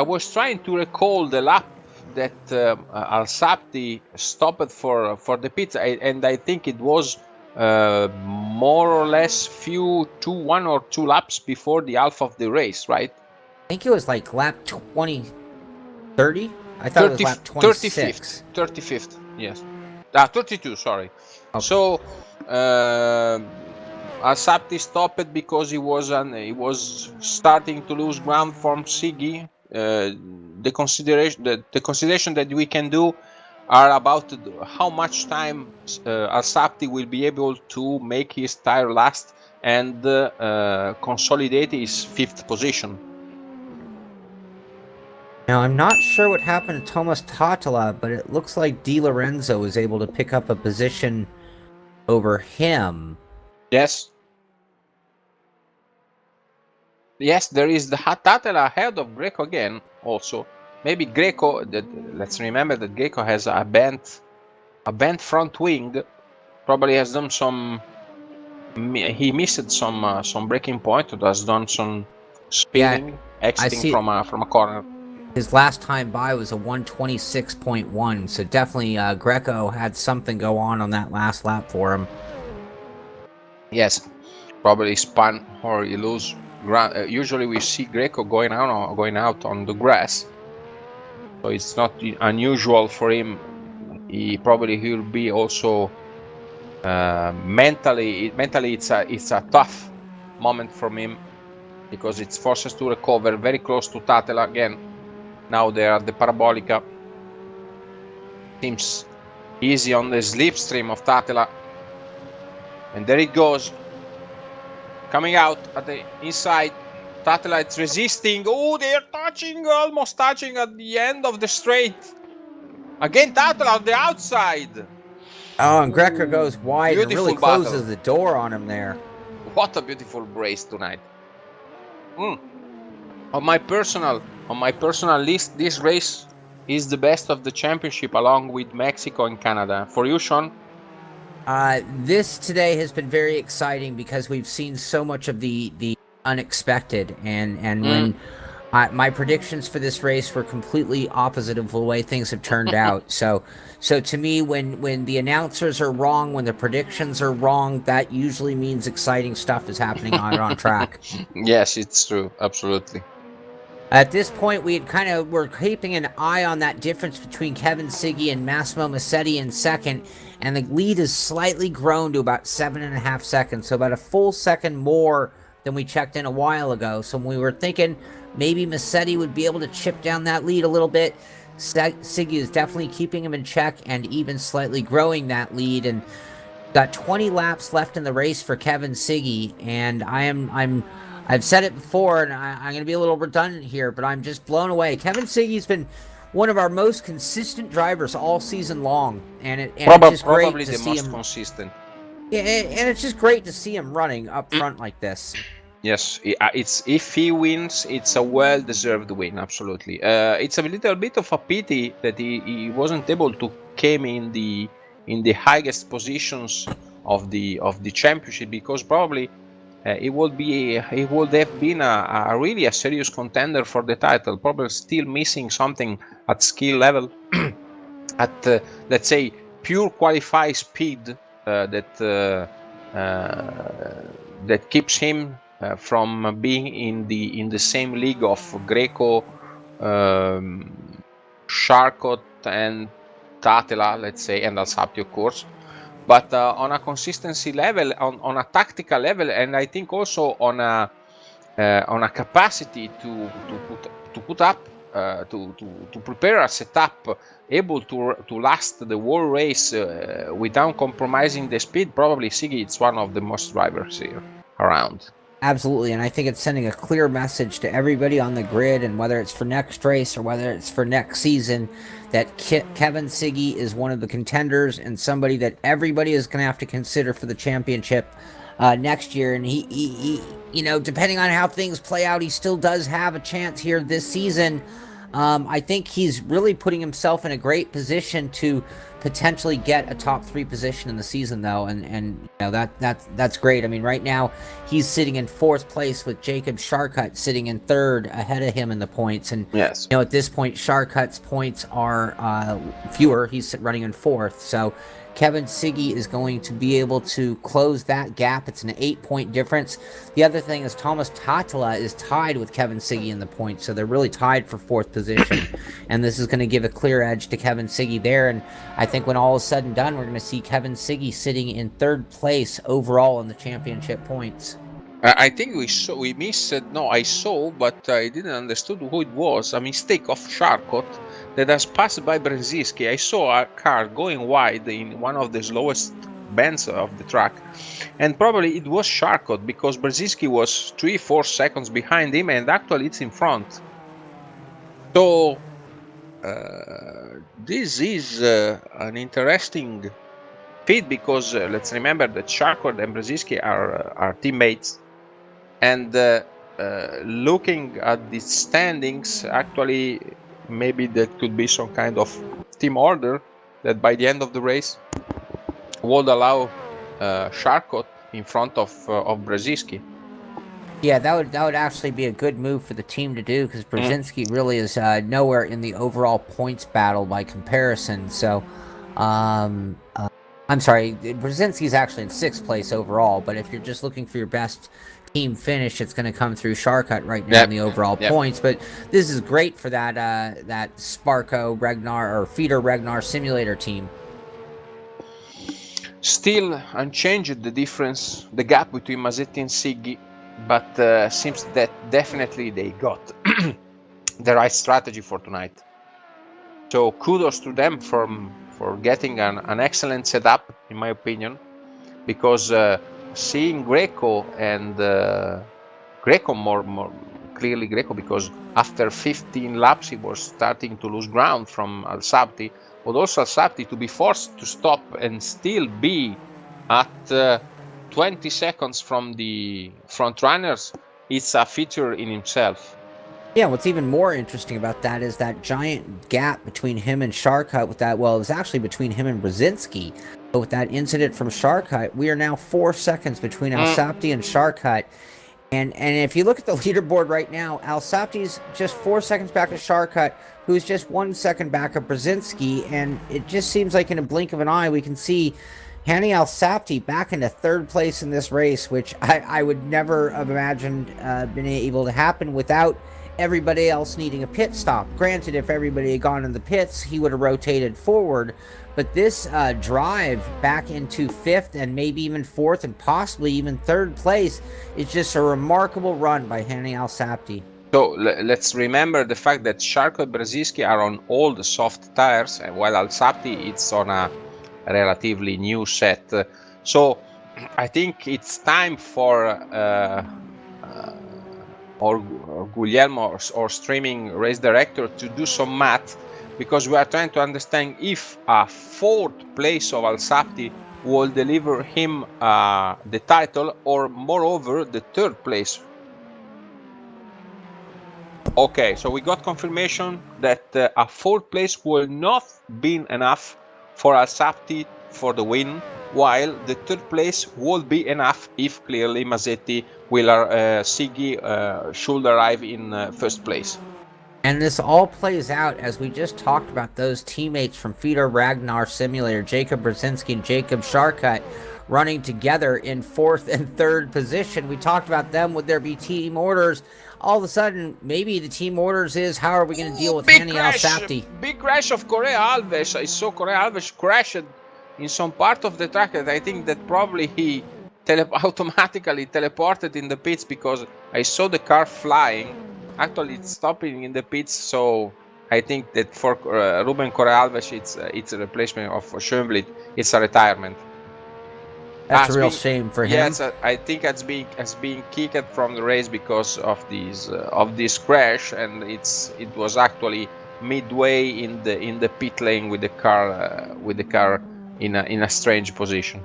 was trying to recall the lap that Alsapti stopped for the pit, and I think it was more or less 1 or 2 laps before the half of the race, right?
I think it was like lap 20, 30? I thought it was lap 26.
35th, yes. 32, sorry.
Okay.
So, Alsapti stopped because he was starting to lose ground from Siggy. The consideration that we can do are about how much time Alsapti will be able to make his tire last and consolidate his 5th position.
Now, I'm not sure what happened to Thomas Tatala, but it looks like Di Lorenzo was able to pick up a position over him.
Yes. Yes, there is the Tatala ahead of Greco again, also. Maybe Greco, let's remember that Greco has a bent front wing, probably has done he missed some braking point, or has done some spinning, exiting from a corner.
His last time by was a 126.1, so definitely Greco had something go on that last lap for him.
Yes, probably spun or he lose ground. Usually we see Greco going out on the grass, so it's not unusual for him. He'll be also mentally it's a tough moment from him, because it's forces to recover very close to Tatela again. Now they are at the Parabolica. Seems easy on the slipstream of Tatela. And there it goes. Coming out at the inside. Tatela is resisting. Oh, they are almost touching at the end of the straight. Again, Tatela on the outside.
Oh, and Greco goes wide and really closes
battle.
the door on him there.
What a beautiful race tonight. On my personal list, this race is the best of the championship, along with Mexico and Canada. For you, Sean?
This today has been very exciting because we've seen so much of the unexpected, and when my predictions for this race were completely opposite of the way things have turned out. So to me, when the announcers are wrong, when the predictions are wrong, that usually means exciting stuff is happening on track.
Yes, it's true. Absolutely.
At this point, were keeping an eye on that difference between Kevin Siggy and Massimo Massetti in second, and the lead has slightly grown to about 7.5 seconds, so about a full second more than we checked in a while ago. So we were thinking maybe Massetti would be able to chip down that lead a little bit. Siggy is definitely keeping him in check and even slightly growing that lead, and got 20 laps left in the race for Kevin Siggy, and I've said it before, and I'm going to be a little redundant here, but I'm just blown away. Kevin Siggy's been one of our most consistent drivers all season long, and it's just great to see him.
Probably the most consistent.
Yeah, and it's just great to see him running up front like this.
Yes, if he wins, it's a well-deserved win. Absolutely. It's a little bit of a pity that he wasn't able to came in the highest positions of the championship, because probably. It would have been a really serious contender for the title. Probably still missing something at skill level, at let's say pure qualified speed that keeps him from being in the same league of Greco, Charcot, and Tatela, let's say, and Alsapti, of course. But on a consistency level, on a tactical level, and I think also on a capacity to put up, to prepare a setup able to last the whole race without compromising the speed, probably Siggy is one of the most drivers here around.
Absolutely, and I think it's sending a clear message to everybody on the grid, and whether it's for next race or whether it's for next season, that Kevin Siggy is one of the contenders and somebody that everybody is going to have to consider for the championship. next year, and he, you know, depending on how things play out, he still does have a chance here this season. I think he's really putting himself in a great position to potentially get a top 3 position in the season, though, and you know that's great. I mean, right now he's sitting in 4th place with Jacob Sharkut sitting in 3rd ahead of him in the points, and
Yes.
you know at this point Sharkut's points are fewer. He's running in 4th, so Kevin Siggy is going to be able to close that gap. It's an 8-point difference. The other thing is Thomas Tatala is tied with Kevin Siggy in the points, so they're really tied for 4th position. And this is going to give a clear edge to Kevin Siggy there. And I think when all is said and done, we're going to see Kevin Siggy sitting in 3rd place overall in the championship points.
I think we missed. No, I saw, but I didn't understood who it was. A mistake of Sharkot that has passed by Brzezinski. I saw a car going wide in one of the slowest bends of the track, and probably it was Sharkot because Brzezinski was 3-4 seconds behind him, and actually it's in front. So this is an interesting feat because let's remember that Sharkot and Brzezinski are teammates. And looking at the standings, actually, maybe there could be some kind of team order that by the end of the race would allow Sharkot in front of Brzezinski.
Yeah, that would actually be a good move for the team to do because Brzezinski really is nowhere in the overall points battle by comparison. So, I'm sorry, Brzezinski's actually in 6th place overall. But if you're just looking for your best team finish, it's going to come through Sharkut right now in the overall points. But this is great for that that Sparko Regnar or Feeder Regnar simulator team.
Still unchanged the difference, the gap between Mazzetti and Siggy, but seems that definitely they got the right strategy for tonight. So kudos to them for getting an excellent setup, in my opinion, because seeing Greco and Greco more clearly Greco, because after 15 laps he was starting to lose ground from Al Sabti, but also Al Sabti to be forced to stop and still be at 20 seconds from the front runners. It's a feature in himself.
Yeah, what's even more interesting about that is that giant gap between him and Sharkut with that, well, it was actually between him and Brzezinski. But with that incident from Sharkut, we are now 4 seconds between Al Sabti and Sharkut. And if you look at the leaderboard right now, Al Sabti's just 4 seconds back of Sharkut, who's just 1 second back of Brzezinski. And it just seems like in a blink of an eye, we can see Hani Al Sabti back into 3rd place in this race, which I would never have imagined been able to happen without everybody else needing a pit stop. Granted, if everybody had gone in the pits, he would have rotated forward. But this drive back into 5th and maybe even 4th and possibly even 3rd place is just a remarkable run by Hani Al Sabti.
So let's remember the fact that Sharko and Brzezinski are on old soft tires, while Al Sabti it's on a relatively new set. So I think it's time for or Guglielmo or streaming race director to do some math, because we are trying to understand if a 4th place of Al Sabti will deliver him the title, or moreover the 3rd place. Okay, so we got confirmation that a 4th place will not be enough for Al Sabti for the win, while the 3rd place will be enough if clearly Mazzetti will Siggy should arrive in 1st place.
And this all plays out as we just talked about those teammates from Feeder Ragnar Simulator, Jacob Brzezinski and Jacob Sharkut, running together in 4th and 3rd position. We talked about them. Would there be team orders? All of a sudden, maybe the team orders is, how are we going to deal with Hani Al Sabti?
Big crash of Correa Alves. I saw Correa Alves crashed in some part of the track, and I think that probably he automatically teleported in the pits, because I saw the car flying. Actually, it's stopping in the pits, so I think that for Ruben Correa Alves, it's a replacement of Schönblith. It's a retirement.
That's a real shame for him.
Yes, I think it's being kicked from the race because of this crash, and it was actually midway in the pit lane with the car in a strange position.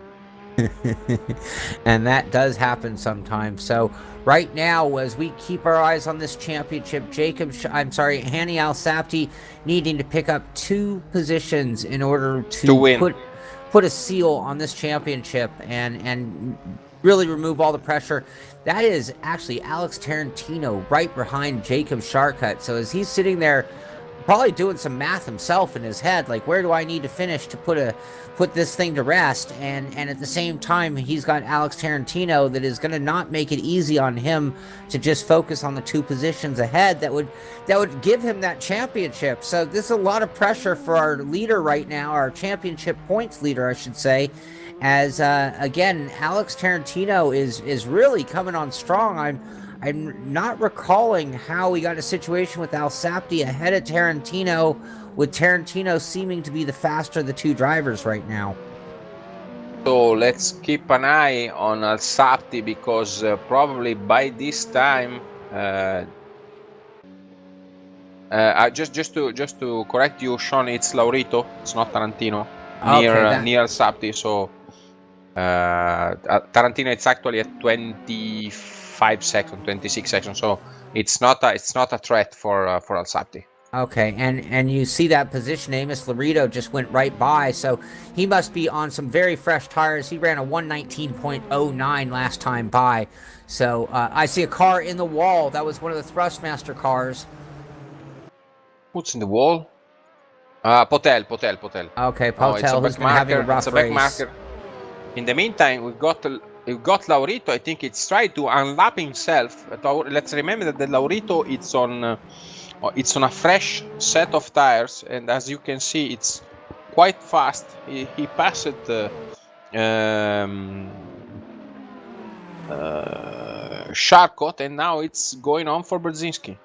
And that does happen sometimes. So right now, as we keep our eyes on this championship, Hani Al-Sapti needing to pick up 2 positions in order
To
to
win.
put a seal on this championship and really remove all the pressure. That is actually Alex Tarantino right behind Jacob Sharkut. So as he's sitting there probably doing some math himself in his head, like, where do I need to finish to put this thing to rest? And at the same time, he's got Alex Tarantino that is going to not make it easy on him to just focus on the 2 positions ahead that would give him that championship. So this is a lot of pressure for our leader right now, our championship points leader, I should say, as again, Alex Tarantino is really coming on strong. I'm not recalling how we got a situation with Al-Sapti ahead of Tarantino, with Tarantino seeming to be the faster of the 2 drivers right now.
So let's keep an eye on Al-Sapti, because probably by this time, just to correct you, Sean, it's Laurito, it's not Tarantino,
Okay,
near Al-Sapti. So Tarantino, it's actually at 25 seconds, 26 seconds. So it's not a threat for Al-Sapti.
Okay, and you see that position, Amos Laredo just went right by, so he must be on some very fresh tires. He ran a 119.09 last time by. So I see a car in the wall. That was one of the Thrustmaster cars.
What's in the wall? Potel.
Okay,
Oh, it's a
Potel, who's
back
been having a
marker. It's
rough
a back
race.
marker. In the meantime, we've got Laurito. I think it's tried to unlap himself. Let's remember that the Laurito, it's on a fresh set of tires, and as you can see, it's quite fast. He passed Sharkot, and now it's going on for Brzezinski.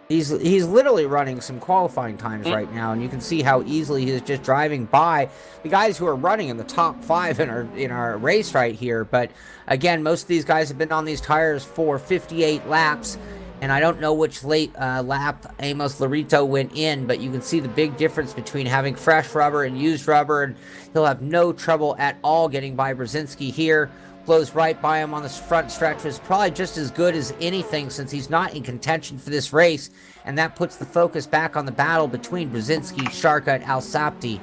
He's literally running some qualifying times right now, and you can see how easily he is just driving by the guys who are running in the top 5 in our race right here. But again, most of these guys have been on these tires for 58 laps, and I don't know which late lap Amos Laredo went in, but you can see the big difference between having fresh rubber and used rubber, and he'll have no trouble at all getting by Brzezinski here. Blows right by him on the front stretch, was probably just as good as anything since he's not in contention for this race, and that puts the focus back on the battle between Brzezinski, Sharkut, Al-Sapti.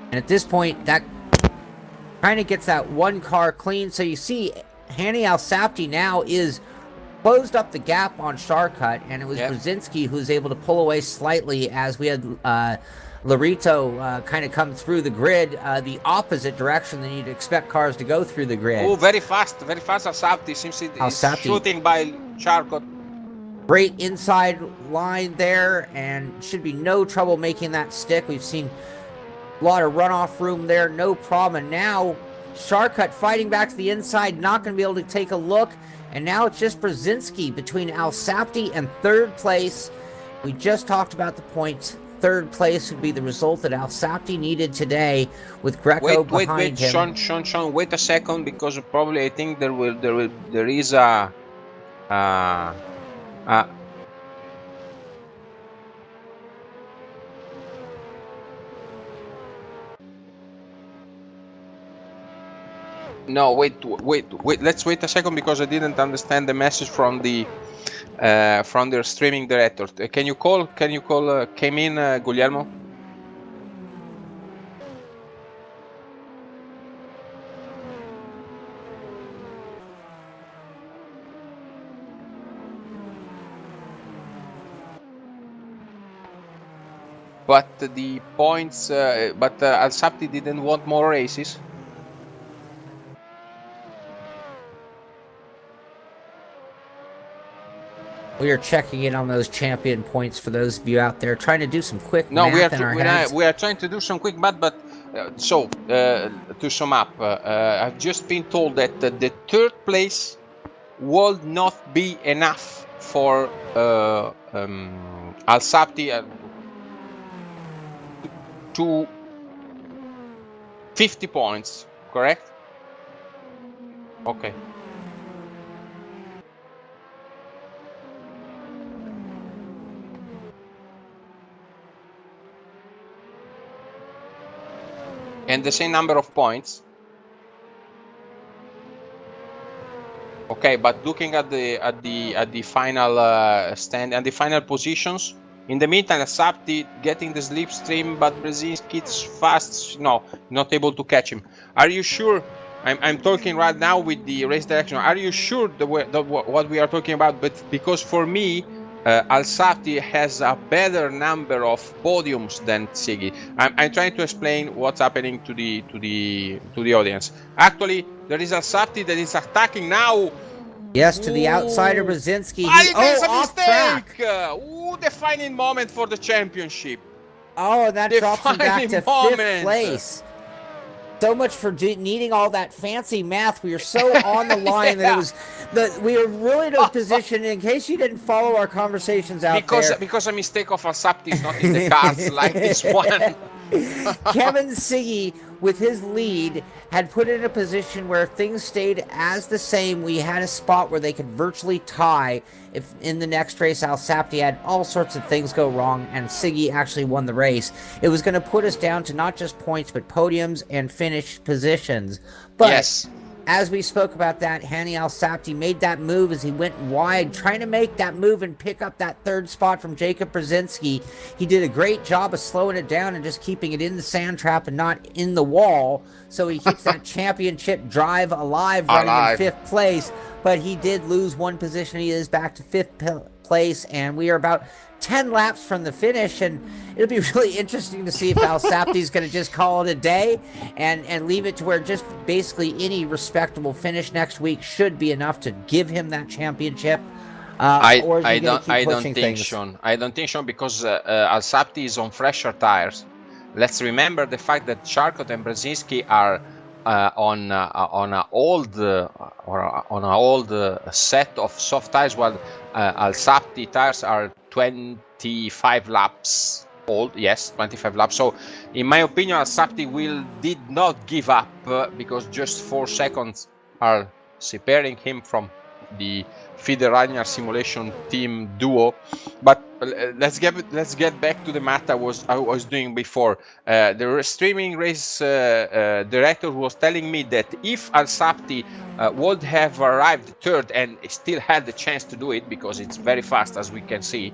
And at this point, that kind of gets that 1 car clean. So you see, Hani Al-Sapti now is closed up the gap on Sharkut, and it was Brzezinski who was able to pull away slightly as we had Laredo kind of come through the grid the opposite direction than you'd expect cars to go through the grid.
Oh, very fast Al-Sapti. Seems he's shooting by Sharkot.
Great inside line there, and should be no trouble making that stick. We've seen a lot of runoff room there, no problem. And now Sharkut fighting back to the inside, not going to be able to take a look. And now it's just Brzezinski between Al-Sapti and 3rd place. We just talked about the points. 3rd place would be the result that Al-Sapti needed today, with Greco behind him.
Sean, wait a second, because probably I think there is no, wait. Let's wait a second, because I didn't understand the message from their streaming director. Can you call? Came in, Guglielmo? But the points, Al-Sapti didn't want more races.
We are checking in on those champion points for those of you out there trying to do some quick math in our heads.
We are trying to do some quick math, but to sum up, I've just been told that the 3rd place will not be enough for Al-Sapti to 50 points, correct? Okay. and the same number of points. Okay, but looking at the final stand and the final positions. In the meantime, Sapti getting the slipstream, but Brzezinski's fast, no, not able to catch him. Are you sure? I'm talking right now with the race direction. Are you sure what we are talking about? But because for me, Al Sapti has a better number of podiums than Siggy. I'm trying to explain what's happening to the audience. Actually, there is Al Sapti that is attacking now.
Yes, to the outsider
Ooh.
Brzezinski.
There's a
Off
mistake.
track.
Defining moment for the championship.
Oh, and that drops him back to
Defining
5th
moment.
place. So much for needing all that fancy math. We were so on the line that it was we were really in a position, in case you didn't follow our conversations out there.
Because a mistake of Asapti is not in the cards like this one.
Kevin Siggy, with his lead, had put it in a position where things stayed as the same. We had a spot where they could virtually tie if in the next race Al Sapti had all sorts of things go wrong and Siggy actually won the race. It was going to put us down to not just points but podiums and finished positions. But
yes.
As we spoke about that, Hani Al Sapti made that move as he went wide, trying to make that move and pick up that 3rd spot from Jacob Brzezinski. He did a great job of slowing it down and just keeping it in the sand trap and not in the wall, so he keeps that championship drive alive, running in 5th place. But he did lose 1 position. He is back to 5th place, and we are about 10 laps from the finish, and it'll be really interesting to see if Al Sapti's going to just call it a day and leave it to where just basically any respectable finish next week should be enough to give him that championship.
I don't think so, because Al Sapti is on fresher tires. Let's remember the fact that Charcot and Brzezinski are on an old set of soft tires, while Al Sapti tires are 25 laps old. Yes, 25 laps. So in my opinion, Al Sapti did not give up because just 4 seconds are separating him from the Federania simulation team duo. But let's get back to the math I was doing before. The streaming race director was telling me that if Al Sapti would have arrived 3rd and still had the chance to do it, because it's very fast as we can see,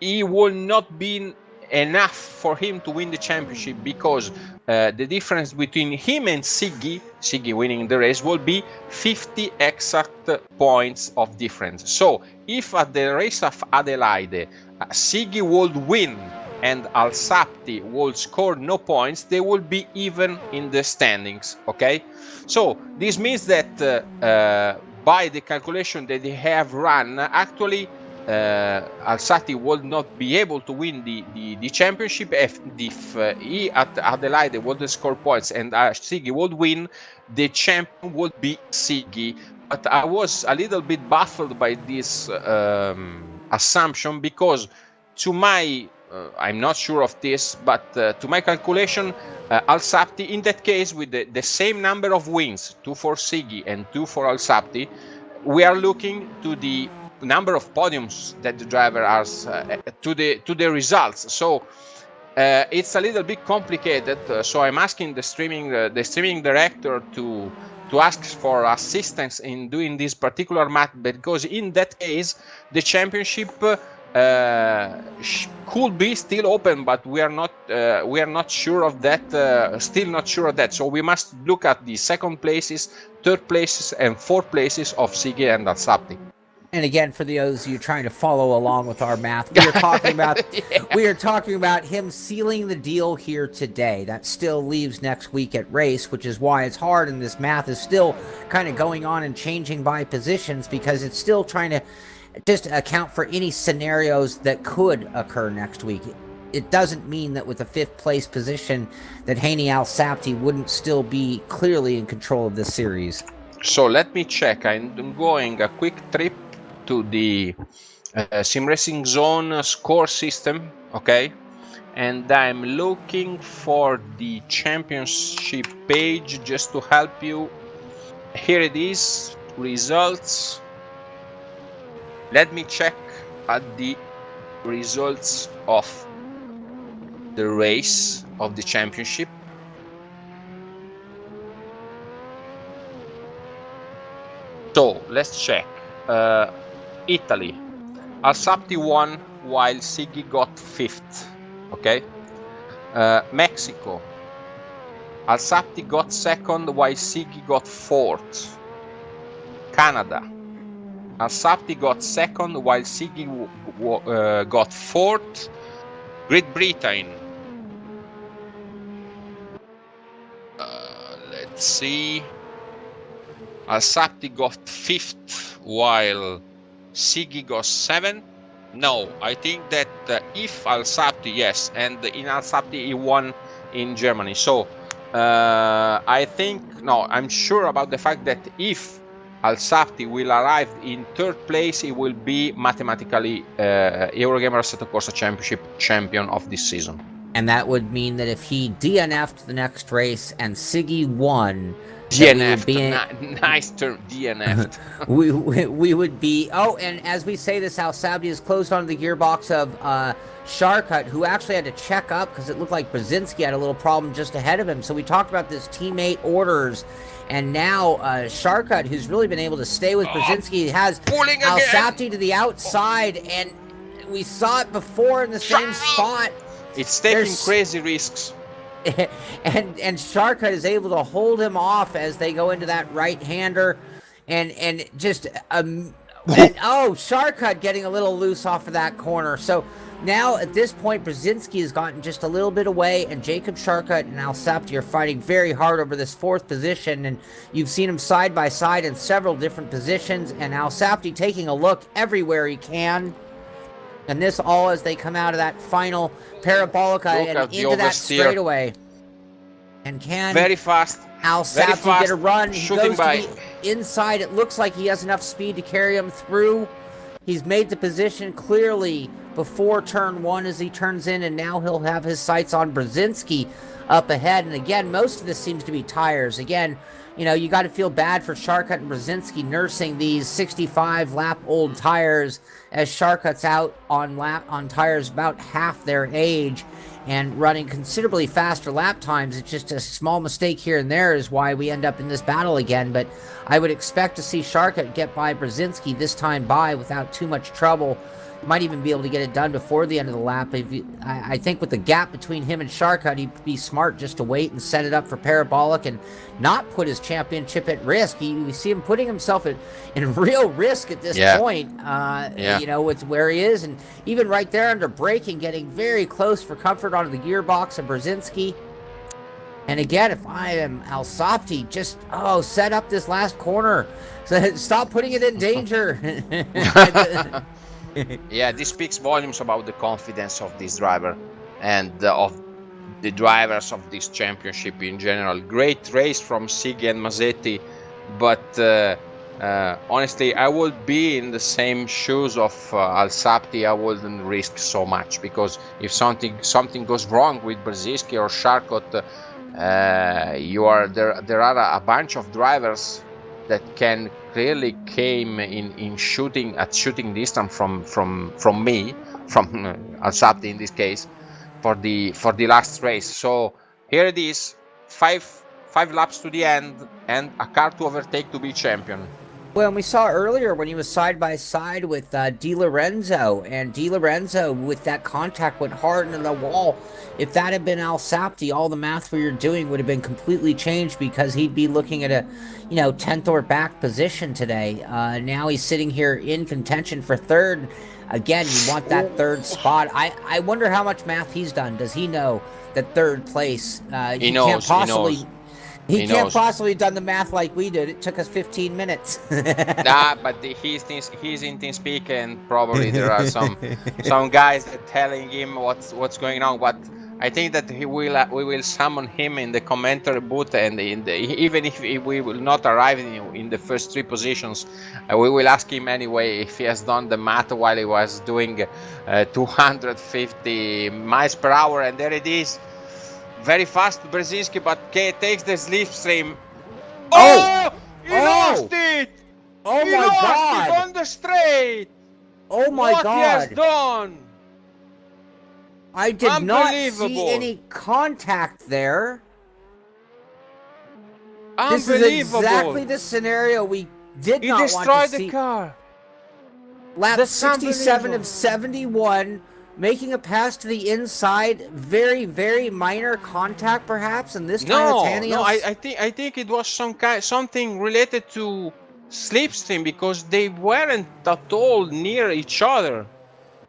he would not be enough for him to win the championship, because the difference between him and Siggy winning the race will be 50 exact points of difference. So if at the race of Adelaide Siggy would win and Al Sapti would score no points, they will be even in the standings. Okay, so this means that by the calculation that they have run, actually Al Sapti would not be able to win the championship if he at Adelaide would score points and Siggy would win. The champion would be Siggy. But I was a little bit baffled by this assumption, because to my I'm not sure of this, but to my calculation, Al Sapti, in that case, with the same number of wins, 2 for Siggy and 2 for Al Sapti, we are looking to the number of podiums that the driver has to the results. So it's a little bit complicated. So I'm asking the streaming director to ask for assistance in doing this particular math, because in that case the championship could be still open, but we are not sure of that. Still not sure of that. So we must look at the 2nd places, 3rd places, and 4th places of Siggy and Al Sapti.
And again, for those of you trying to follow along with our math, we are talking about we are talking about him sealing the deal here today. That still leaves next week at race, which is why it's hard, and this math is still kind of going on and changing by positions, because it's still trying to just account for any scenarios that could occur next week. It doesn't mean that with a 5th place position that Hani Al Sapti wouldn't still be clearly in control of this series.
So let me check. I'm going a quick trip to the Sim Racing Zone score system, okay, and I'm looking for the championship page just to help you. Here it is, results. Let me check at the results of the race of the championship. So let's check. Italy, Alsapti won while Siggy got 5th. Okay. Mexico, Alsapti got 2nd while Siggy got 4th. Canada, Alsapti got 2nd while Siggy got 4th. Great Britain, let's see. Alsapti got 5th while Siggy got 7th. No, I think that if Alsapti, yes, and in Alsapti he won in Germany. So I think, no, I'm sure about the fact that if Alsapti will arrive in 3rd place, he will be mathematically Eurogamer Assetto Corsa Championship champion of this season.
And that would mean that if he DNF'd the next race and Siggy won,
DNF'd, nice term, DNF'd.
we would be, oh, and as we say this, Alsapti is closed onto the gearbox of Sharkut, who actually had to check up because it looked like Brzezinski had a little problem just ahead of him. So we talked about this teammate orders, and now Sharkut, who's really been able to stay with Brzezinski, has Alsapti to the outside, and we saw it before in the same spot.
It's taking crazy risks.
and Sharkut is able to hold him off as they go into that right-hander, and just Sharkut getting a little loose off of that corner. So now at this point, Brzezinski has gotten just a little bit away, and Jacob Sharkut and Alsapti are fighting very hard over this 4th position, and you've seen them side by side in several different positions, and Alsapti taking a look everywhere he can. And this all as they come out of that final parabolica and into that straightaway. And can
very fast
Alsapti get a run? He
shooting
goes to the inside. It looks like he has enough speed to carry him through. He's made the position clearly before turn 1 as he turns in, and now he'll have his sights on Brzezinski up ahead. And again, most of this seems to be tires. Again, you know, you got to feel bad for Sharkut and Brzezinski nursing these 65-lap-old tires, as Sharkut's out on tires about half their age and running considerably faster lap times. It's just a small mistake here and there is why we end up in this battle again. But I would expect to see Sharkut get by Brzezinski this time by without too much trouble. Might even be able to get it done before the end of the lap. I think with the gap between him and Sharkut, he'd be smart just to wait and set it up for Parabolic and not put his championship at risk. We see him putting himself in real risk at this point, you know, with where he is. And even right there under braking, getting very close for comfort onto the gearbox of Brzezinski. And again, if I am Alsapti, just, set up this last corner. So stop putting it in danger.
Yeah, this speaks volumes about the confidence of this driver and of the drivers of this championship in general. Great race from Siggy and Masetti, but honestly, I would be in the same shoes of Alsapti. I wouldn't risk so much, because if something goes wrong with Brzezinski or Sharkut, there are a bunch of drivers that can clearly came in shooting distance from Alsapti in this case for the last race. So here it is, five laps to the end and a car to overtake to be champion.
Well, we saw earlier when he was side by side with Di Lorenzo, and Di Lorenzo with that contact went hard into the wall. If that had been Alsapti, all the math we were doing would have been completely changed, because he'd be looking at a 10th or back position today. Now he's sitting here in contention for 3rd. Again, you want that 3rd spot. I wonder how much math he's done. Does he know that 3rd place? He knows. He can't possibly have done the math like we did. It took us 15 minutes.
But he's in TeamSpeak, and probably there are some guys that telling him what's going on. But I think that we will summon him in the commentary booth, and even if we will not arrive in the first 3 positions, we will ask him anyway if he has done the math while he was doing 250 miles per hour. And there it is. Very fast Brzezinski, but takes the slipstream. He lost it!
Oh my God!
It on the straight!
Oh my God!
What he has done!
I did not see any contact there. This is exactly the scenario we did
He
not want to
destroyed the
see
car.
lap
That's
67 of
unbelievable.
71, making a pass to the inside. Very, very minor contact, perhaps, and this time it's handing
No.
us.
I think it was something related to slipstream because they weren't at all near each other,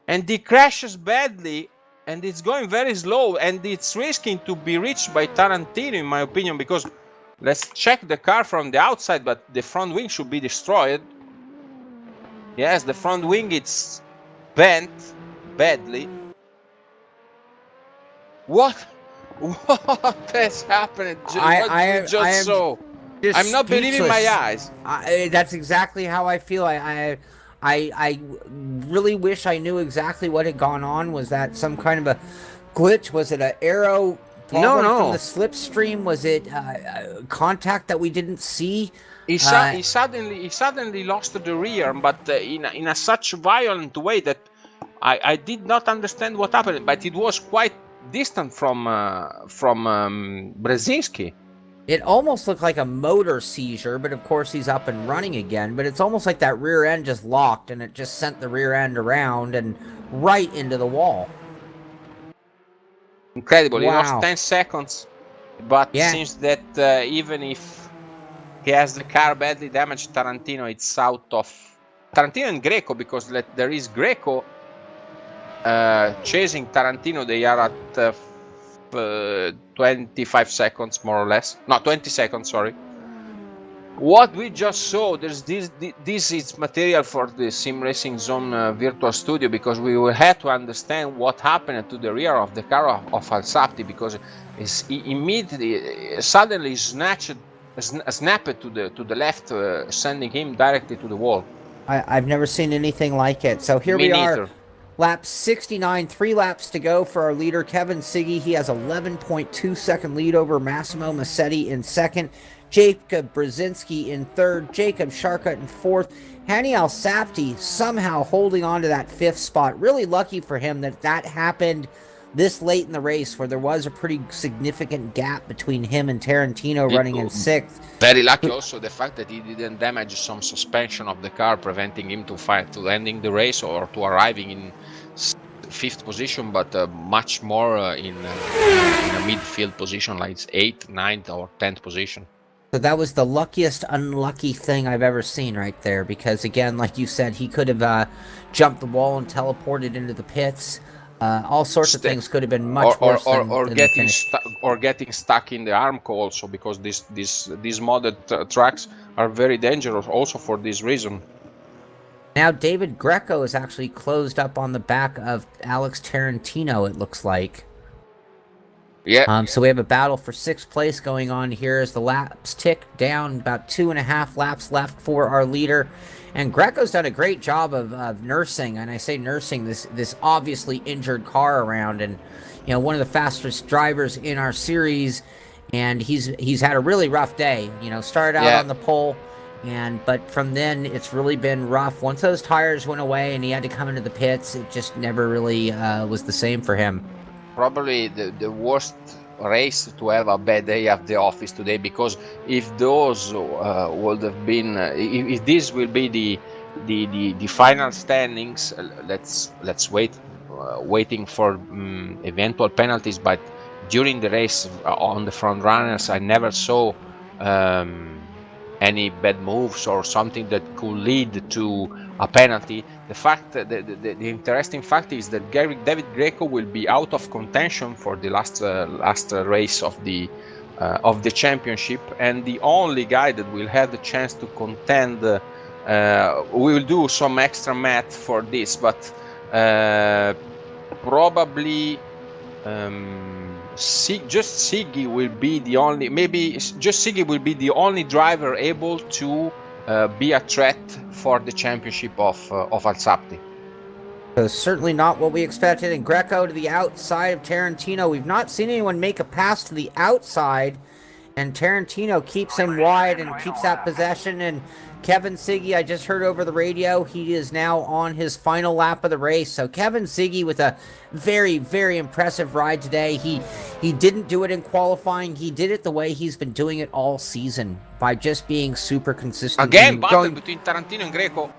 and he crashes badly, and it's going very slow, and it's risking to be reached by Tarantino, in my opinion, because let's check the car from the outside, but the front wing should be destroyed. Yes, the front wing it's bent badly. What? What has happened? What we
I
just
am
saw?
just
I'm not believing my
speechless.
eyes.
That's exactly how I feel. I really wish I knew exactly what had gone on. Was that some kind of a glitch? Was it an arrow problem from the
No.
slipstream? Was it contact that we didn't see?
He suddenly lost the rear, but in a such violent way that I did not understand what happened. But it was quite distant from Brzezinski.
It almost looked like a motor seizure, but of course he's up and running again. But it's almost like that rear end just locked, and it just sent the rear end around and right into the wall.
Incredible. He lost
Wow.
10 seconds, but
Yeah.
seems that even if he has the car badly damaged, Tarantino it's out of Tarantino and Greco, because there is Greco chasing Tarantino. They are at 25 seconds more or less. No, 20 seconds, sorry. What we just saw, this is material for the Sim Racing Zone virtual studio, because we will have to understand what happened to the rear of the car of Alsapti, because he immediately suddenly snapped to the left, sending him directly to the wall.
I've never seen anything like it. So here
Me
we are,
neither.
lap 69, 3 laps to go for our leader, Kevin Siggy. He has 11.2 second lead over Massimo Massetti in second, Jacob Brzezinski in third, Jacob Sharkut in fourth, Hani Alsapti somehow holding on to that fifth spot. Really lucky for him that happened this late in the race, where there was a pretty significant gap between him and Tarantino running in sixth.
Very lucky also the fact that he didn't damage some suspension of the car, preventing him to ending the race or to arriving in fifth position, but much more in a midfield position, like 8th, 9th, or 10th position.
So that was the luckiest unlucky thing I've ever seen right there, because again, like you said, he could have jumped the wall and teleported into the pits. All sorts of things could have been much worse than
getting stuck in the Armco also, because these modded tracks are very dangerous also for this reason.
Now David Greco is actually closed up on the back of Alex Tarantino, it looks like.
Yeah.
So we have a battle for 6th place going on here as the laps tick down. About 2.5 laps left for our leader. And Greco's done a great job of nursing, and I say nursing, this obviously injured car around. And, you know, one of the fastest drivers in our series, and he's had a really rough day. You know, started out on the pole, but from then it's really been rough. Once those tires went away and he had to come into the pits, it just never really was the same for him.
Probably the worst race to have a bad day at the office today, because if those would have been if this will be the final standings, let's waiting for eventual penalties, but during the race on the front runners I never saw any bad moves or something that could lead to a penalty. The interesting fact is that David Greco will be out of contention for the last race of the championship, and the only guy that will have the chance to contend, we will do some extra math for this, but probably just Siggy will be the only, Siggy will be the only driver able to be a threat for the championship of Alsapti.
So certainly not what we expected. And Greco to the outside of Tarantino. We've not seen anyone make a pass to the outside And Tarantino keeps him wide and keeps that possession. And Kevin Siggy, I just heard over the radio, he is now on his final lap of the race. So Kevin Siggy with a very, very impressive ride today. He didn't do it in qualifying. He did it the way he's been doing it all season, by just being super consistent.
Again, battle
going
between Tarantino and Greco.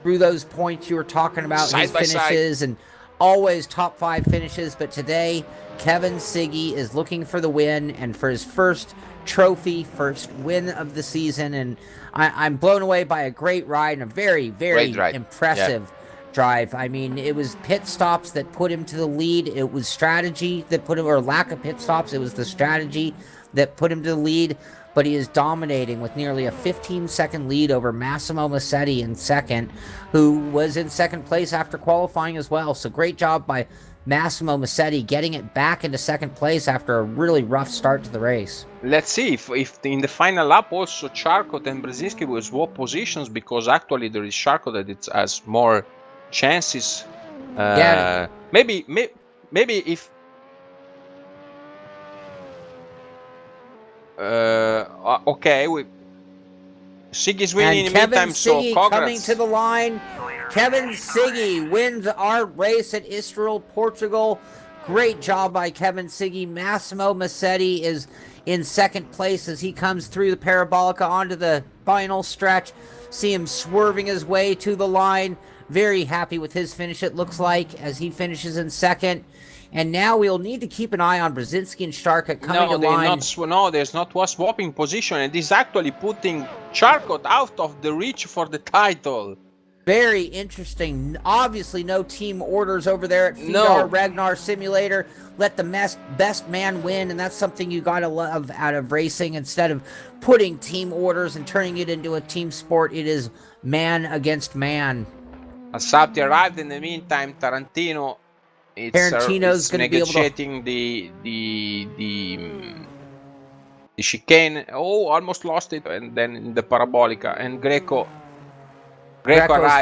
through those points you were talking about,
Side
his
by side.
finishes, and always top 5 finishes. But today, Kevin Siggy is looking for the win and for his first trophy, first win of the season. And I'm blown away by a great ride and a very, very impressive drive. I mean, it was pit stops that put him to the lead. It was strategy that put him, or lack of pit stops. It was the strategy that put him to the lead. But he is dominating with nearly a 15-second lead over Massimo Massetti in second, who was in second place after qualifying as well. So great job by Massimo Massetti getting it back into second place after a really rough start to the race.
Let's see if in the final lap also Charcot and Brzezinski will swap positions, because actually there is Charcot that it has more chances. Maybe if okay, Siggy's winning in the meantime, so congrats.
Coming to the line. Kevin Siggy wins our race at Estoril, Portugal. Great job by Kevin Siggy. Massimo Massetti is in second place as he comes through the Parabolica onto the final stretch. See him swerving his way to the line. Very happy with his finish, it looks like, as he finishes in second. And now we'll need to keep an eye on Brzezinski and Starka coming to line.
No, there's not one swapping position, and this is actually putting Charcot out of the reach for the title.
Very interesting. Obviously, no team orders over there at Fedor Ragnar Simulator. Let the best man win, and that's something you gotta love out of racing. Instead of putting team orders and turning it into a team sport, it is man against man.
Assetto arrived in the meantime. Tarantino's going to be negotiating the chicane. Oh, almost lost it, and then in the Parabolica. And Greco's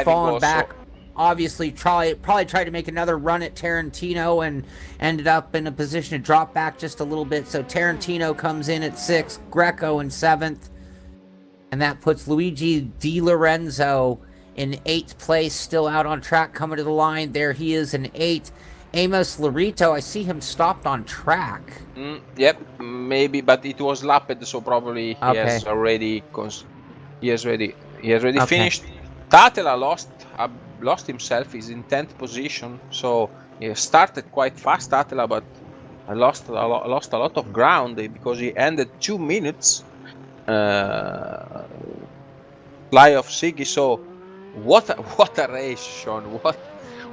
fallen back. Obviously, probably tried to make another run at Tarantino and ended up in a position to drop back just a little bit. So Tarantino comes in at 6th, Greco in 7th, and that puts Luigi Di Lorenzo in 8th place, still out on track, coming to the line. There he is in 8th. Amos Larito, I see him stopped on track.
Yep, maybe, but it was lapped, so probably he has already finished. Tatela lost himself. He's in 10th position, so he started quite fast, Tatela, but lost a lot of ground because he ended 2 minutes fly of Siggy. So what a race, Sean!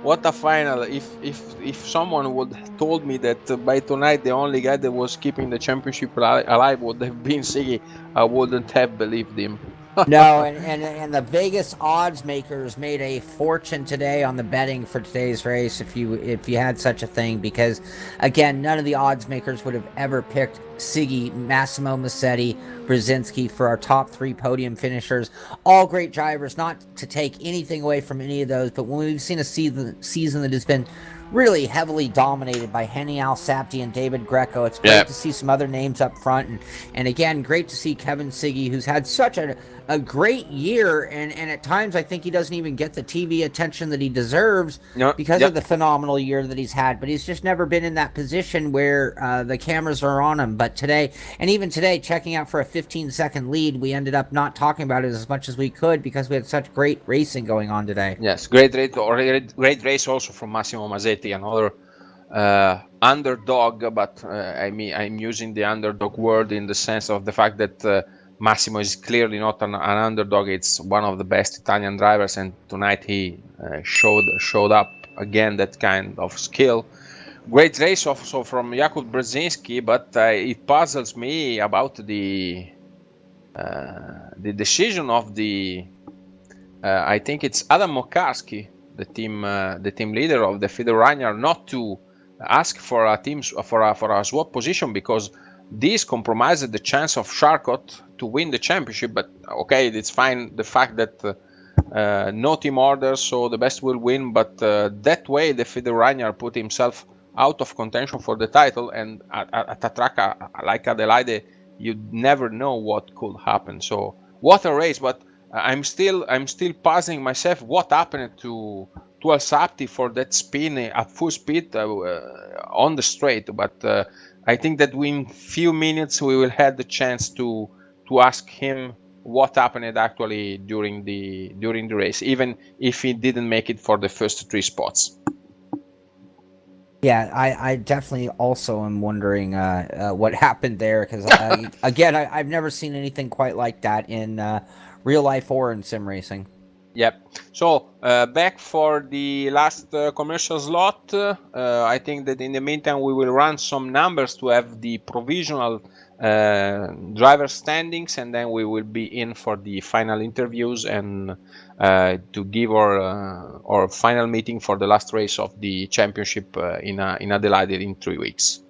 What a final! If someone would have told me that by tonight the only guy that was keeping the championship alive would have been Siggy, I wouldn't have believed him.
No, and the Vegas odds makers made a fortune today on the betting for today's race, if you had such a thing, because again, none of the odds makers would have ever picked Siggy, Massimo Massetti, Brzezinski for our top 3 podium finishers. All great drivers, not to take anything away from any of those, but when we've seen a season that has been really heavily dominated by Henial Sapti and David Greco, it's great to see some other names up front, and again, great to see Kevin Siggy, who's had such a great year, and at times I think he doesn't even get the TV attention that he deserves because of the phenomenal year that he's had, but he's just never been in that position where the cameras are on him. But today, and even today, checking out for a 15-second lead, we ended up not talking about it as much as we could because we had such great racing going on today.
Yes, great race also from Massimo Massetti, another underdog, but I'm using the underdog word in the sense of the fact that Massimo is clearly not an underdog. It's one of the best Italian drivers, and tonight he showed up again that kind of skill. Great race also from Jakub Brzezinski, but it puzzles me about the decision of the I think it's Adam Mokarski, the team leader of the Fedor Ragnar, not to ask for a swap position, because this compromised the chance of Charcot to win the championship. But okay, it's fine, the fact that no team orders, so the best will win, but that way the Fedor Ragnar put himself out of contention for the title, and at a track like Adelaide, you never know what could happen. So what a race! But I'm still puzzling myself what happened to Alsapti for that spin at full speed on the straight. But I think that in few minutes we will have the chance to ask him what happened actually during the race, even if he didn't make it for the first 3 spots.
Yeah, I definitely also am wondering what happened there, because again, I've never seen anything quite like that in real life or in sim racing.
Yep. So back for the last commercial slot. I think that in the meantime we will run some numbers to have the provisional driver standings, and then we will be in for the final interviews and to give our final meeting for the last race of the championship in Adelaide in 3 weeks.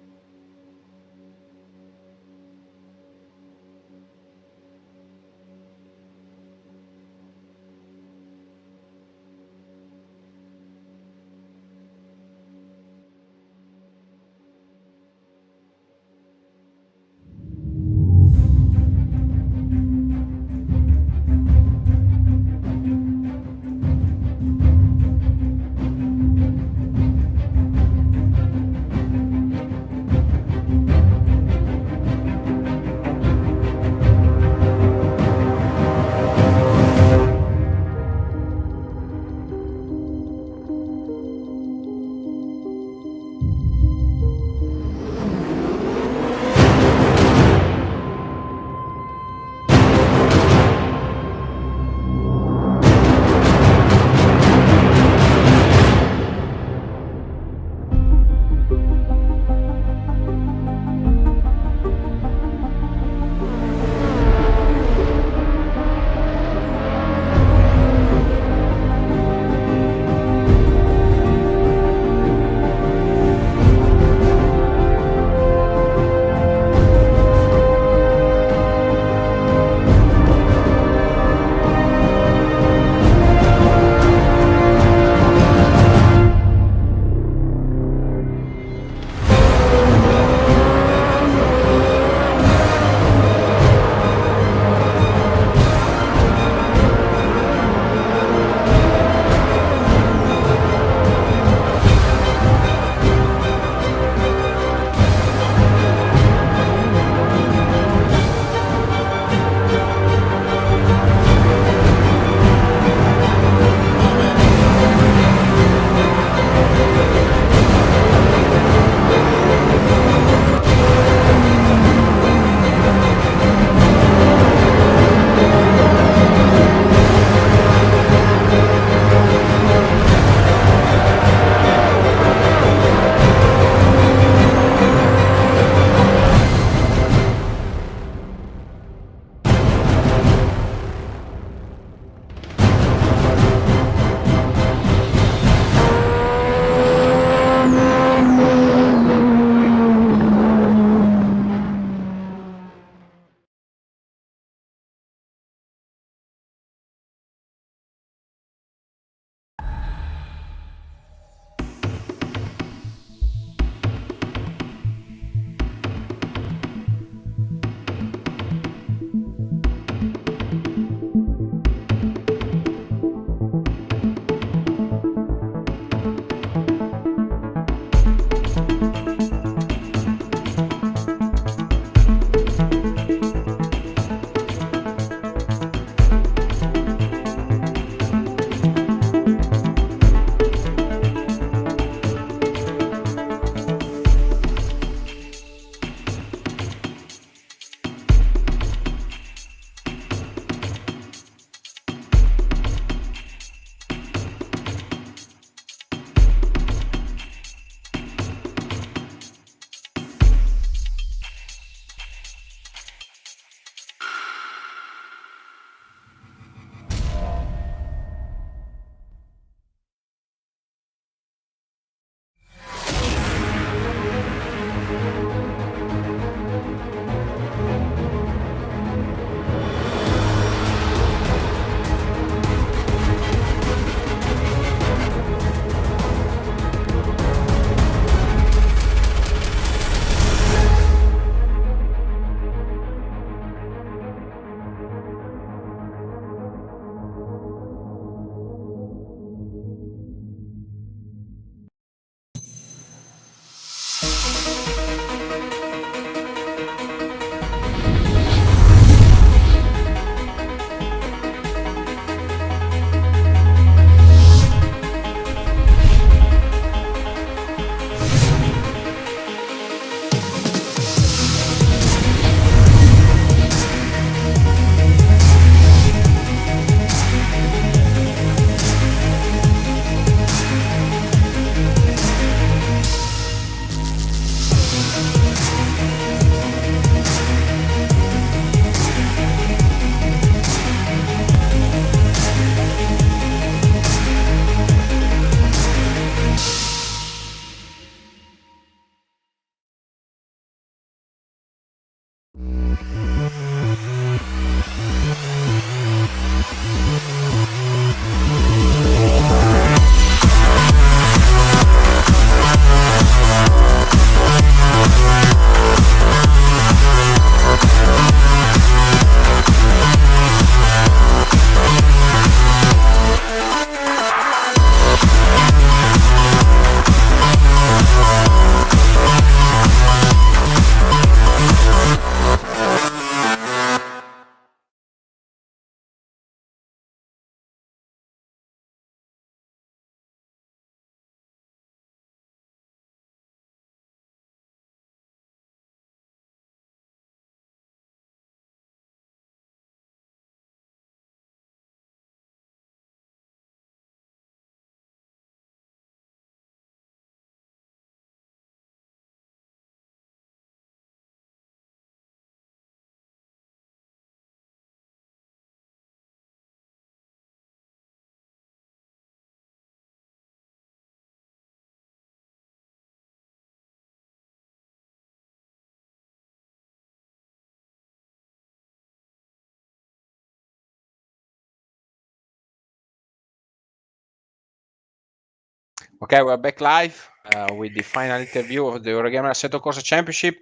Okay, we're back live with the final interview of the Eurogamer Assetto Corsa Championship.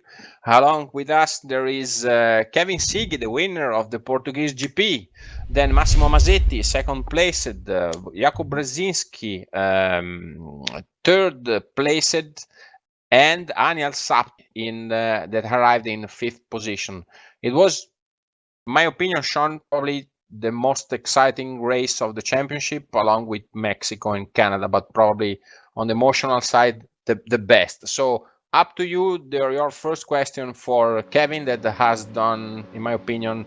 Along with us, there is Kevin Sighi, the winner of the Portuguese GP. Then Massimo Masetti, second placed. Jakub Brzezinski, third placed. And Aniel Sap that arrived in fifth position. It was, in my opinion, Sean, probably the most exciting race of the championship, along with Mexico and Canada, but probably on the emotional side, the best. So up to you. Your first question for Kevin, that has done, in my opinion,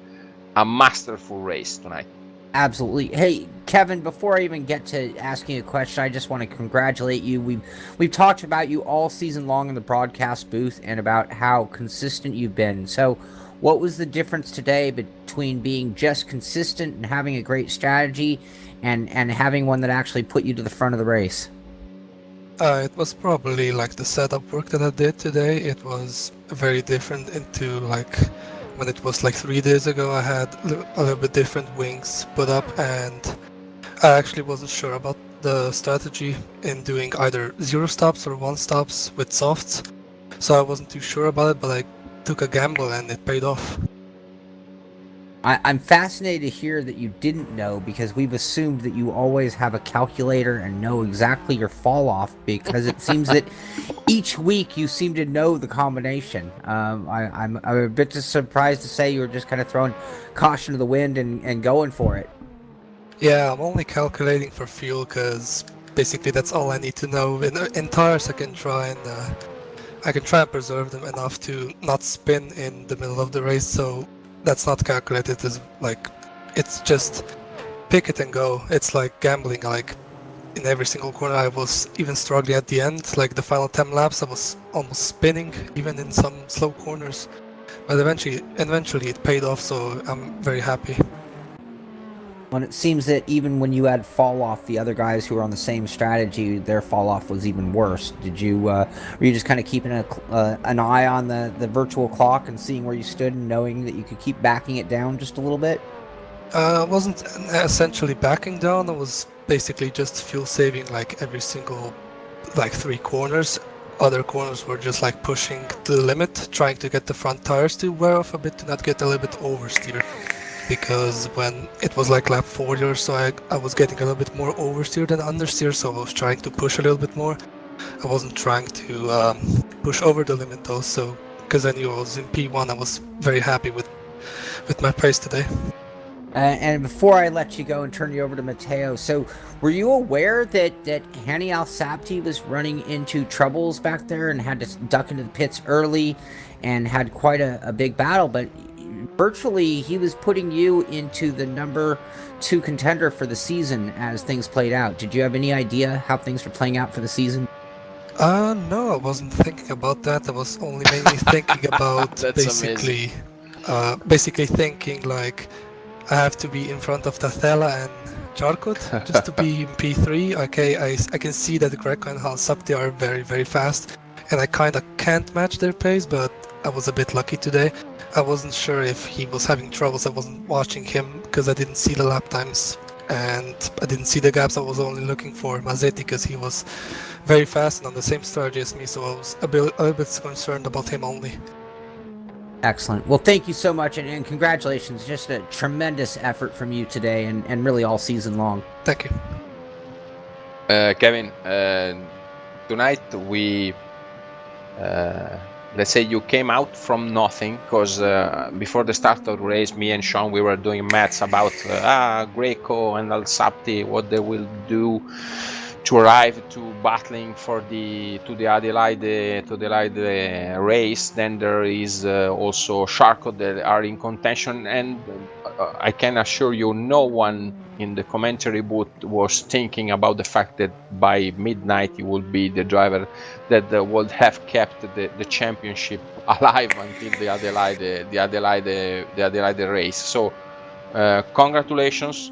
a masterful race tonight.
Absolutely. Hey, Kevin, before I even get to asking a question, I just want to congratulate you. We've talked about you all season long in the broadcast booth and about how consistent you've been. So, what was the difference today between being just consistent and having a great strategy and having one that actually put you to the front of the race?
It was probably like the setup work that I did today. It was very different into like when it was like 3 days ago. I had a little bit different wings put up, and I actually wasn't sure about the strategy in doing either 0 stops or 1 stops with softs. So I wasn't too sure about it, but I took a gamble and it paid off.
I'm fascinated to hear that you didn't know, because we've assumed that you always have a calculator and know exactly your fall off, because it seems that each week you seem to know the combination. I'm a bit surprised to say you were just kind of throwing caution to the wind and going for it.
Yeah, I'm only calculating for fuel because basically that's all I need to know. In tires I can try and preserve them enough to not spin in the middle of the race, so that's not calculated. As like, it's just pick it and go. It's like gambling. Like in every single corner I was even struggling at the end. Like the final 10 laps I was almost spinning even in some slow corners, but eventually it paid off, so I'm very happy.
When it seems that even when you had fall off, the other guys who were on the same strategy, their fall off was even worse. Did you were you just kind of keeping an eye on the virtual clock and seeing where you stood and knowing that you could keep backing it down just a little bit?
I wasn't essentially backing down. I was basically just fuel saving like every single like 3 corners. Other corners were just like pushing to the limit, trying to get the front tires to wear off a bit to not get a little bit oversteer. Because when it was like lap 40 or so, I was getting a little bit more oversteer than understeer, so I was trying to push a little bit more. I wasn't trying to push over the limit though, so because I knew I was in P1, I was very happy with my pace today.
And before I let you go and turn you over to Matteo, so were you aware that Haniel Sapti was running into troubles back there and had to duck into the pits early and had quite a big battle, but virtually he was putting you into the number 2 contender for the season as things played out? Did you have any idea how things were playing out for the season?
No, I wasn't thinking about that. I was only mainly thinking about basically thinking like I have to be in front of Tathela and Charcot just to be in P3. Okay, I can see that Greco and Halsapti are very, very fast, and I kind of can't match their pace, but I was a bit lucky today. I wasn't sure if he was having troubles. I wasn't watching him because I didn't see the lap times and I didn't see the gaps. I was only looking for Masetti because he was very fast and on the same strategy as me, so I was a little bit concerned about him only.
Excellent. Well, thank you so much, and congratulations. Just a tremendous effort from you today and really all season long.
Thank you.
Kevin, tonight we let's say you came out from nothing, because before the start of the race, me and Sean, we were doing maths about Greco and Alsapti, what they will do to arrive to battling for the Adelaide race. Then there is also Charcot that are in contention, and I can assure you, no one in the commentary booth was thinking about the fact that by midnight you will be the driver that would have kept the championship alive until the Adelaide race. So congratulations.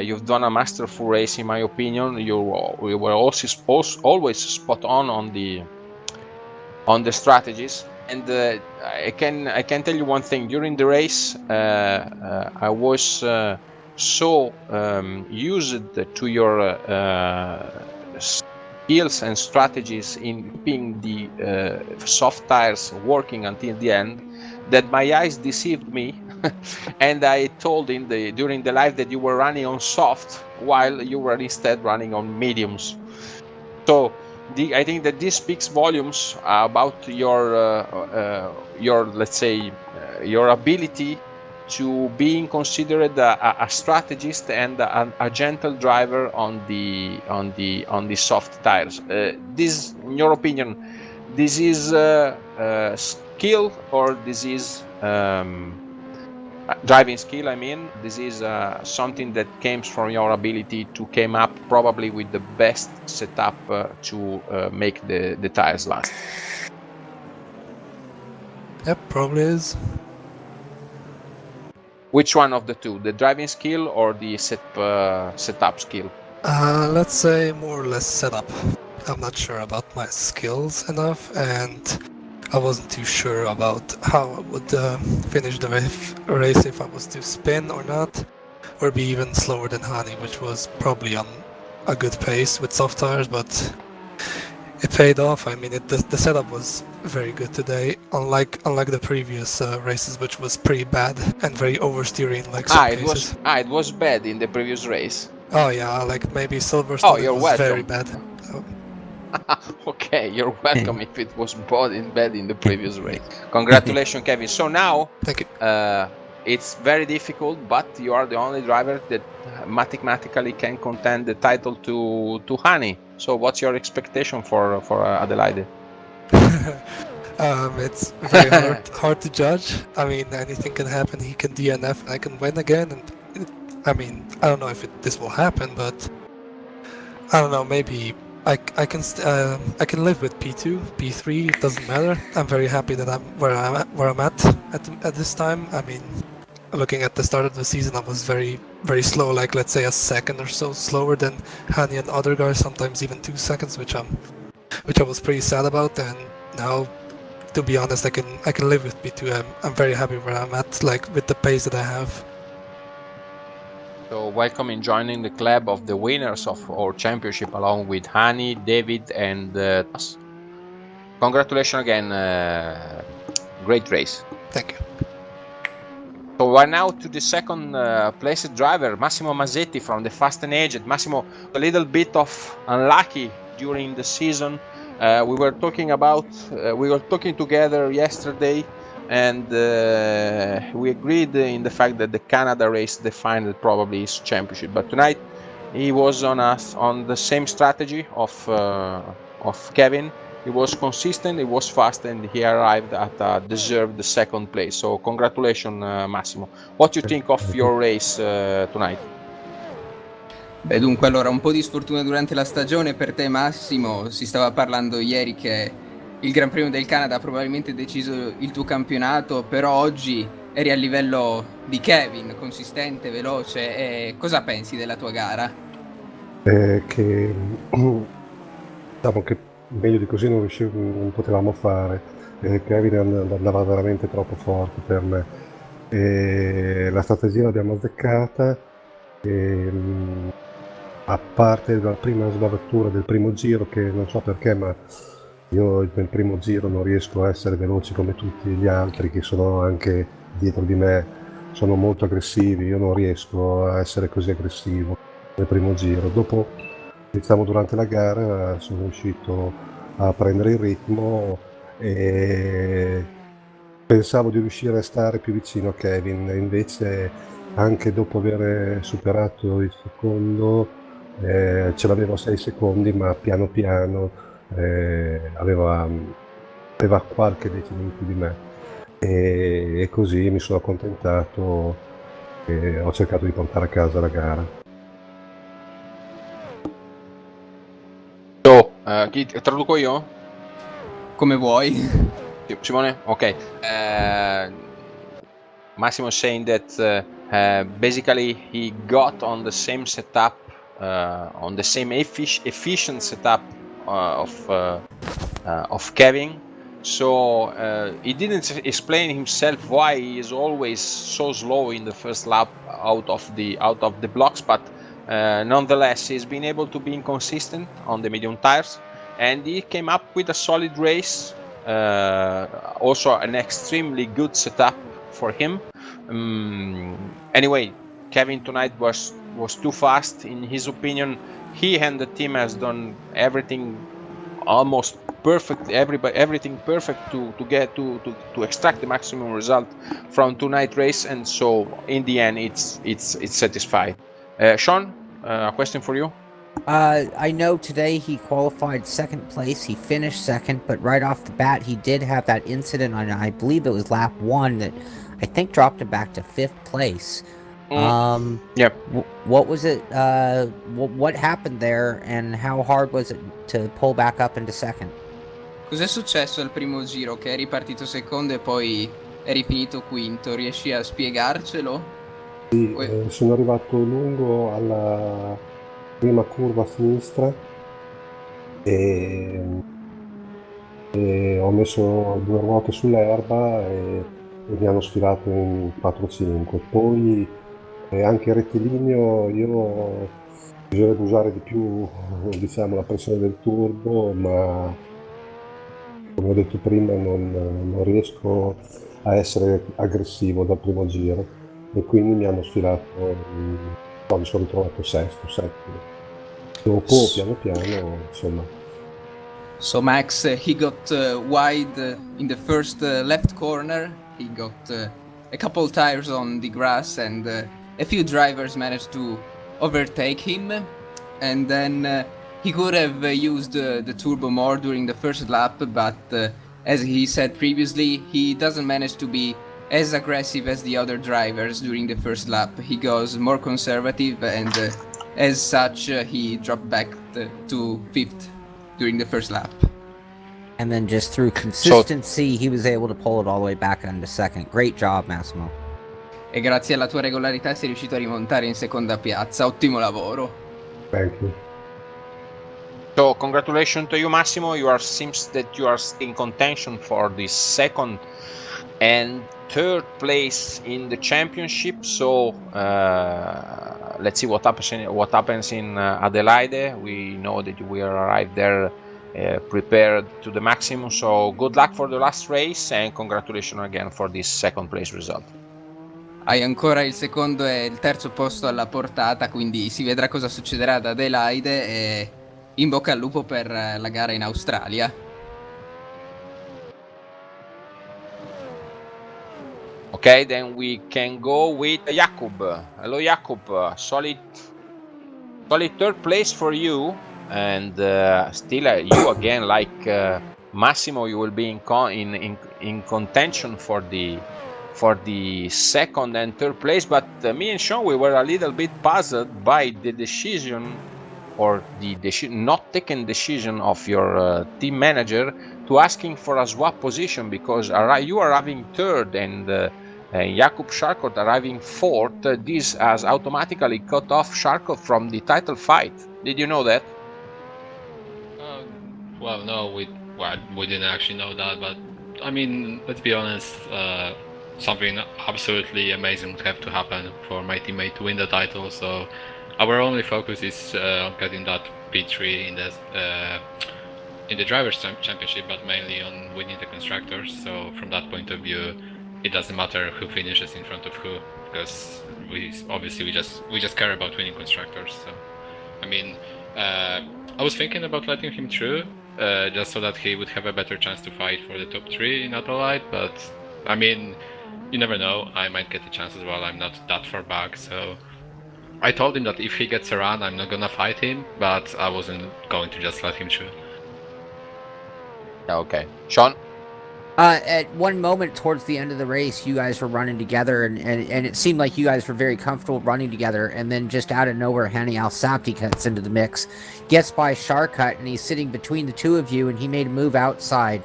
You've done a masterful race, in my opinion. You were also always spot on the strategies. And I can tell you one thing. During the race, I was so used to your skills and strategies in keeping the soft tires working until the end, that my eyes deceived me and I told during the live that you were running on soft while you were instead running on mediums. So I think that this speaks volumes about your let's say your ability to being considered a strategist and a gentle driver on the soft tires. This, in your opinion, this is skill, or this is driving skill? I mean, this is something that comes from your ability to came up probably with the best setup to make the tires last.
Yep, probably is.
Which one of the two, the driving skill or the setup skill?
Let's say more or less setup. I'm not sure about my skills enough, and I wasn't too sure about how I would finish the race if I was to spin or not, or be even slower than Hani, which was probably on a good pace with soft tires, but it paid off. I mean, the setup was very good today, unlike the previous races, which was pretty bad and very oversteering. Like some cases.
It was bad in the previous race.
Oh yeah, like maybe Silverstone.
You're
was
welcome.
Very bad.
Okay, you're welcome if it was bad in the previous race. Congratulations, Kevin. So now,
thank you.
It's very difficult, but you are the only driver that mathematically can contend the title to Hani. So what's your expectation for Adelaide?
It's very hard to judge. I mean, anything can happen. He can DNF and I can win again. And I mean, I don't know if this will happen, but I don't know. Maybe I can live with P2, P3. It doesn't matter. I'm very happy that I'm where I'm at this time. I mean, looking at the start of the season, I was very slow. Like let's say a second or so slower than Hani and other guys. Sometimes even 2 seconds, which I was pretty sad about. And now, to be honest, I can live with P2. I'm very happy where I'm at, like with the pace that I have.
So welcome in joining the club of the winners of our championship, along with Hani, David, and us. Congratulations again. Great race.
Thank you.
So we're now to the second placed driver, Massimo Mazzetti from the Fast and Aged. Massimo, a little bit of unlucky during the season. We were talking together yesterday, and we agreed in the fact that the Canada race defined probably his championship. But tonight he was on the same strategy of Kevin. He was consistent, he was fast, and he arrived at deserved second place. So congratulations, Massimo. What do you think of your race tonight?
Beh, dunque, allora, un po' di sfortuna durante la stagione per te, Massimo. Si stava parlando ieri che il Gran Premio del Canada ha probabilmente deciso il tuo campionato, però oggi eri a livello di Kevin, consistente, veloce. E cosa pensi della tua gara?
Che diciamo che meglio di così non potevamo fare. Kevin andava veramente troppo forte per me. La strategia l'abbiamo azzeccata. A parte la prima sbavatura del primo giro, che non so perché, ma io nel primo giro non riesco a essere veloce come tutti gli altri che sono anche dietro di me, sono molto aggressivi, io non riesco a essere così aggressivo nel primo giro. Dopo, diciamo, durante la gara sono riuscito a prendere il ritmo e pensavo di riuscire a stare più vicino a Kevin, invece anche dopo aver superato il secondo ce l'avevo a 6 secondi, ma piano piano aveva qualche decimo in più di me, e così mi sono accontentato e ho cercato di portare a casa la gara.
Traduco io?
Come vuoi.
Simone? Ok. Massimo saying that basically he got on the same setup, on the same efficient setup of Kevin. So he didn't explain himself why he is always so slow in the first lap out of the blocks, but Nonetheless, he's been able to be inconsistent on the medium tires, and he came up with a solid race. Also, an extremely good setup for him. Anyway, Kevin tonight was too fast in his opinion. He and the team has done everything almost perfect, everything perfect to get to extract the maximum result from tonight race, and so in the end it's satisfied. Sean, a question for you.
I know today he qualified second place. He finished second, but right off the bat, he did have that incident on, I believe it was lap 1, that I think dropped him back to 5th place.
Yep.
What was it? What happened there, and how hard was it to pull back up into second?
Cos'è successo al primo giro che eri partito secondo e poi eri finito quinto? Riesci a spiegarcelo?
Sì, sono arrivato lungo alla prima curva a sinistra e ho messo 2 ruote sull'erba e mi hanno sfilato in 4-5. Poi anche il rettilineo io bisognerebbe usare di più, diciamo, la pressione del turbo, ma come ho detto prima non riesco a essere aggressivo dal primo giro e quindi mi hanno sfilato, no, mi sono ritrovato sesto, settimo. Dopo piano piano, insomma.
So Max, he got wide in the first left corner. He got a couple tires on the grass, and a few drivers managed to overtake him. And then he could have used the turbo more during the first lap, but as he said previously, he doesn't manage to be as aggressive as the other drivers during the first lap. He goes more conservative, and as such, he dropped back to 5th during the first lap.
And then just through consistency, he was able to pull it all the way back into second. Great job, Massimo.
E grazie alla tua regolarità sei riuscito a rimontare in seconda piazza. Ottimo lavoro.
Thank you.
So congratulations to you, Massimo. Seems that you are in contention for the second and third place in the championship. So let's see what happens in Adelaide. We know that we arrived there prepared to the maximum. So good luck for the last race, and congratulations again for this second place result.
Hai ancora il secondo e il terzo posto alla portata, quindi si vedrà cosa succederà ad Adelaide, e in bocca al lupo per la gara in Australia.
Okay, then we can go with Jakub. Hello, Jakub. Solid third place for you, and still you again, like Massimo, you will be in contention for the second and third place. But me and Sean, we were a little bit puzzled by the decision, or the not taken decision of your team manager to asking for a swap position, because you are arriving third and Jakub Sharkot arriving fourth. This has automatically cut off Sharkot from the title fight. Did you know that?
Well, no, we didn't actually know that, but I mean, let's be honest, something absolutely amazing would have to happen for my teammate to win the title, so our only focus is on getting that P3 in the Drivers' Championship, but mainly on winning the Constructors. So from that point of view, it doesn't matter who finishes in front of who, because we just care about winning Constructors. So I mean, I was thinking about letting him through, just so that he would have a better chance to fight for the top 3 in Adelaide, but I mean, you never know, I might get a chance as well. I'm not that far back, so I told him that if he gets a run, I'm not gonna fight him, but I wasn't going to just let him through.
Okay. Sean?
At one moment towards the end of the race, you guys were running together, and it seemed like you guys were very comfortable running together, and then just out of nowhere, Hani Al-Sabti cuts into the mix, gets by Sharkut, and he's sitting between the two of you, and he made a move outside.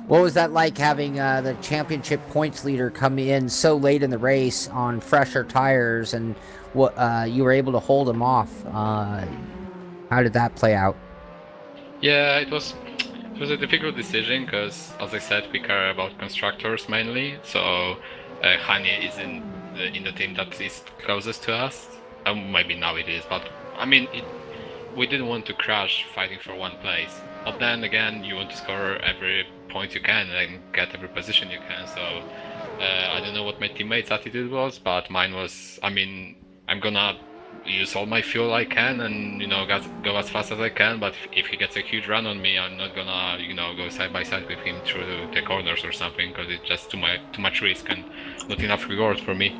What was that like, having the championship points leader come in so late in the race on fresher tires, and what you were able to hold him off? How did that play out?
Yeah, it was a difficult decision, because, as I said, we care about constructors mainly. So Hani is in the team that is closest to us. maybe now it is, but I mean, we didn't want to crash fighting for one place. But then again, you want to score every point you can and get every position you can. So I don't know what my teammates' attitude was, but mine was, I mean, I'm gonna use all my fuel I can and, you know, go as fast as I can, but if he gets a huge run on me, I'm not gonna, you know, go side by side with him through the corners or something, because it's just too much risk and not enough reward for me.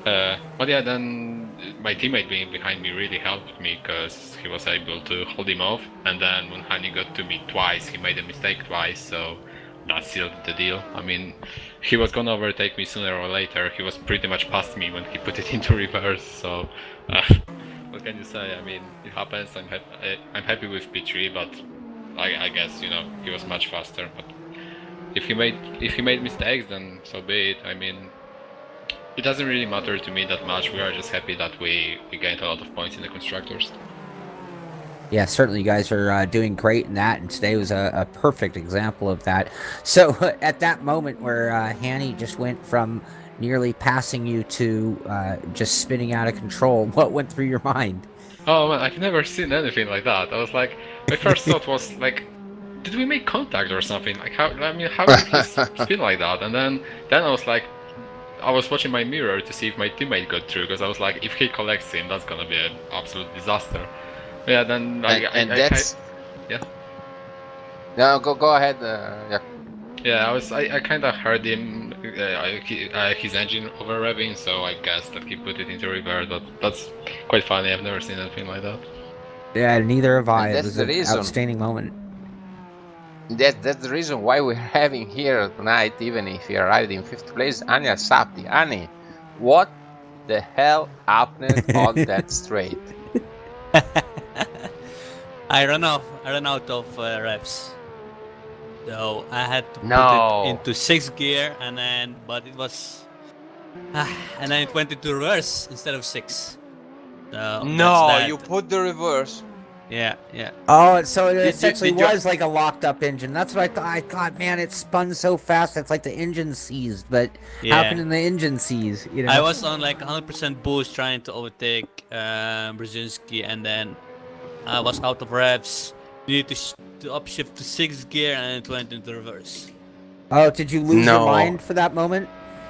But yeah, then my teammate being behind me really helped me, because he was able to hold him off, and then when Hani got to me twice, he made a mistake twice, so that sealed the deal. I mean, he was gonna overtake me sooner or later. He was pretty much past me when he put it into reverse, so what can you say? I mean, it happens. I'm happy with P3, but I guess, you know, he was much faster. But if he made mistakes, then so be it. I mean, it doesn't really matter to me that much. We are just happy that we gained a lot of points in the constructors.
Yeah, certainly you guys are doing great in that, and today was a perfect example of that. So at that moment where Hani just went from nearly passing you to just spinning out of control, what went through your mind?
Oh man, I've never seen anything like that. I was like, my first thought was like, did we make contact or something? Like, how did he spin like that? And then I was like, I was watching my mirror to see if my teammate got through, because I was like, if he collects him, that's gonna be an absolute disaster. Yeah, then yeah.
No, go ahead. Yeah.
Yeah, I kind of heard him, his engine over revving, so I guess that he put it into reverse. But that's quite funny. I've never seen anything like that.
Yeah, neither have I.
And
It was an outstanding moment.
That's the reason why we're having here tonight, even if he arrived in 5th place, Anya Sapti. Ani, what the hell happened on that straight?
I ran out of revs, so I had to put it into 6th gear, and then it was, and then it went into reverse instead of 6. So
no, you put the reverse.
Yeah.
Oh, so it essentially was like a locked up engine. That's what I thought. I thought, man, it spun so fast. It's like the engine seized. But how can the engine seize? You know?
I was on like 100% boost trying to overtake Brzezinski, and then I was out of revs. Needed to upshift to 6th gear, and it went into reverse.
Oh, did you lose your mind for that moment?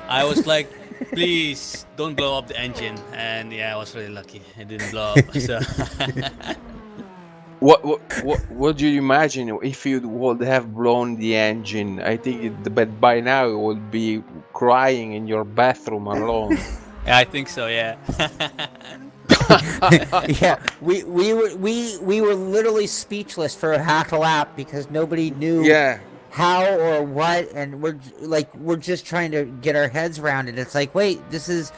I was like, please don't blow up the engine, and yeah, I was really lucky. It didn't blow up. So.
What do you imagine if you would have blown the engine? I think but by now you would be crying in your bathroom alone.
Yeah, I think so. Yeah.
Yeah, we were literally speechless for a half a lap because nobody knew how or what, and we're just trying to get our heads around it. It's like, wait, this is.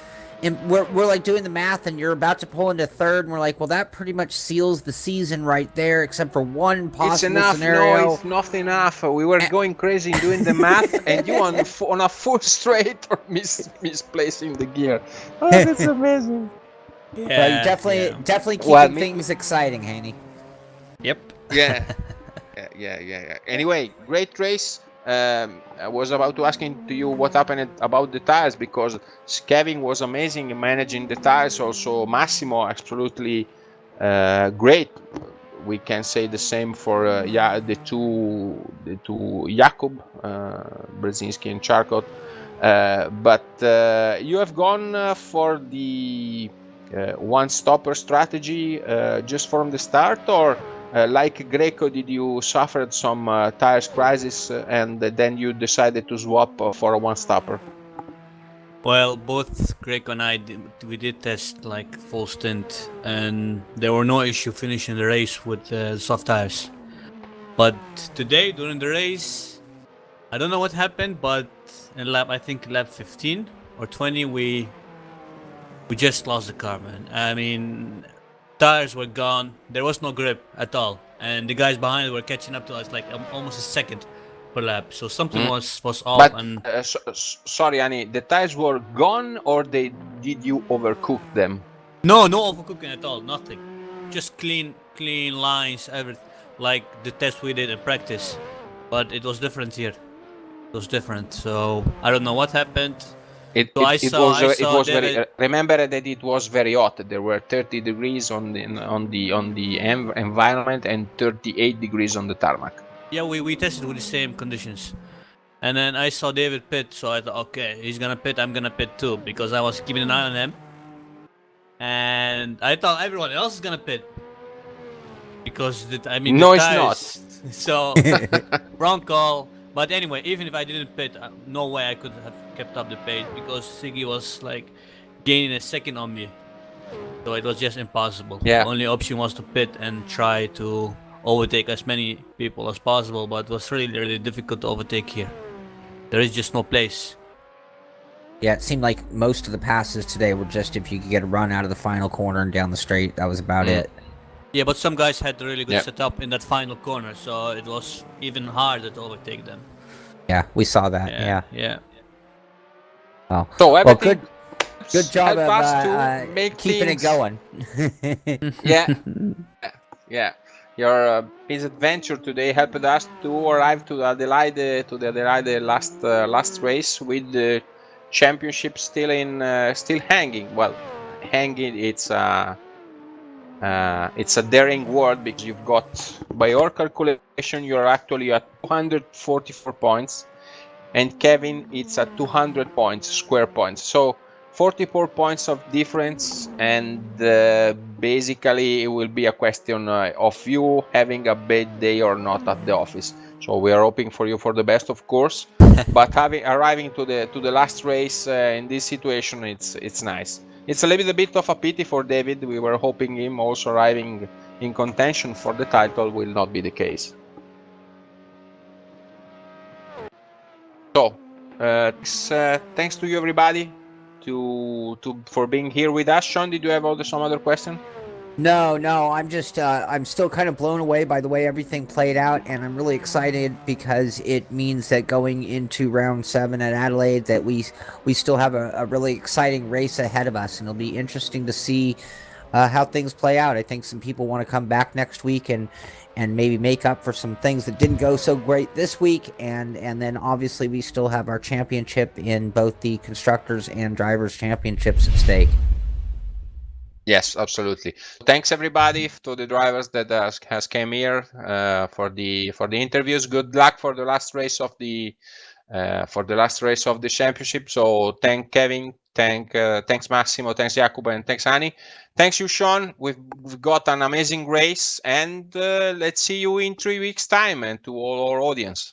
And we're like doing the math, and you're about to pull into 3rd, and we're like, well, that pretty much seals the season right there, except for one possible scenario.
No, it's not enough. We were going crazy doing the math, and you on a full straight or misplacing the gear. Oh, that's amazing.
Yeah, definitely keeping things exciting, Hani.
Yep.
Yeah. Anyway, great race. I was about to ask to you what happened about the tires, because Kevin was amazing in managing the tires. Also, Massimo absolutely great. We can say the same for the two Jakub, Brzezinski and Charcot. But you have gone for the one-stopper strategy just from the start, or like Greco, did you suffer some tires crisis and then you decided to swap for a one-stopper?
Well, both Greco and I we did test like full stint, and there were no issue finishing the race with soft tires. But today during the race, I don't know what happened, but in lap 15 or 20, we just lost the car, man. I mean, tires were gone. There was no grip at all, and the guys behind were catching up to us like almost a second per lap. So something was off.
But
and
sorry, Annie, the tires were gone, or did you overcook them?
No overcooking at all. Nothing. Just clean lines. Everything like the test we did in practice. But it was different here. It was different. So I don't know what happened.
It
So I
it
saw-
was
I
it
saw
was very.
David-
Remember that it was very hot. There were 30 degrees on the environment and 38 degrees on the tarmac.
Yeah, we tested with the same conditions. And then I saw David pit, so I thought, okay, he's gonna pit, I'm gonna pit too, because I was keeping an eye on him. And I thought everyone else is gonna pit. Because,
No,
the
it's
tires. So, wrong call. But anyway, even if I didn't pit, no way I could have kept up the pace, because Siggy was like gaining a second on me. So it was just impossible.
Yeah.
The only option was to pit and try to overtake as many people as possible, but it was really, really difficult to overtake here. There is just no place.
Yeah, it seemed like most of the passes today were just if you could get a run out of the final corner and down the straight, that was about it.
Yeah, but some guys had a really good
Yeah.
setup in that final corner, so it was even harder to overtake them.
Yeah, we saw that. Yeah.
Yeah.
Oh.
So
Well,
everything
good job
help
of
us to make
keeping
things,
it going.
Yeah, yeah. Your his adventure today helped us to arrive to Adelaide last race with the championship still hanging. Well, hanging. It's a daring word because you've got, by your calculation, you're actually at 244 points, and Kevin it's at 200 points, square points. So 44 points of difference, and basically it will be a question of you having a bad day or not at the office. So we are hoping for you for the best, of course. But arriving to the last race in this situation, it's nice. It's a little bit of a pity for David. We were hoping him also arriving in contention for the title. Will not be the case. So thanks to you everybody for being here with us. Sean, did you have some other question?
No, I'm just I'm still kind of blown away by the way everything played out, and I'm really excited because it means that going into round 7 at Adelaide that we still have a really exciting race ahead of us, and it'll be interesting to see how things play out. I think some people want to come back next week and maybe make up for some things that didn't go so great this week, and then obviously we still have our championship in both the constructors and drivers championships at stake.
Yes, absolutely. Thanks everybody to the drivers that has came here for the interviews. Good luck for the last race of the championship. So thank Kevin, thanks Massimo, thanks Jacopo, and thanks Ani. Thanks you, Sean. We've got an amazing race, and let's see you in 3 weeks' time, and to all our audience.